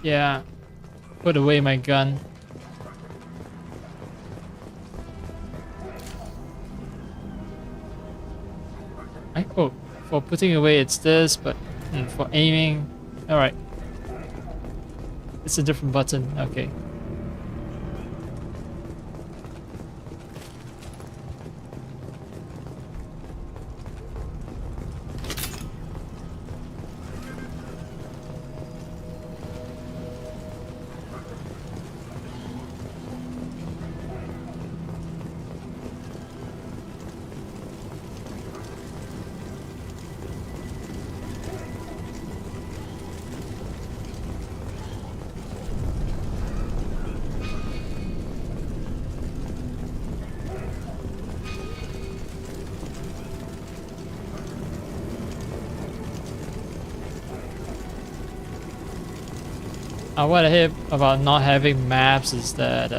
Yeah. Put away my gun. Oh, for putting away it's this, but for aiming... Alright. It's a different button, okay. What I hear about not having maps is that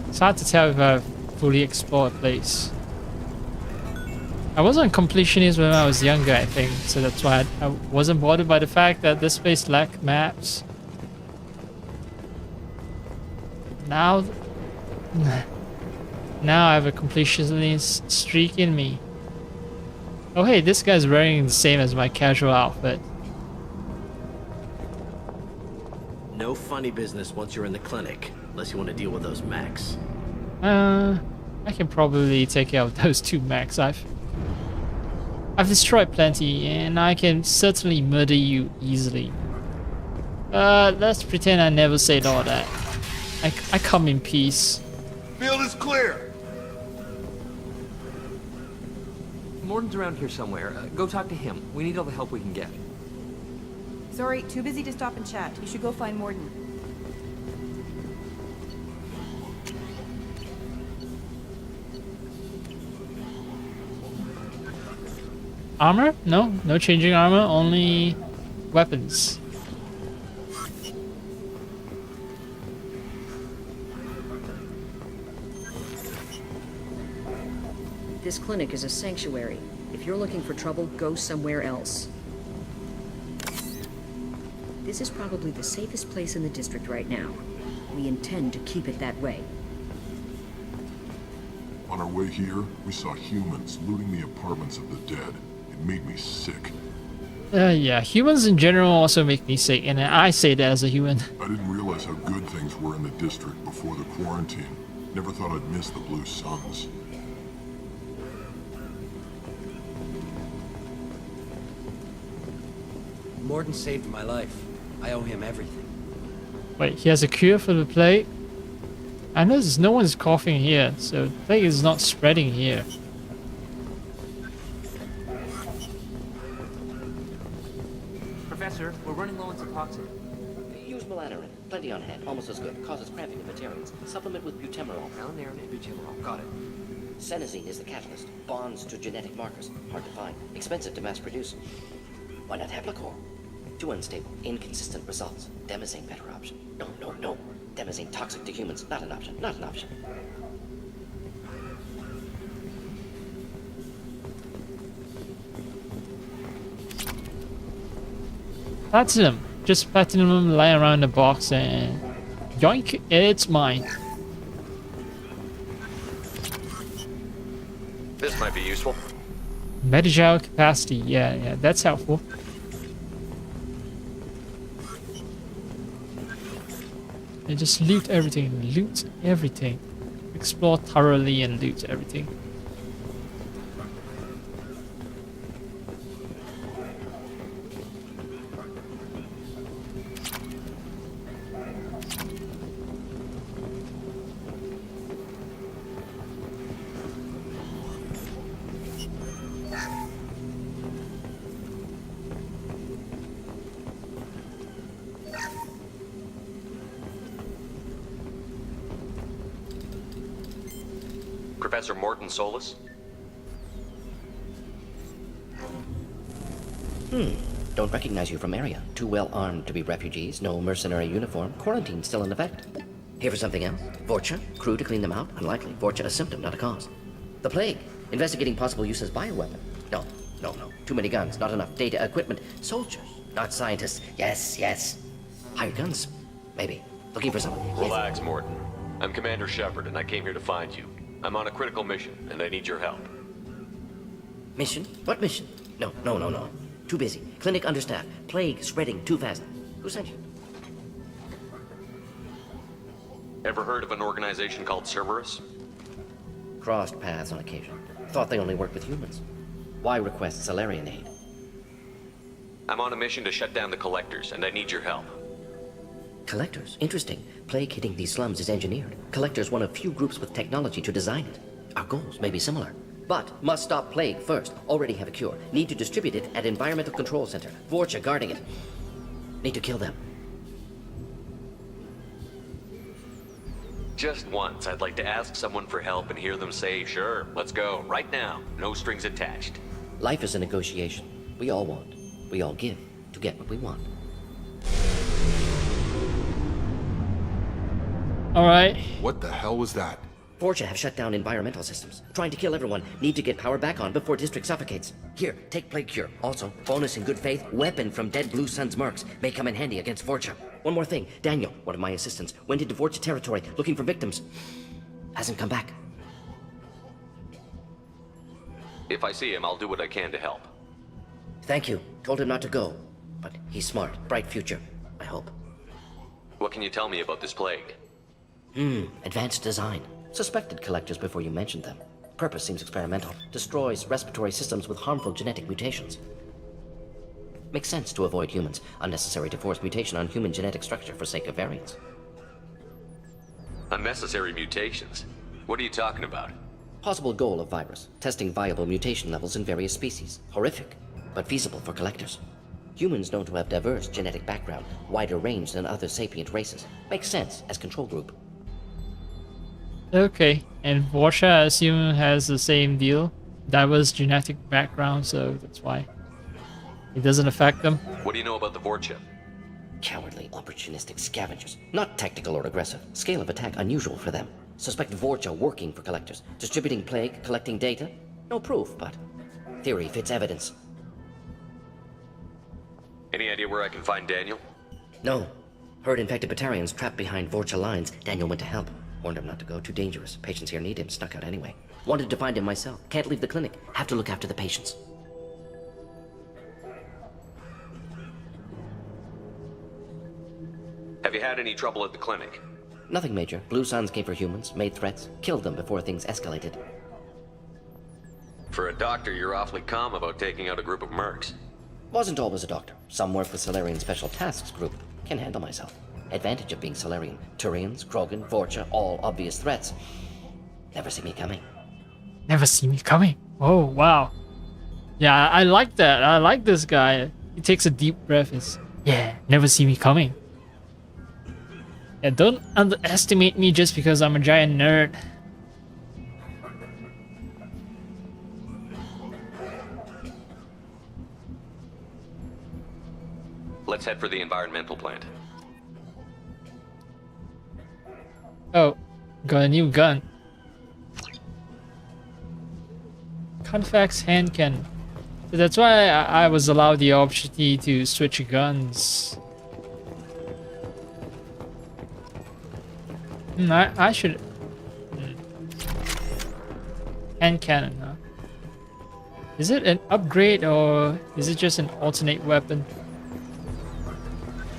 it's hard to tell if I've fully explored a place. I wasn't a completionist when I was younger, I think, so that's why I wasn't bothered by the fact that this place lacked maps. Now I have a completionist streak in me. Oh hey, this guy's wearing the same as my casual outfit. No funny business once you're in the clinic, unless you want to deal with those mechs. I can probably take care of those two mechs. I've destroyed plenty, and I can certainly murder you easily. Let's pretend I never said all that. I come in peace. Field is clear. Morton's around here somewhere. Go talk to him. We need all the help we can get. Sorry, too busy to stop and chat. You should go find Morden. Armor? No changing armor, only weapons. This clinic is a sanctuary. If you're looking for trouble, go somewhere else. This is probably the safest place in the district right now. We intend to keep it that way. On our way here, we saw humans looting the apartments of the dead. It made me sick. Yeah, humans in general also make me sick, and I say that as a human. I didn't realize how good things were in the district before the quarantine. Never thought I'd miss the Blue Suns. Morden saved my life. I owe him everything. Wait, he has a cure for the plague? I notice no one's coughing here, so the plague is not spreading here. Professor, we're running low on toxin. Use melanorin. Plenty on hand. Almost as good. Causes cramping in vegetarians. Supplement with butemerol. Melanorin and butemerol. Got it. Senesine is the catalyst. Bonds to genetic markers. Hard to find. Expensive to mass produce. Why not Heplicor? Too unstable. Inconsistent results. Demazine better option. No. Demazine toxic to humans. Not an option. Not an option. Platinum. Just platinum lying around the box and yoink, it's mine. This might be useful. Medigel capacity, yeah, that's helpful. And just loot everything. Explore thoroughly and loot everything. Professor Morton Solus? Don't recognize you from area. Too well armed to be refugees. No mercenary uniform. Quarantine still in effect. Here for something else? Vorcha? Crew to clean them out? Unlikely. Vorcha a symptom, not a cause. The plague. Investigating possible use as bioweapon. No. Too many guns, not enough data, equipment. Soldiers, not scientists. Yes. Hired guns? Maybe. Looking for someone. Relax, Morton. I'm Commander Shepard, and I came here to find you. I'm on a critical mission, and I need your help. Mission? What mission? No. Too busy. Clinic understaffed. Plague spreading too fast. Who sent you? Ever heard of an organization called Cerberus? Crossed paths on occasion. Thought they only worked with humans. Why request Salarian aid? I'm on a mission to shut down the Collectors, and I need your help. Collectors? Interesting. Plague hitting these slums is engineered. Collectors one of few groups with technology to design it. Our goals may be similar. But must stop plague first. Already have a cure. Need to distribute it at Environmental Control Center. Vorcha guarding it. Need to kill them. Just once, I'd like to ask someone for help and hear them say, sure, let's go, right now. No strings attached. Life is a negotiation. We all want. We all give to get what we want. Alright. What the hell was that? Fortune have shut down environmental systems. Trying to kill everyone. Need to get power back on before district suffocates. Here, take plague cure. Also, bonus in good faith, weapon from dead Blue Sun's mercs. May come in handy against Fortune. One more thing. Daniel, one of my assistants, went into Fortune territory looking for victims. Hasn't come back. If I see him, I'll do what I can to help. Thank you. Told him not to go. But he's smart. Bright future. I hope. What can you tell me about this plague? Advanced design. Suspected collectors before you mentioned them. Purpose seems experimental. Destroys respiratory systems with harmful genetic mutations. Makes sense to avoid humans. Unnecessary to force mutation on human genetic structure for sake of variance. Unnecessary mutations? What are you talking about? Possible goal of virus. Testing viable mutation levels in various species. Horrific, but feasible for collectors. Humans known to have diverse genetic background, wider range than other sapient races. Makes sense as control group. Okay, and Vorsha, I assume, has the same deal. Diverse genetic background, so that's why it doesn't affect them. What do you know about the Vorcha? Cowardly, opportunistic scavengers. Not tactical or aggressive. Scale of attack unusual for them. Suspect Vorcha working for collectors. Distributing plague, collecting data. No proof, but theory fits evidence. Any idea where I can find Daniel? No. Heard infected Batarians trapped behind Vorcha lines. Daniel went to help. Warned him not to go. Too dangerous. Patients here need him. Snuck out anyway. Wanted to find him myself. Can't leave the clinic. Have to look after the patients. Have you had any trouble at the clinic? Nothing major. Blue Suns came for humans, made threats, killed them before things escalated. For a doctor, you're awfully calm about taking out a group of mercs. Wasn't always a doctor. Some work with Solarian Special Tasks Group. Can handle myself. Advantage of being Solarian. Turians, Krogan, Vorcha, all obvious threats. Never see me coming. Never see me coming. Oh, wow. Yeah, I like that. I like this guy. He takes a deep breath. It's, yeah, never see me coming. Yeah, don't underestimate me just because I'm a giant nerd. Let's head for the environmental plant. Oh, got a new gun. Convex hand cannon. So that's why I was allowed the opportunity to switch guns. I should... Hand cannon, huh? Is it an upgrade or is it just an alternate weapon?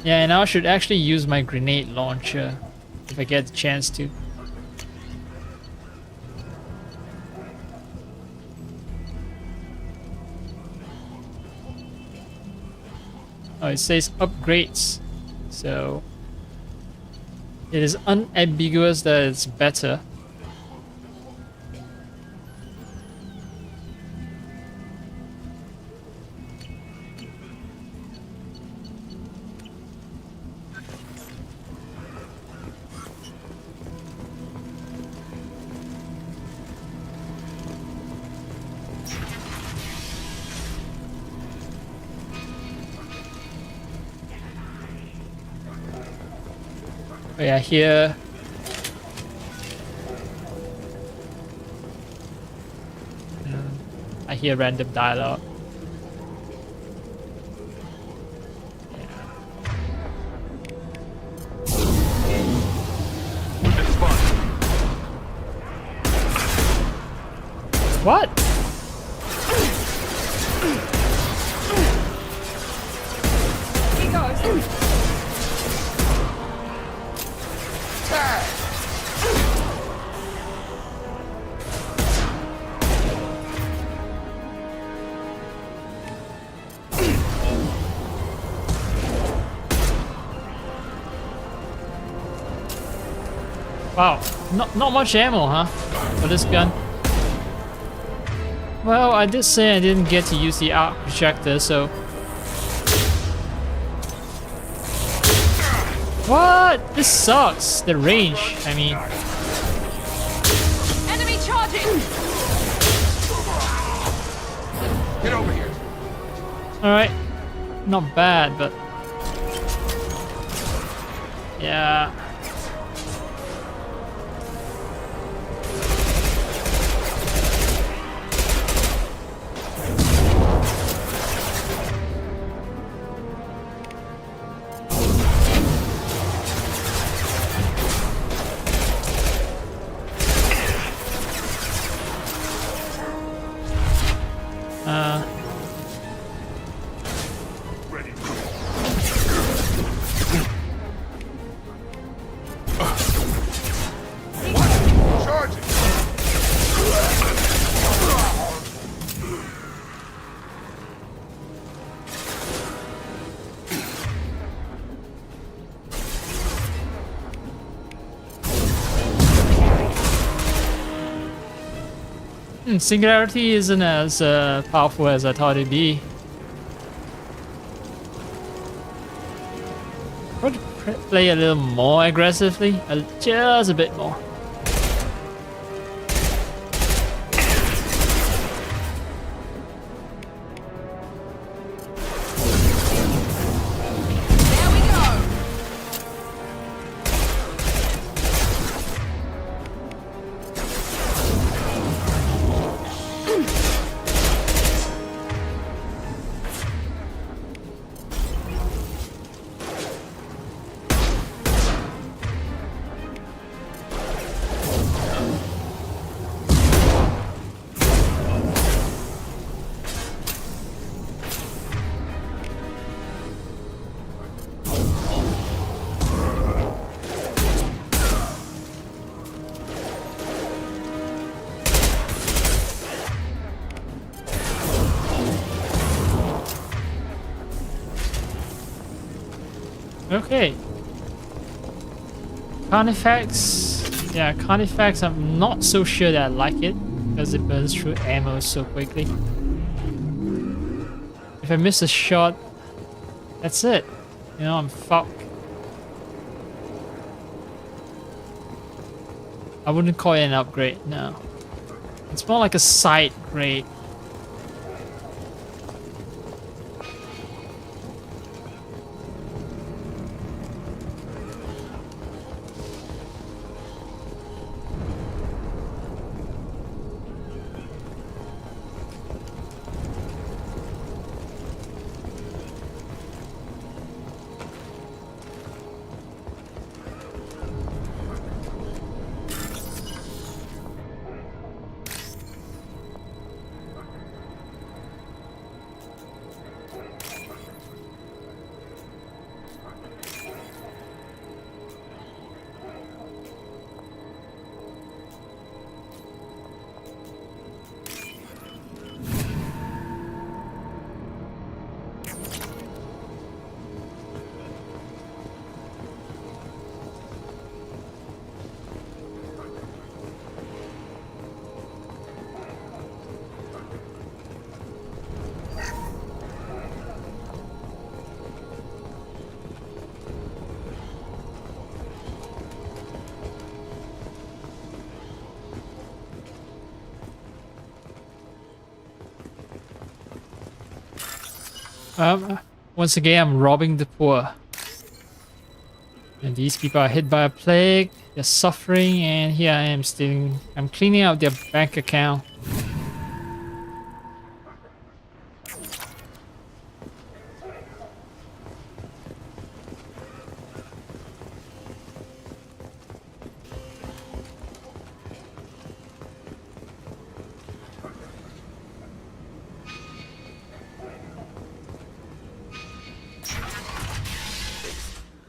Yeah, and I should actually use my grenade launcher if I get the chance to. Oh, it says upgrades, so it is unambiguous that it's better. Oh yeah, here. I hear random dialogue. What? He goes. Wow, not much ammo, huh? For this gun. Well, I did say I didn't get to use the arc projector, so... What? This sucks. The range, I mean... Enemy charging! Get over here. Alright. not bad, but yeah. Singularity isn't as powerful as I thought it'd be. I'd play a little more aggressively, just a bit more. Okay. Carnifex. Yeah, Carnifex, I'm not so sure that I like it because it burns through ammo so quickly. If I miss a shot, that's it. You know, I'm fucked. I wouldn't call it an upgrade, no. It's more like a side grade. Once again, I'm robbing the poor. And these people are hit by a plague, they're suffering, and here I am stealing. I'm cleaning out their bank account.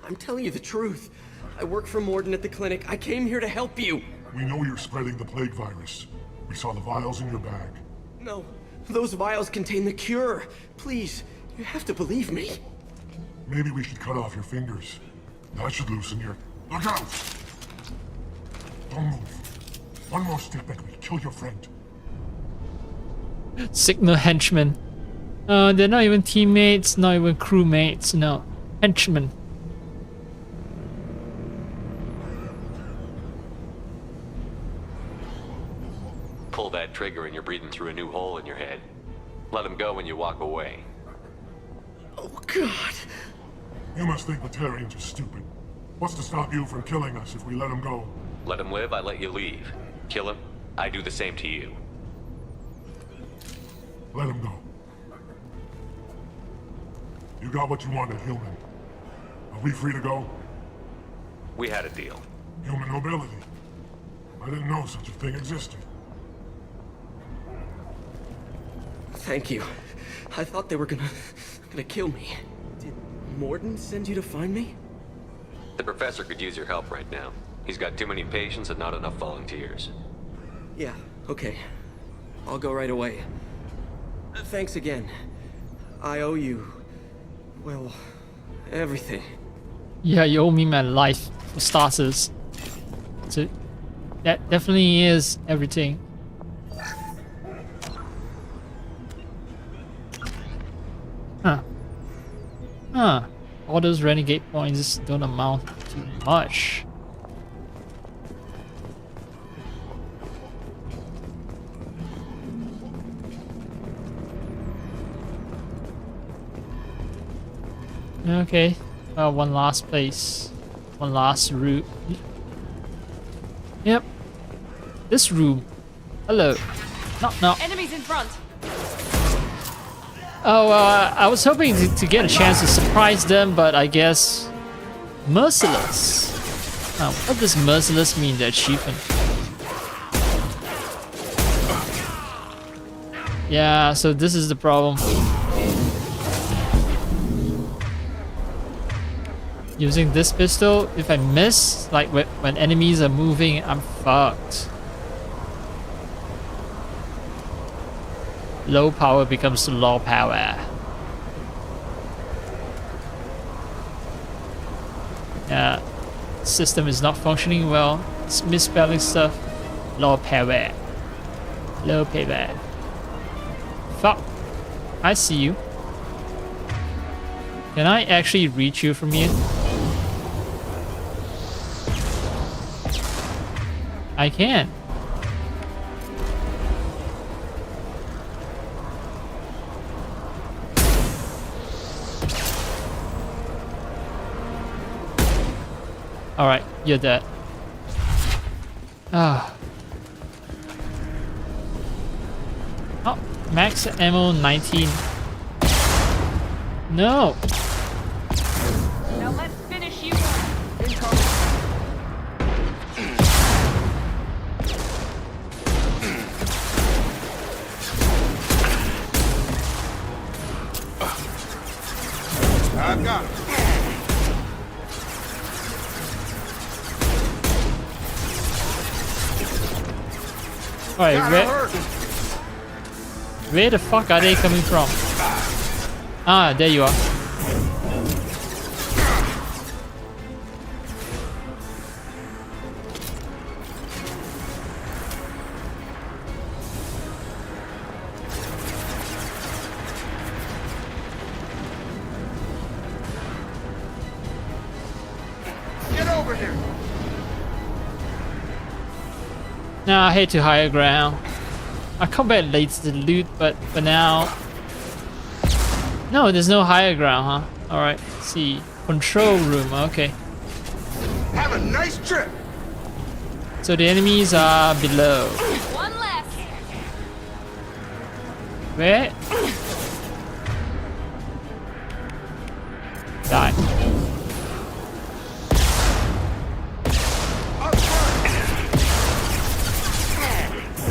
I'm telling you the truth. I work for Morden at the clinic. I came here to help you. We know you're spreading the plague virus. We saw the vials in your bag. No, those vials contain the cure. Please, you have to believe me. Maybe we should cut off your fingers. That should loosen your... Look out! Don't move. One more step and we'll kill your friend. Signal henchmen. They're not even teammates, not even crewmates, no. Henchmen. Pull that trigger and you're breathing through a new hole in your head. Let him go when you walk away. Oh, God. You must think Batarians are stupid. What's to stop you from killing us if we let him go? Let him live, I let you leave. Kill him, I do the same to you. Let him go. You got what you wanted, human. Are we free to go? We had a deal. Human nobility. I didn't know such a thing existed. Thank you. I thought they were gonna kill me. Did Morden send you to find me? The professor could use your help right now. He's got too many patients and not enough volunteers. Yeah, okay. I'll go right away. Thanks again. I owe you... well, everything. Yeah, you owe me my life, for starters. So, that definitely is everything. Huh. All those renegade points don't amount to much. Okay, one last place. One last route. Yep. This room. Hello. No. Enemies in front. Oh, I was hoping to get a chance to surprise them, but I guess... Merciless. What does merciless mean, the achievement? Yeah, so this is the problem. Using this pistol, if I miss, like when enemies are moving, I'm fucked. Low power becomes low power. Yeah, system is not functioning well. It's misspelling stuff. Low power. Low power. Fuck. I see you. Can I actually reach you from here? I can. Alright, you're dead. Ah. Oh, max ammo 19. No! Now let's finish you. I've got him. Alright, where the fuck are they coming from? Ah, there you are. Get over here. Now I head to higher ground. I'll come back later to loot, but for now... No, there's no higher ground, huh? Alright, let's see. Control room, okay. Have a nice trip. So the enemies are below. One left. Where? Die.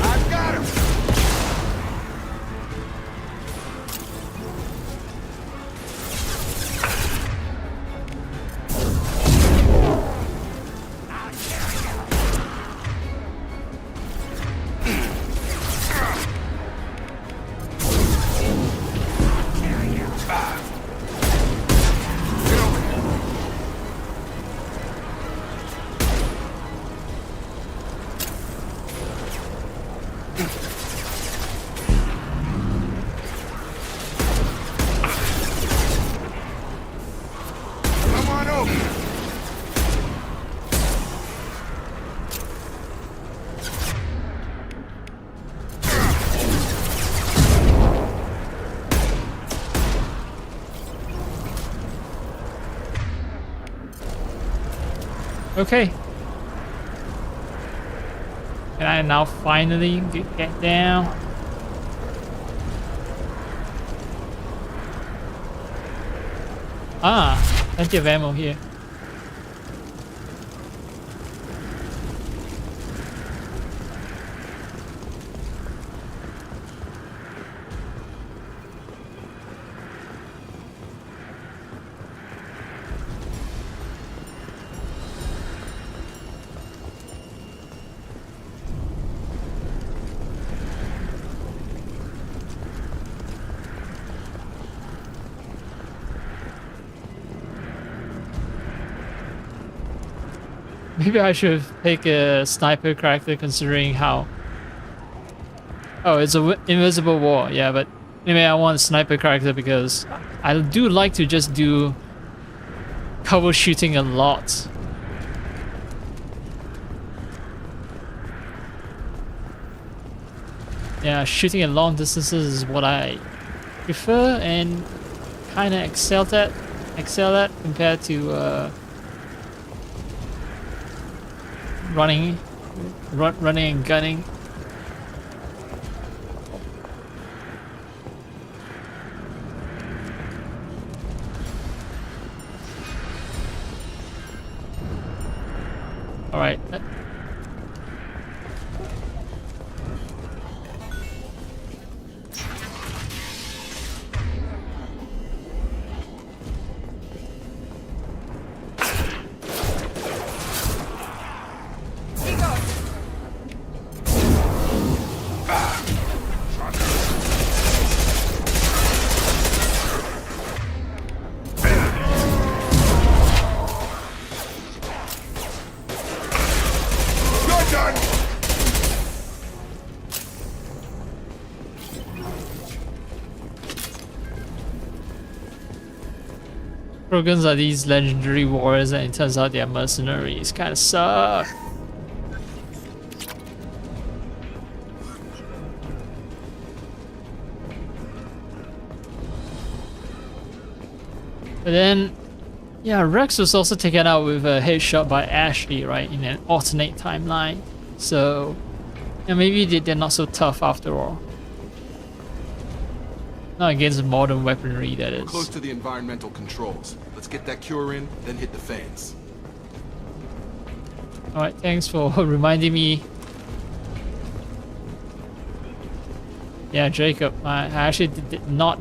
I've got him. Come on over. Okay. Can I now finally get down? Ah, plenty of ammo here. Maybe I should pick a sniper character considering how... Oh, it's a invisible wall, yeah, but maybe I want a sniper character because I do like to just do cover shooting a lot. Yeah, shooting at long distances is what I prefer and kind of excel at compared to running and gunning. All right. Krogans are these legendary warriors and it turns out they're mercenaries. Kinda suck. But then, yeah, Rex was also taken out with a headshot by Ashley, right, in an alternate timeline. So, yeah, maybe they're not so tough after all. Not against modern weaponry, that is. Close to the environmental controls. Let's get that cure in, then hit the fans. Alright, thanks for reminding me. Yeah, Jacob, I actually did not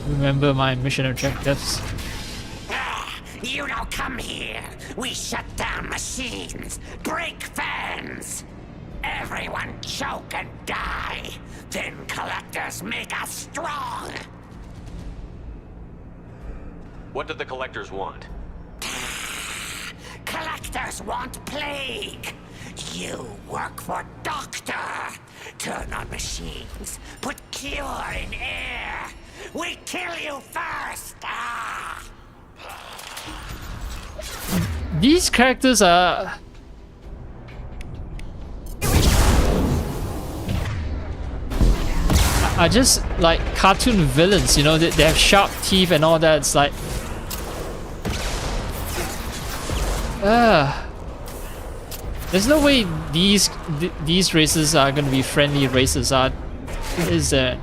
remember my mission objectives. You don't come here. We shut down machines, break fans. Everyone choke and die. Then collectors make us strong. What do the collectors want? Collectors want plague. You work for Doctor. Turn on machines. Put cure in air. We kill you first. Ah. These characters are... are just like cartoon villains, you know, they have sharp teeth and all that. It's like... there's no way these races are going to be friendly races, is there?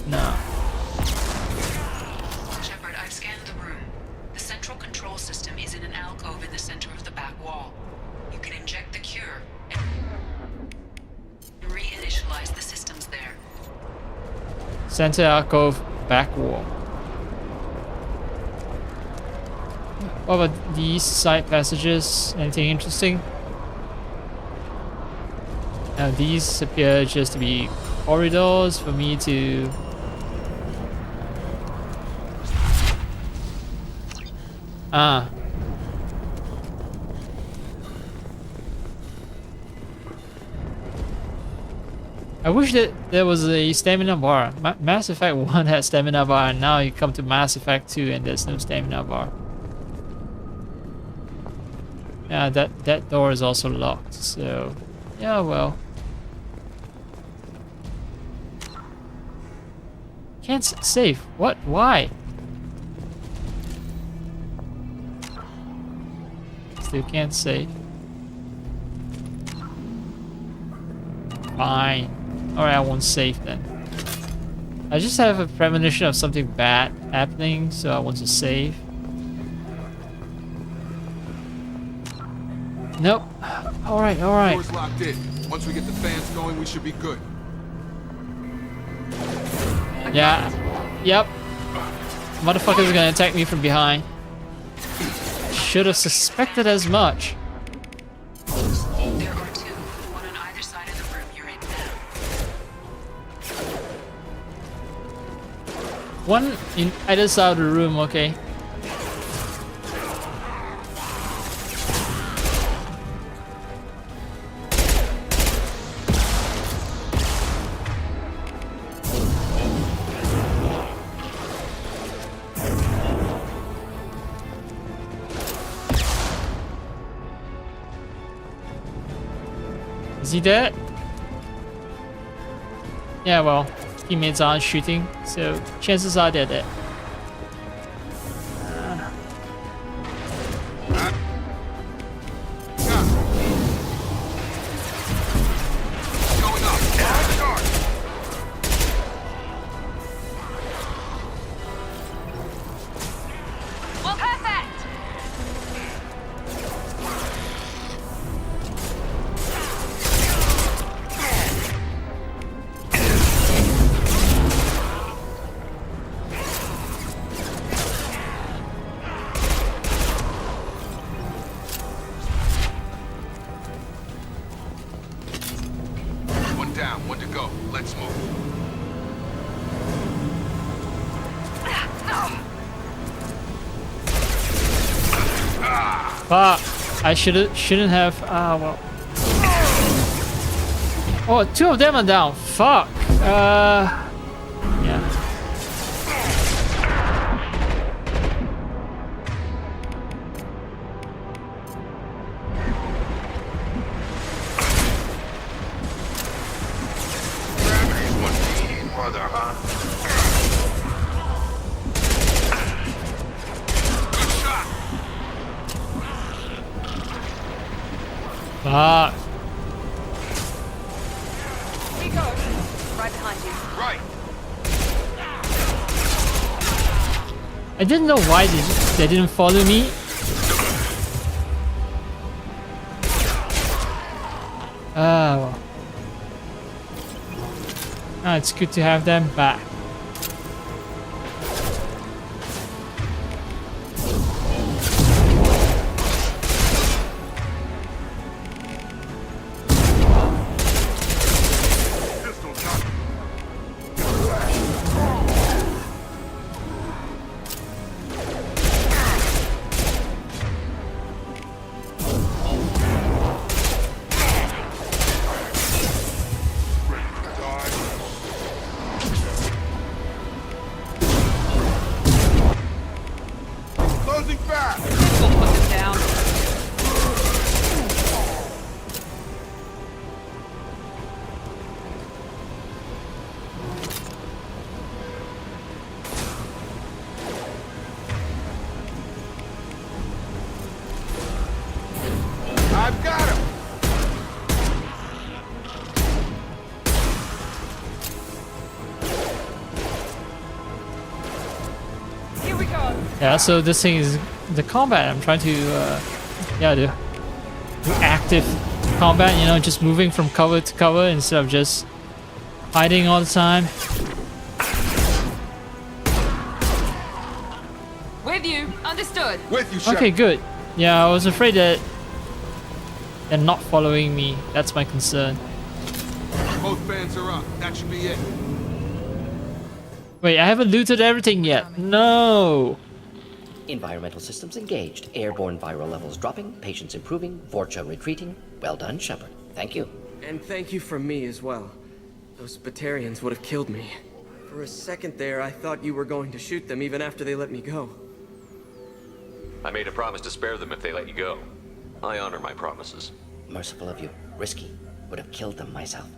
No. Shepard, I've scanned the room. The central control system is in an alcove in the center of the back wall. You can inject the cure and reinitialize the systems there. Center alcove, back wall. What about these side passages? Anything interesting? Now these appear just to be corridors for me to... Ah. I wish that there was a stamina bar. Mass Effect 1 had stamina bar and now you come to Mass Effect 2 and there's no stamina bar. Yeah, that door is also locked, so... yeah, well. Can't save. What? Why? still can't save. Fine. Alright, I won't save then. I just have a premonition of something bad happening, so I want to save. Nope. Alright, alright. Door's locked in. Once we get the fans going, we should be good. Yeah. Yep. Motherfucker's gonna attack me from behind. Should have suspected as much. There are two, one on either side of the room you're in now. One in either side of the room, okay. Is he dead? Yeah, well, teammates aren't shooting, so chances are they're dead. Well, perfect! One down, one to go. Let's move. Fuck. I shouldn't have. Well. Oh, two of them are down. Fuck. Yeah. Mother, huh? Fuck. Rico, right behind you. Right. I didn't know why they didn't follow me. Well. It's good to have them back. Closing fast! We'll put them down. I've got him! Here we go. Yeah, so this thing is the combat. I'm trying to, do active combat, you know, just moving from cover to cover instead of just hiding all the time. With you. Understood. With you, Shep. Okay, good. Yeah, I was afraid that they're not following me. That's my concern. Both fans are up. That should be it. Wait, I haven't looted everything yet. No! Environmental systems engaged. Airborne viral levels dropping. Patients improving. Vorcha retreating. Well done, Shepard. Thank you. And thank you from me as well. Those Batarians would have killed me. For a second there, I thought you were going to shoot them even after they let me go. I made a promise to spare them if they let you go. I honor my promises. Merciful of you. Risky. Would have killed them myself.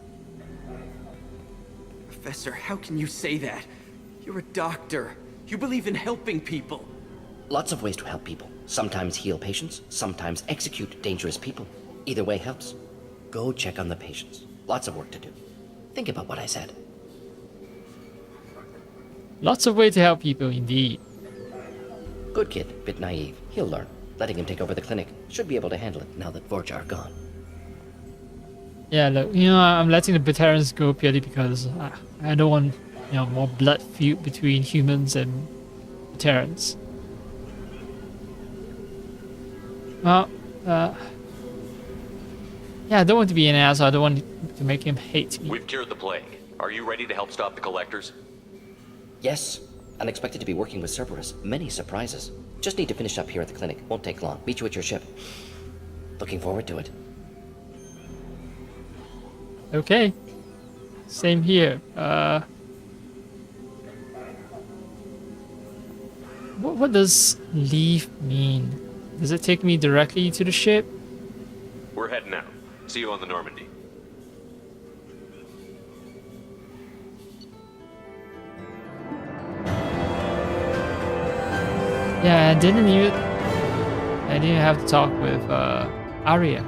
Professor, how can you say that? You're a doctor. You believe in helping people. Lots of ways to help people. Sometimes heal patients, sometimes execute dangerous people. Either way helps. Go check on the patients. Lots of work to do. Think about what I said. Lots of ways to help people, indeed. Good kid, bit naive. He'll learn. Letting him take over the clinic. Should be able to handle it now that Vorcha are gone. Yeah, look, I'm letting the Baterans go purely because I don't want, more blood feud between humans and Baterans. Well, yeah, I don't want to be an asshole. I don't want to make him hate me. We've cured the plague. Are you ready to help stop the collectors? Yes. Unexpected to be working with Cerberus. Many surprises. Just need to finish up here at the clinic. Won't take long. Meet you at your ship. Looking forward to it. Okay. Same here. What does leave mean? Does it take me directly to the ship? We're heading out. See you on the Normandy. Yeah, I didn't have to talk with Arya.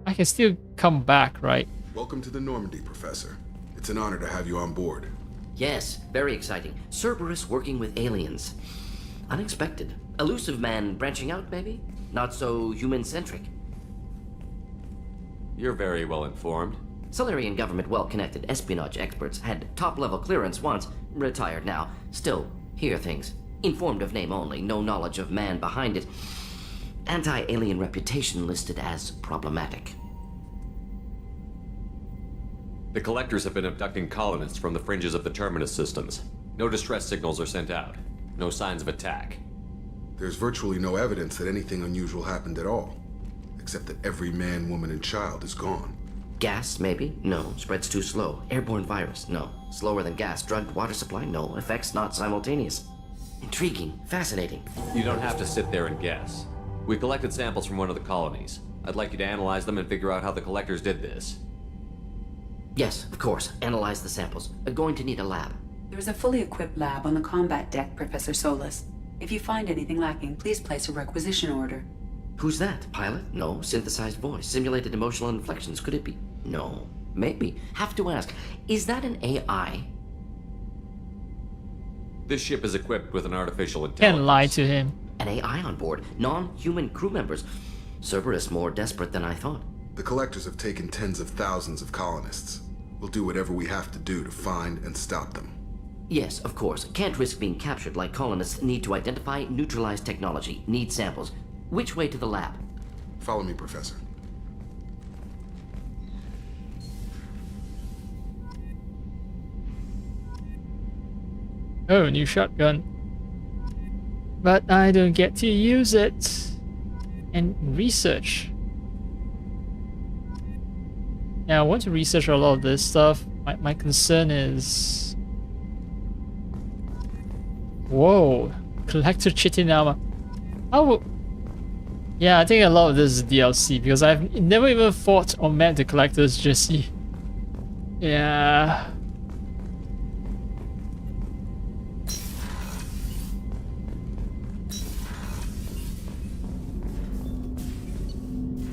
I can still come back, right? Welcome to the Normandy, Professor. It's an honor to have you on board. Yes, very exciting. Cerberus working with aliens. Unexpected. Elusive man branching out, maybe? Not so human-centric. You're very well informed. Solarian government well-connected espionage experts had top-level clearance once, retired now. Still, hear things. Informed of name only, no knowledge of man behind it. Anti-alien reputation listed as problematic. The collectors have been abducting colonists from the fringes of the Terminus systems. No distress signals are sent out. No signs of attack. There's virtually no evidence that anything unusual happened at all. Except that every man, woman, and child is gone. Gas, maybe? No. Spreads too slow. Airborne virus? No. Slower than gas. Drugged water supply? No. Effects not simultaneous. Intriguing. Fascinating. You don't have to sit there and guess. We collected samples from one of the colonies. I'd like you to analyze them and figure out how the collectors did this. Yes, of course. Analyze the samples. Going to need a lab. There is a fully equipped lab on the combat deck, Professor Solus. If you find anything lacking, please place a requisition order. Who's that? Pilot? No. Synthesized voice. Simulated emotional inflections. Could it be? No. Maybe. Have to ask. Is that an AI? This ship is equipped with an artificial intelligence. Can't lie to him. An AI on board. Non-human crew members. Cerberus more desperate than I thought. The collectors have taken tens of thousands of colonists. We'll do whatever we have to do to find and stop them. Yes, of course. Can't risk being captured like colonists need to identify, neutralize technology. Need samples. Which way to the lab? Follow me, Professor. Oh, new shotgun. But I don't get to use it. And research. Now, I want to research a lot of this stuff. My concern is... Whoa. Collector Chitinama. Oh, yeah, I think a lot of this is DLC because I've never even fought or met the collectors just yet. Yeah.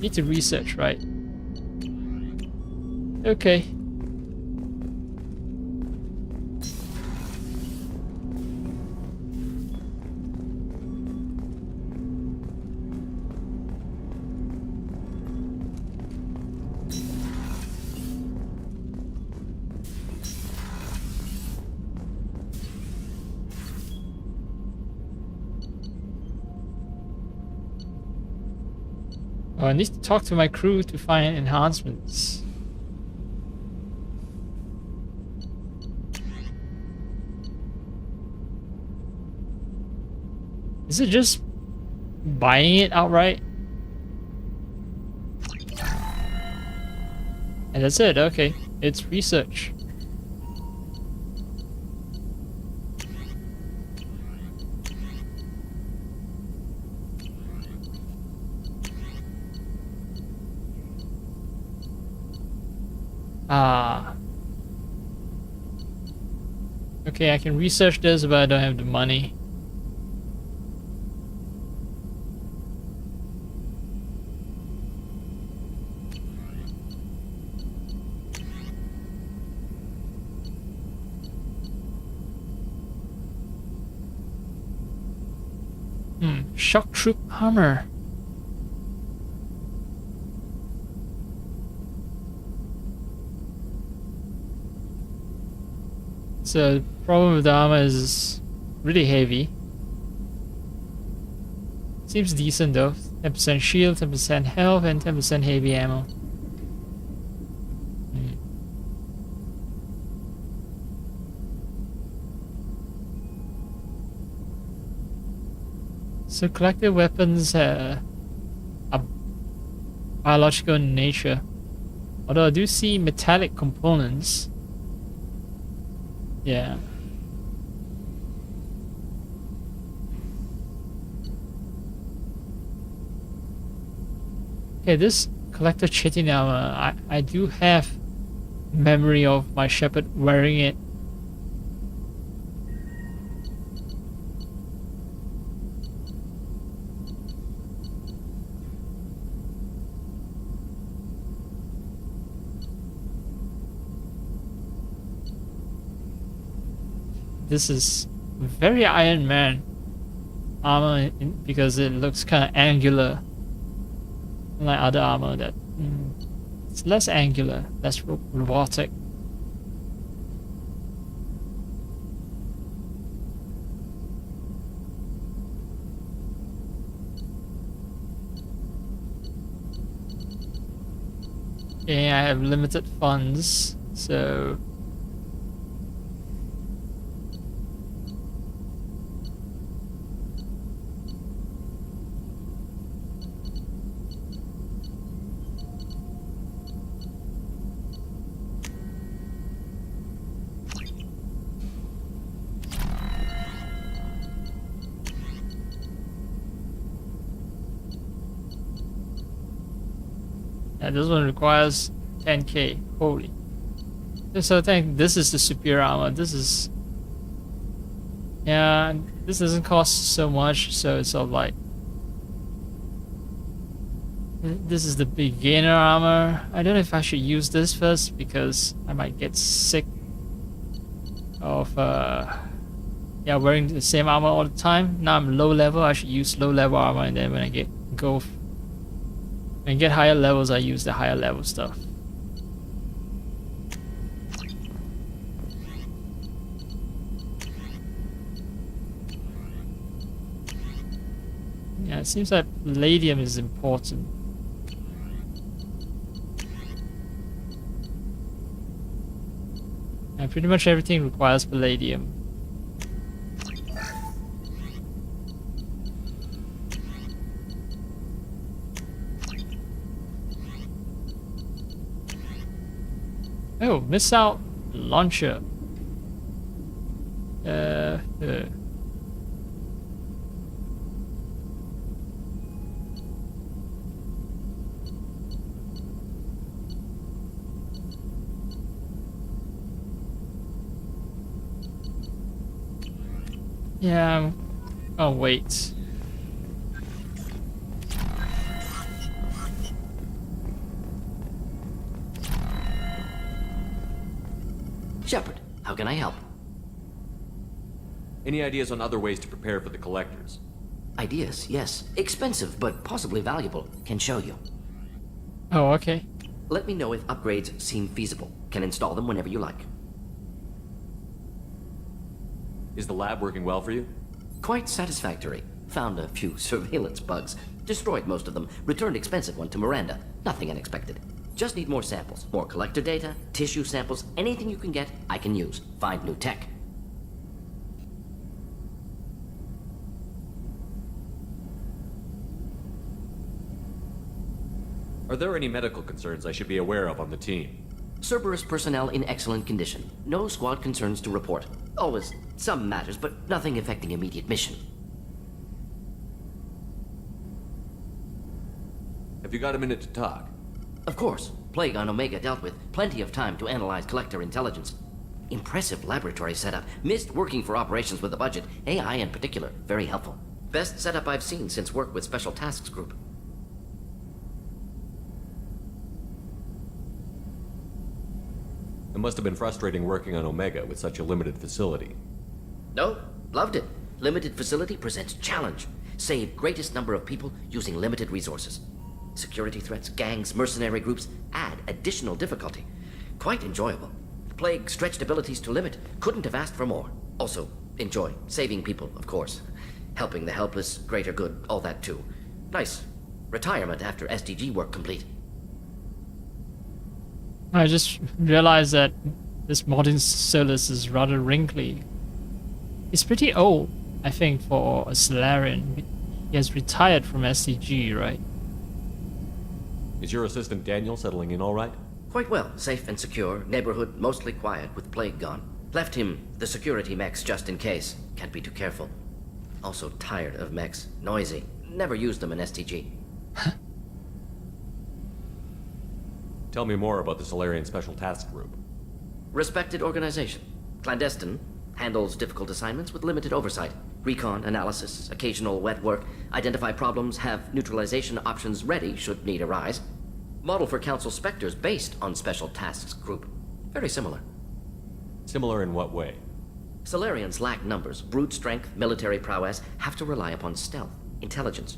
Need to research, right? Okay. I need to talk to my crew to find enhancements. Is it just buying it outright? And that's it, okay. It's research. Ah. Okay, I can research this, but I don't have the money. Shock troop armor. So the problem with the armor is really heavy. Seems decent though. 10% shield, 10% health, and 10% heavy ammo. So collected weapons are biological in nature. Although I do see metallic components. Yeah. Okay, this collector chitin armor, I do have memory of my shepherd wearing it. This is very Iron Man armor because it looks kind of angular, unlike other armor that it's less angular, less robotic. Okay, I have limited funds, so yeah, this one requires 10k. Holy. So I think this is the superior armor. This is... yeah, this doesn't cost so much, so it's sort of like... this is the beginner armor. I don't know if I should use this first because I might get sick of yeah, wearing the same armor all the time. Now I'm low level, I should use low level armor, and then when I get higher levels, I use the higher level stuff. Yeah, it seems like palladium is important. And pretty much everything requires palladium. Oh, missile launcher. Yeah. Oh, wait. Shepard, how can I help? Any ideas on other ways to prepare for the collectors? Ideas, yes. Expensive, but possibly valuable. Can show you. Oh, okay. Let me know if upgrades seem feasible. Can install them whenever you like. Is the lab working well for you? Quite satisfactory. Found a few surveillance bugs. Destroyed most of them. Returned expensive one to Miranda. Nothing unexpected. Just need more samples. More collector data, tissue samples, anything you can get, I can use. Find new tech. Are there any medical concerns I should be aware of on the team? Cerberus personnel in excellent condition. No squad concerns to report. Always some matters, but nothing affecting immediate mission. Have you got a minute to talk? Of course. Plague on Omega dealt with. Plenty of time to analyze collector intelligence. Impressive laboratory setup. Missed working for operations with a budget. AI in particular, very helpful. Best setup I've seen since work with Special Tasks Group. It must have been frustrating working on Omega with such a limited facility. No, loved it. Limited facility presents challenge. Save greatest number of people using limited resources. Security threats, gangs, mercenary groups add additional difficulty. Quite enjoyable. Plague stretched abilities to limit. Couldn't have asked for more. Also, enjoy. Saving people, of course. Helping the helpless, greater good, all that too. Nice. Retirement after SDG work complete. I just realized that this modern Solus is rather wrinkly. He's pretty old, I think, for a Solarian. He has retired from SDG, right? Is your assistant Daniel settling in all right? Quite well. Safe and secure. Neighborhood mostly quiet with plague gone. Left him the security mechs just in case. Can't be too careful. Also tired of mechs. Noisy. Never used them in STG. Tell me more about the Solarian Special Task Group. Respected organization. Clandestine. Handles difficult assignments with limited oversight. Recon, analysis, occasional wet work. Identify problems, have neutralization options ready should need arise. Model for Council Spectres based on Special Tasks Group. Very similar. Similar in what way? Solarians lack numbers, brute strength, military prowess, have to rely upon stealth, intelligence.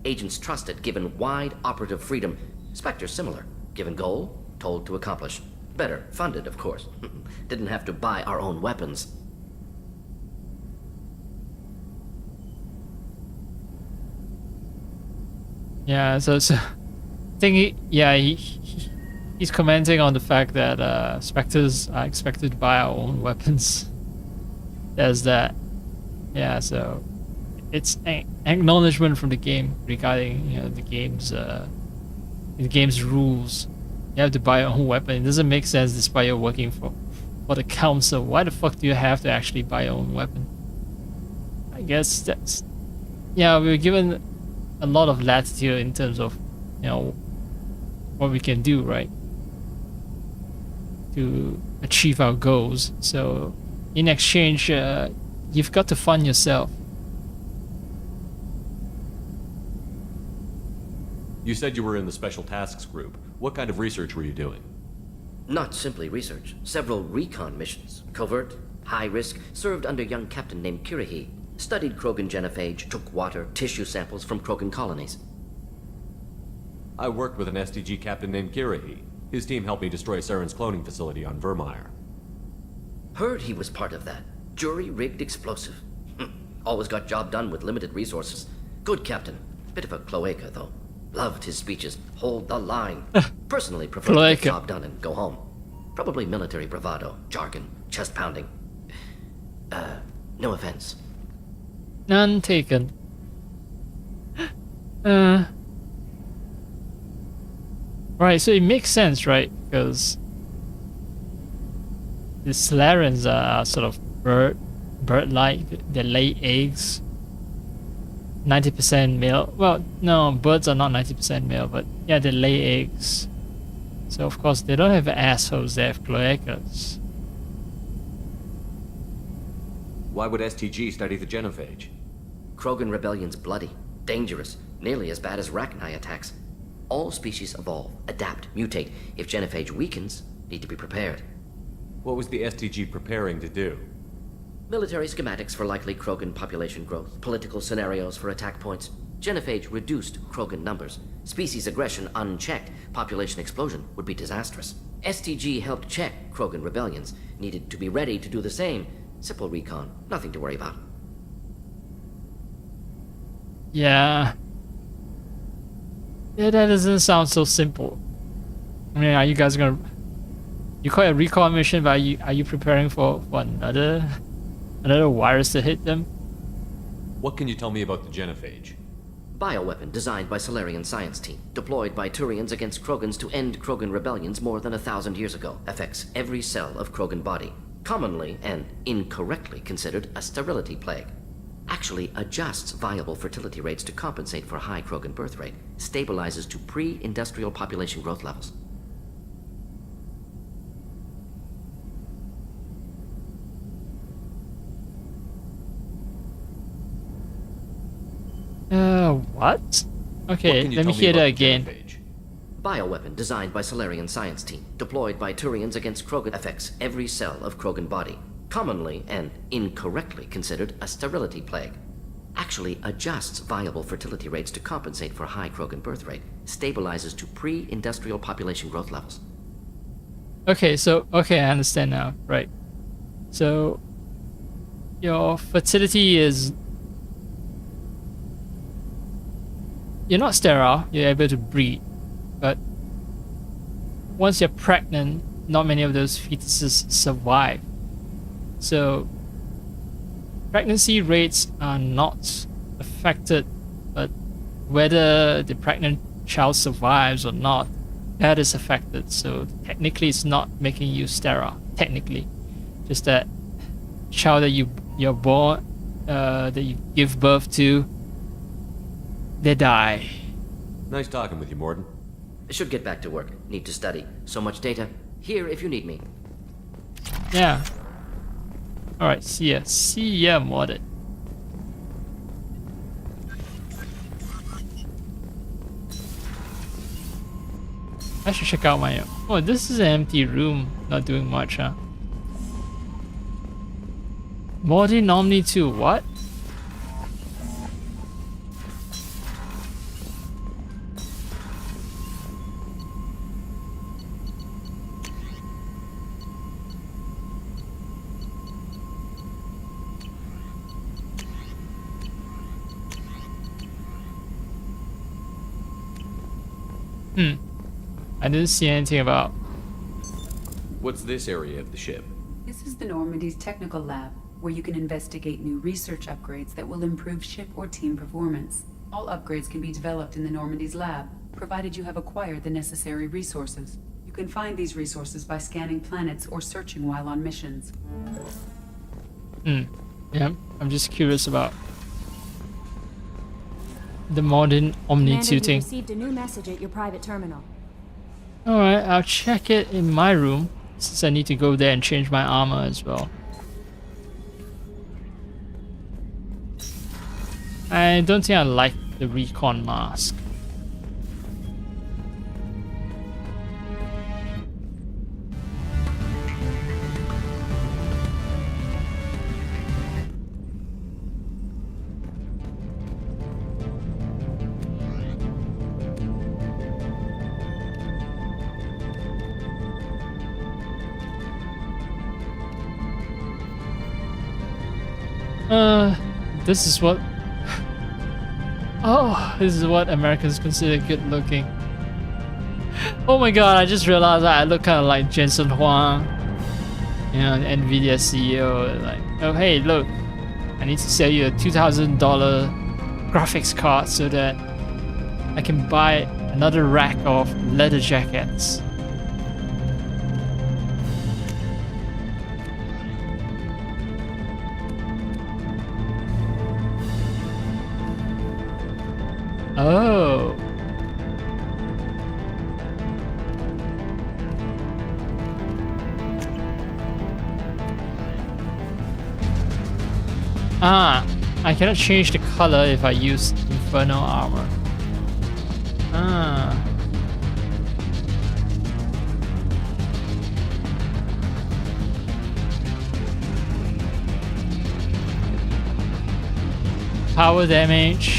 Agents trusted, given wide operative freedom. Spectres similar, given goal, told to accomplish. Better, funded, of course. Didn't have to buy our own weapons. Yeah, so I think he's commenting on the fact that Spectres are expected to buy our own weapons. There's that. Yeah, so it's an acknowledgement from the game regarding the game's rules. You have to buy your own weapon. It doesn't make sense despite you're working for the council. Why the fuck do you have to actually buy your own weapon? I guess that's we were given a lot of latitude in terms of what we can do, right, to achieve our goals. So in exchange, you've got to fund yourself. You said you were in the Special Tasks Group. What kind of research were you doing? Not simply research. Several recon missions. Covert, high risk, served under a young captain named Kirahi. Studied Krogan genophage, took water, tissue samples from Krogan colonies. I worked with an SDG captain named Kirahi. His team helped me destroy Saren's cloning facility on Vermeer. Heard he was part of that. Jury-rigged explosive. Always got job done with limited resources. Good captain. Bit of a cloaca, though. Loved his speeches. Hold the line. Personally prefer to get job done and go home. Probably military bravado, jargon, chest pounding. No offense. None taken. Right, so it makes sense, right? Because the Solarians are sort of bird-like. They lay eggs. 90% male. Well, no, birds are not 90% male, but yeah, they lay eggs. So of course they don't have assholes, they have cloacas. Why would STG study the genophage? Krogan rebellion's bloody, dangerous, nearly as bad as Rachni attacks. All species evolve, adapt, mutate. If genophage weakens, need to be prepared. What was the STG preparing to do? Military schematics for likely Krogan population growth, political scenarios for attack points. Genophage reduced Krogan numbers. Species aggression unchecked, population explosion would be disastrous. STG helped check Krogan rebellions, needed to be ready to do the same. Simple recon, nothing to worry about. Yeah, that doesn't sound so simple. I mean, are you guys gonna... You call it a recon mission, but are you preparing for another virus to hit them? What can you tell me about the genophage? Bioweapon designed by Solarian science team, deployed by Turians against Krogans to end Krogan rebellions more than 1,000 years ago. Affects every cell of Krogan body. Commonly and incorrectly considered a sterility plague. Actually adjusts viable fertility rates to compensate for a high Krogan birth rate. Stabilizes to pre-industrial population growth levels. What? What Okay, can you let me tell hear about that the data again. page? Bioweapon designed by Solarian science team, deployed by Turians against Krogan, affects every cell of Krogan body. Commonly and incorrectly considered a sterility plague. Actually adjusts viable fertility rates to compensate for high Krogan birth rate. Stabilizes to pre-industrial population growth levels. Okay, I understand now. Right. So your fertility is, you're not sterile, you're able to breed, but once you're pregnant, not many of those fetuses survive. So pregnancy rates are not affected, but whether the pregnant child survives or not, that is affected. So technically it's not making you sterile, technically. Just that child that you're born, that you give birth to, they die. Nice talking with you, Morden. Should get back to work. Need to study. So much data. Here if you need me. Yeah. Alright, see ya. See ya, Morden. I should check out my... Oh, this is an empty room. Not doing much, huh? Morden Omni 2, what? I didn't see anything about... What's this area of the ship? This is the Normandy's technical lab, where you can investigate new research upgrades that will improve ship or team performance. All upgrades can be developed in the Normandy's lab, provided you have acquired the necessary resources. You can find these resources by scanning planets or searching while on missions. Yeah, I'm just curious about the modern Omni 2 Commander, you thing. received a new message at your private terminal. Alright, I'll check it in my room, since I need to go there and change my armor as well. I don't think I like the recon mask. This is what... Oh, this is what Americans consider good looking. Oh my god, I just realized that I look kind of like Jensen Huang, you know, Nvidia CEO. Like, oh hey, look, I need to sell you a $2,000 graphics card so that I can buy another rack of leather jackets. Oh. Ah, I cannot change the color if I use Infernal Armor. Ah. Power damage.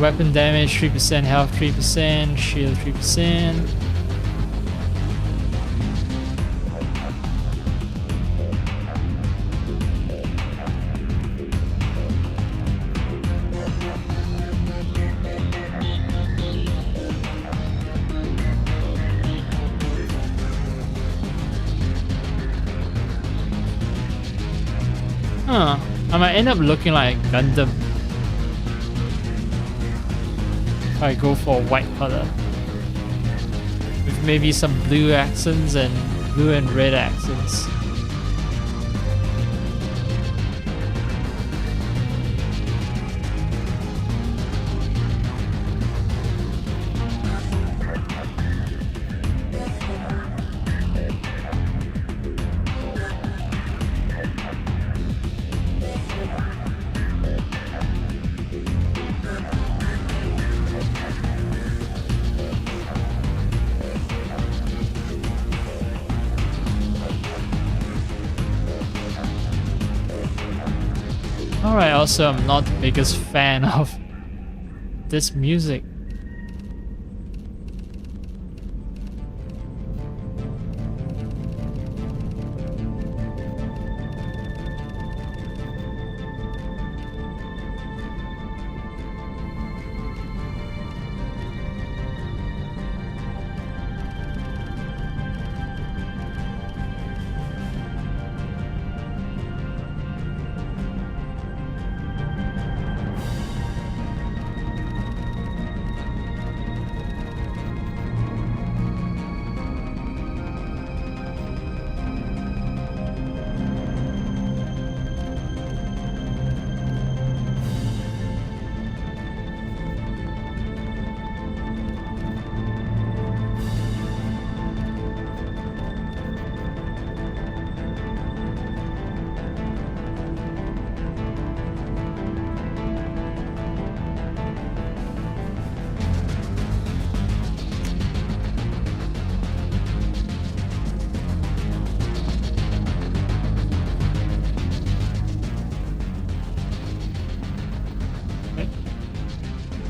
Weapon damage 3%, health 3%, shield 3%. Huh, I might end up looking like Gundam. I go for a white color with maybe some blue accents and blue and red accents. also am not the biggest fan of this music.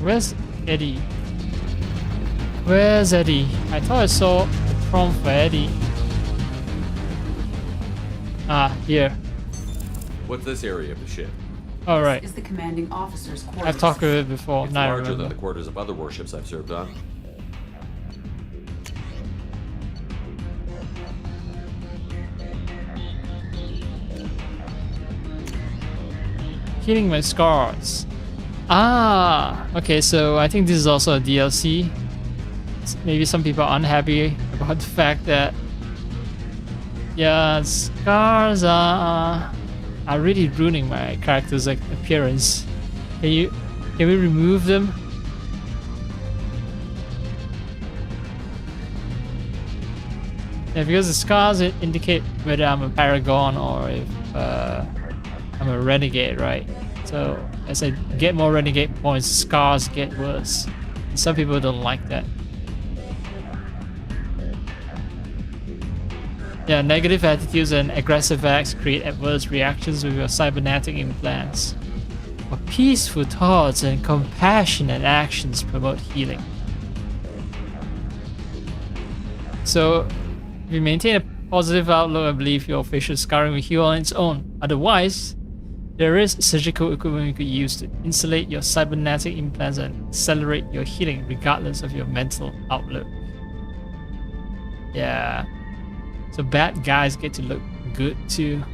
Where's Eddie? Where's Eddie? I thought I saw the prompt for Eddie. Ah, here. What's this area of the ship? All right. Is the commanding officer's quarters. I've talked with it before. It's Now I larger remember. than the quarters of other warships I've served on. Healing my scars. Ah, okay, so I think this is also a DLC. Maybe some people are unhappy about the fact that, yeah, scars are really ruining my character's appearance. Can we remove them? Yeah, because the scars indicate whether I'm a paragon or if I'm a renegade, right? So as I get more renegade points, scars get worse. Some people don't like that. Yeah, negative attitudes and aggressive acts create adverse reactions with your cybernetic implants. But peaceful thoughts and compassionate actions promote healing. So, if you maintain a positive outlook, I believe your facial scarring will heal on its own. Otherwise, there is surgical equipment you could use to insulate your cybernetic implants and accelerate your healing regardless of your mental outlook. Yeah. So bad guys get to look good too.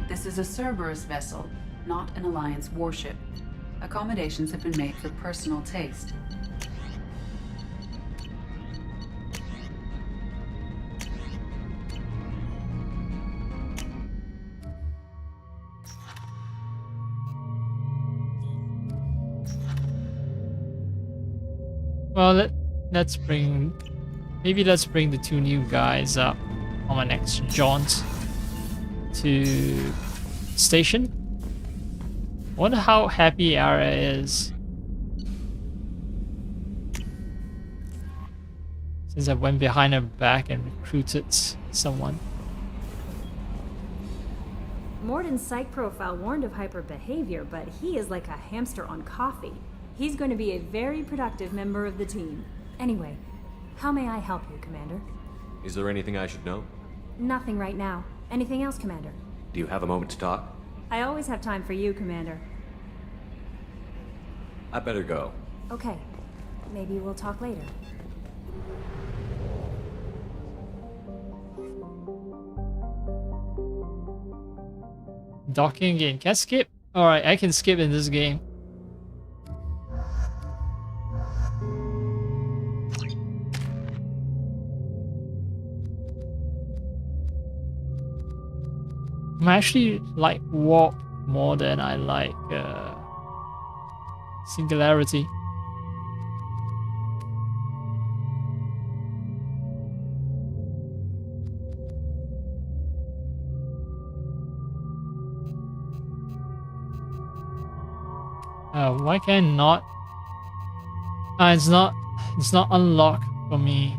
This is a Cerberus vessel, not an Alliance warship. Accommodations have been made for personal taste. Well, let's bring the two new guys up on my next jaunt to station. Wonder how happy Arya is since I went behind her back and recruited someone. Morden's psych profile warned of hyper behavior, but he is like a hamster on coffee. He's going to be a very productive member of the team. Anyway, how may I help you, Commander? Is there anything I should know? Nothing right now. Anything else, Commander? Do you have a moment to talk? I always have time for you, Commander. I better go. Okay. Maybe we'll talk later. Docking again. Can I skip? Alright, I can skip in this game. I actually like warp more than I like singularity. Why can I not? It's not unlocked for me.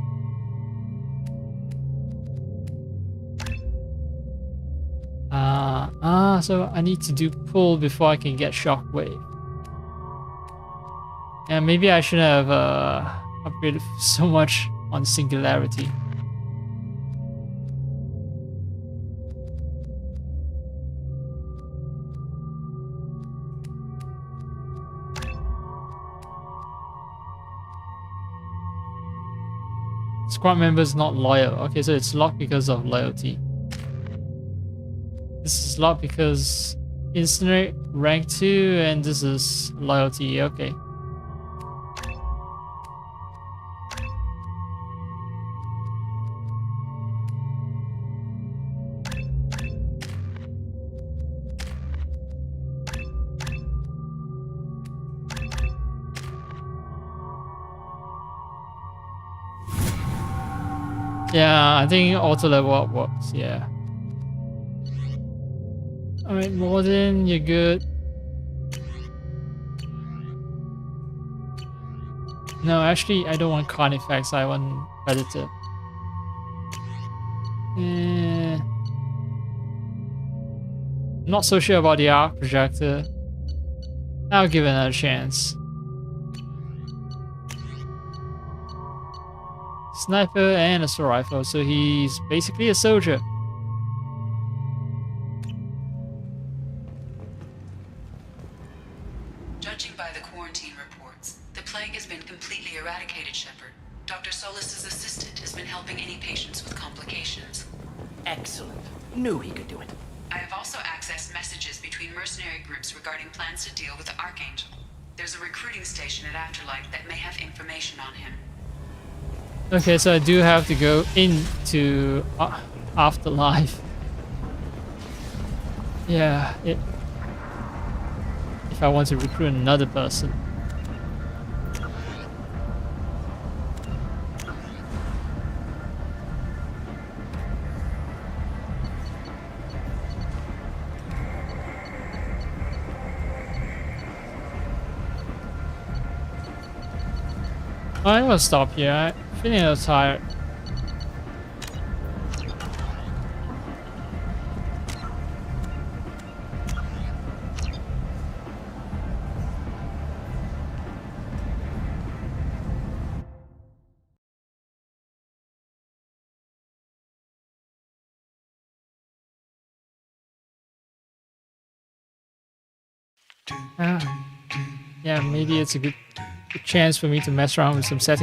Ah, so I need to do pull before I can get shockwave. And maybe I shouldn't have upgraded so much on singularity. Squad members not loyal. Okay, so it's locked because of loyalty. This is locked because incinerate rank 2 and this is loyalty. Okay. Yeah, I think auto level up works, yeah. Alright, Morden, you're good. No, actually, I don't want Carnifex, I want Predator. Not so sure about the arc projector. I'll give it another chance. Sniper and assault rifle, so he's basically a soldier. Judging by the quarantine reports, the plague has been completely eradicated, Shepard. Dr. Solis's assistant has been helping any patients with complications. Excellent. Knew he could do it. I have also accessed messages between mercenary groups regarding plans to deal with the Archangel. There's a recruiting station at Afterlight that may have information on him. Okay, so I do have to go into Afterlife. Yeah, if I want to recruit another person. I'm gonna stop here. I'm feeling a little tired. Yeah, maybe it's a good chance for me to mess around with some settings.